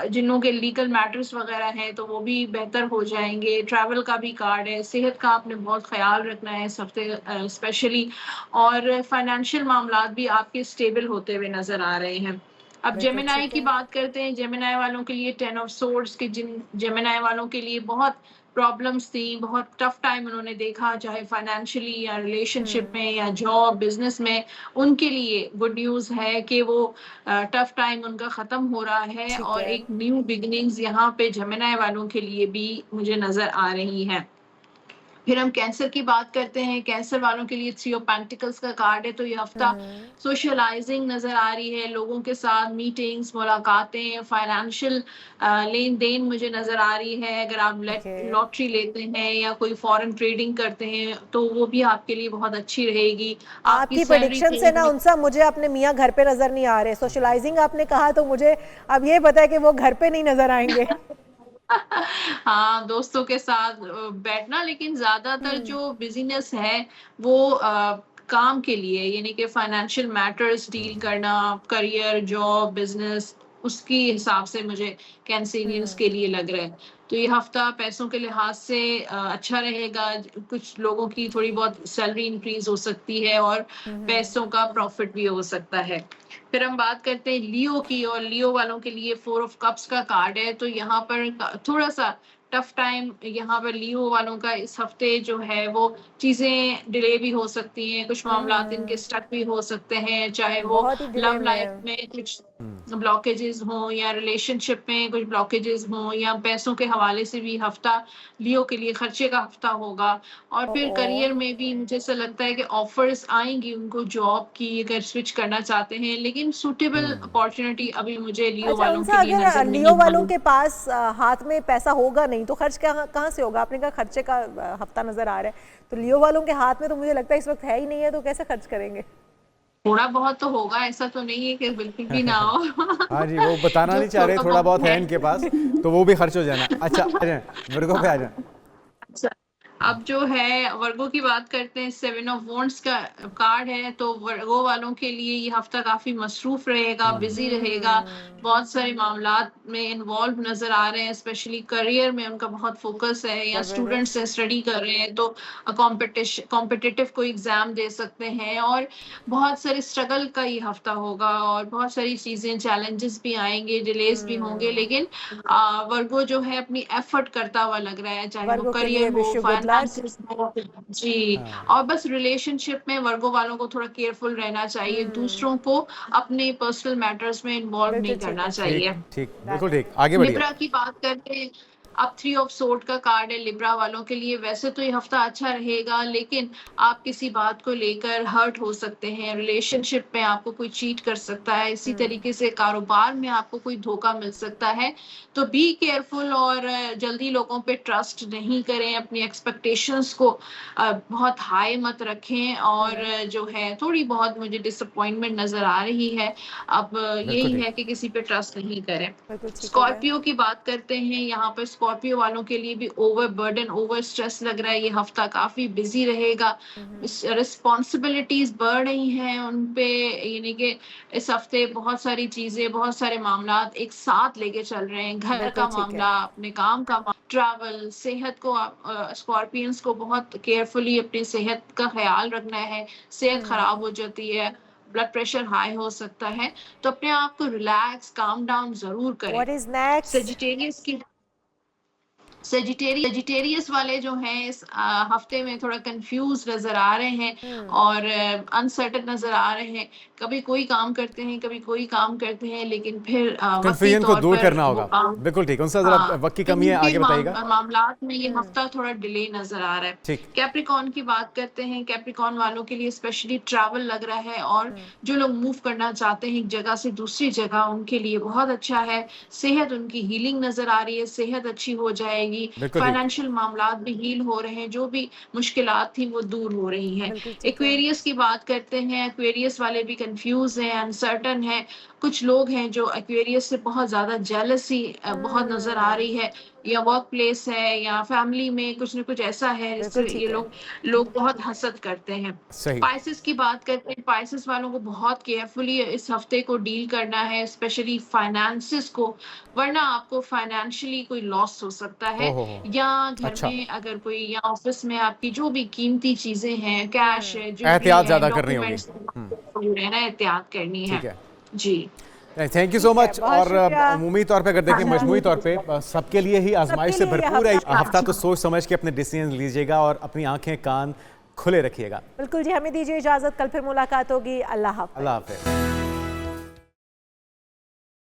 जिन के लीगल मैटर्स वगैरह हैं तो वो भी बेहतर हो जाएंगे। ट्रैवल का भी कार्ड है, सेहत का आपने बहुत ख्याल रखना है इस हफ्ते स्पेशली, और फाइनेंशियल मामलात भी आपके स्टेबल होते हुए नजर आ रहे हैं। अब जेमिनाई की बात करते हैं। जेमिनाई वालों के लिए 10 ऑफ सोर्ड्स के, जिन जेमिनाई वालों के लिए बहुत प्रॉब्लम्स थी, बहुत टफ टाइम उन्होंने देखा, चाहे फाइनेंशियली या रिलेशनशिप में या जॉब बिजनेस में, उनके लिए गुड न्यूज़ है कि वो टफ टाइम उनका ख़त्म हो रहा है, और एक न्यू बिगनिंग्स यहाँ पे जेमिनाई वालों के लिए भी मुझे नज़र आ रही हैं। फिर हम कैंसर की बात करते हैं। कैंसर वालों के लिए 3 ऑफ पेंटिकल्स का कार्ड है, तो ये हफ्ता सोशलाइजिंग नजर आ रही है, लोगों के साथ मीटिंग्स, मुलाकातें, फाइनेंशियल लेन देन मुझे नजर आ रही है। अगर आप लॉटरी लेते हैं या कोई फॉरेन ट्रेडिंग करते हैं तो वो भी आपके लिए बहुत अच्छी रहेगी। आपकी प्रेडिक्शन से ना उनसा मुझे अपने मियाँ घर पे नजर नहीं आ रहे। सोशलाइजिंग आपने कहा तो मुझे अब ये पता है कि वो घर पे नहीं नजर आएंगे। हाँ, दोस्तों के साथ बैठना, लेकिन ज्यादातर जो बिजीनेस है वो काम के लिए, यानी कि फाइनेंशियल मैटर्स डील करना, करियर, जॉब, बिजनेस, उसकी हिसाब से मुझे कैंसेरियंस के लिए लग रहा है। तो ये हफ्ता पैसों के लिहाज से अच्छा रहेगा। कुछ लोगों की थोड़ी बहुत सैलरी इंक्रीज हो सकती है और पैसों का प्रॉफिट भी हो सकता है। फिर हम बात करते हैं लियो की, और लियो वालों के लिए 4 ऑफ कप्स का कार्ड है, तो यहाँ पर थोड़ा सा टफ टाइम यहाँ पर लियो वालों का इस हफ्ते जो है वो चीजें डिले भी हो सकती हैं, कुछ मामला इनके स्टक भी हो सकते हैं, चाहे वो लव लाइफ में कुछ ब्लॉकेजेस हों या रिलेशनशिप में कुछ ब्लॉकेजेस हों, या पैसों के हवाले से भी हफ्ता लियो के लिए खर्चे का हफ्ता होगा। और फिर करियर में भी मुझे ऐसा लगता है कि ऑफर्स आएंगी उनको जॉब की, अगर स्विच करना चाहते हैं, लेकिन सूटेबल अपॉर्चुनिटी अभी मुझे लियो वालों के लिए नजर नहीं। लियो वालों के पास हाथ में पैसा होगा नहीं नहीं तो खर्च कहाँ से होगा? आपने कहा खर्चे का हफ्ता नजर आ रहा है, तो लियो वालों के हाथ में तो मुझे लगता है इस वक्त है ही नहीं है, तो कैसे खर्च करेंगे? थोड़ा बहुत तो होगा, ऐसा तो नहीं है कि बिल्कुल भी ना हो। हाँ जी, वो बताना नहीं चाह रहे, थोड़ा बहुत है इनके पास, तो वो भी खर्च हो जाना। अच्छा, आ जाए वर्गों पे आ जाए। अच्छा, अब जो है वर्गों की बात करते हैं, 7 ऑफ वॉन्ड्स का कार्ड है, तो वर्गों वालों के लिए ये हफ्ता काफी मसरूफ रहेगा, बिजी रहेगा, बहुत सारे मामलात में इन्वॉल्व नजर आ रहे हैं, स्पेशली करियर में उनका बहुत फोकस है, या स्टूडेंट्स स्टडी कर रहे हैं तो कॉम्पिटिटिव कोई एग्जाम दे सकते हैं, और बहुत सारे स्ट्रगल का ये हफ्ता होगा, और बहुत सारी चीजें चैलेंजेस भी आएंगे, डिलेज भी होंगे, लेकिन वर्गो जो है अपनी एफर्ट करता हुआ लग रहा है, चाहे वो करियर हो, फाइनेंसेस हो। जी, और बस रिलेशनशिप में वर्गो वालों को थोड़ा केयरफुल रहना चाहिए, दूसरों को अपने पर्सनल मैटर्स में इन्वॉल्व नहीं करना चाहिए। ठीक, बिल्कुल ठीक, आगे बढ़िए। लिब्रा की बात करते हैं, अब 3 ऑफ सोर्ड का कार्ड है लिब्रा वालों के लिए। वैसे तो ये हफ्ता अच्छा रहेगा, लेकिन आप किसी बात को लेकर हर्ट हो सकते हैं, रिलेशनशिप में आपको कोई चीट कर सकता है, इसी तरीके से कारोबार में आपको कोई धोखा मिल सकता है, तो बी केयरफुल और जल्दी लोगों पे ट्रस्ट नहीं करें, अपनी एक्सपेक्टेशंस को बहुत हाई मत रखें, और जो है थोड़ी बहुत मुझे डिसअपॉइंटमेंट नजर आ रही है, अब यही है कि किसी पे ट्रस्ट नहीं करें। स्कॉर्पियो की बात करते हैं, यहाँ पर स्कॉर्पियो वालों के लिए भी ओवर बर्डन, ओवर स्ट्रेस लग रहा है, ये हफ्ता काफी बिजी रहेगा, रिस्पॉन्सिबिलिटीज बढ़ रही हैं उन पे, यानी कि इस हफ्ते बहुत सारी चीजें, बहुत सारे मामला एक साथ लेके चल रहे हैं, घर का मामला, अपने काम का, ट्रैवल, सेहत को, स्कॉर्पियंस को बहुत केयरफुली अपनी सेहत का ख्याल रखना है, सेहत खराब हो जाती है, ब्लड प्रेशर हाई हो सकता है, तो अपने आप को रिलैक्स, काम डाउन जरूर करें। What is next? सेजिटेरियस वाले जो हैं इस हफ्ते में थोड़ा कंफ्यूज नजर आ रहे हैं और अनसर्टेन नजर आ रहे हैं, कभी कोई काम करते हैं, कभी कोई काम करते हैं, लेकिन फिर कंफ्यूजन को दूर करना होगा। बिल्कुल ठीक, उनसे जरा वक्त की कमी है, आगे बताइएगा। मामलात में ये हफ्ता थोड़ा डिले नजर आ रहा है। कैप्रिकॉर्न की बात करते हैं, कैप्रिकॉर्न वालों के लिए स्पेशली ट्रैवल लग रहा है, और जो लोग मूव करना चाहते हैं एक जगह से दूसरी जगह, उनके लिए बहुत अच्छा है। सेहत उनकी हीलिंग नजर आ रही है, सेहत अच्छी हो जाएगी, फाइनेंशियल मामलात भी हील हो रहे हैं, जो भी मुश्किलात थी वो दूर हो रही हैं। एक्वेरियस की बात करते हैं, एक्वेरियस वाले भी कंफ्यूज हैं, अनसर्टन है, कुछ लोग हैं जो एक्वेरियस से बहुत ज्यादा जेलसी बहुत नजर आ रही है, या वर्क प्लेस है या फैमिली में कुछ न कुछ ऐसा है जिससे ये लोग बहुत हसद करते हैं। स्पाइसेस की बात करते हैं, स्पाइसेस वालों को बहुत केयरफुली इस हफ्ते को डील करना है, स्पेशली फाइनेंसेस को, वरना आपको फाइनेंशियली कोई लॉस हो सकता है, या घर में अगर कोई, या ऑफिस में आपकी जो भी कीमती चीजें हैं, कैश है, जो एहतियात ज्यादा करनी होगी, एहतियात करनी है। जी, थैंक यू सो मच। और अमूमी तौर पे अगर देखें, मजमूई तौर पे सबके लिए ही आजमाइश से भरपूर है हफ्ता, तो सोच समझ के अपने डिसीजन लीजिएगा और अपनी आंखें कान खुले रखिएगा। बिल्कुल जी, हमें दीजिए इजाजत, कल फिर मुलाकात होगी। अल्लाह हाफ़िज़। अल्लाह हाफ़िज़।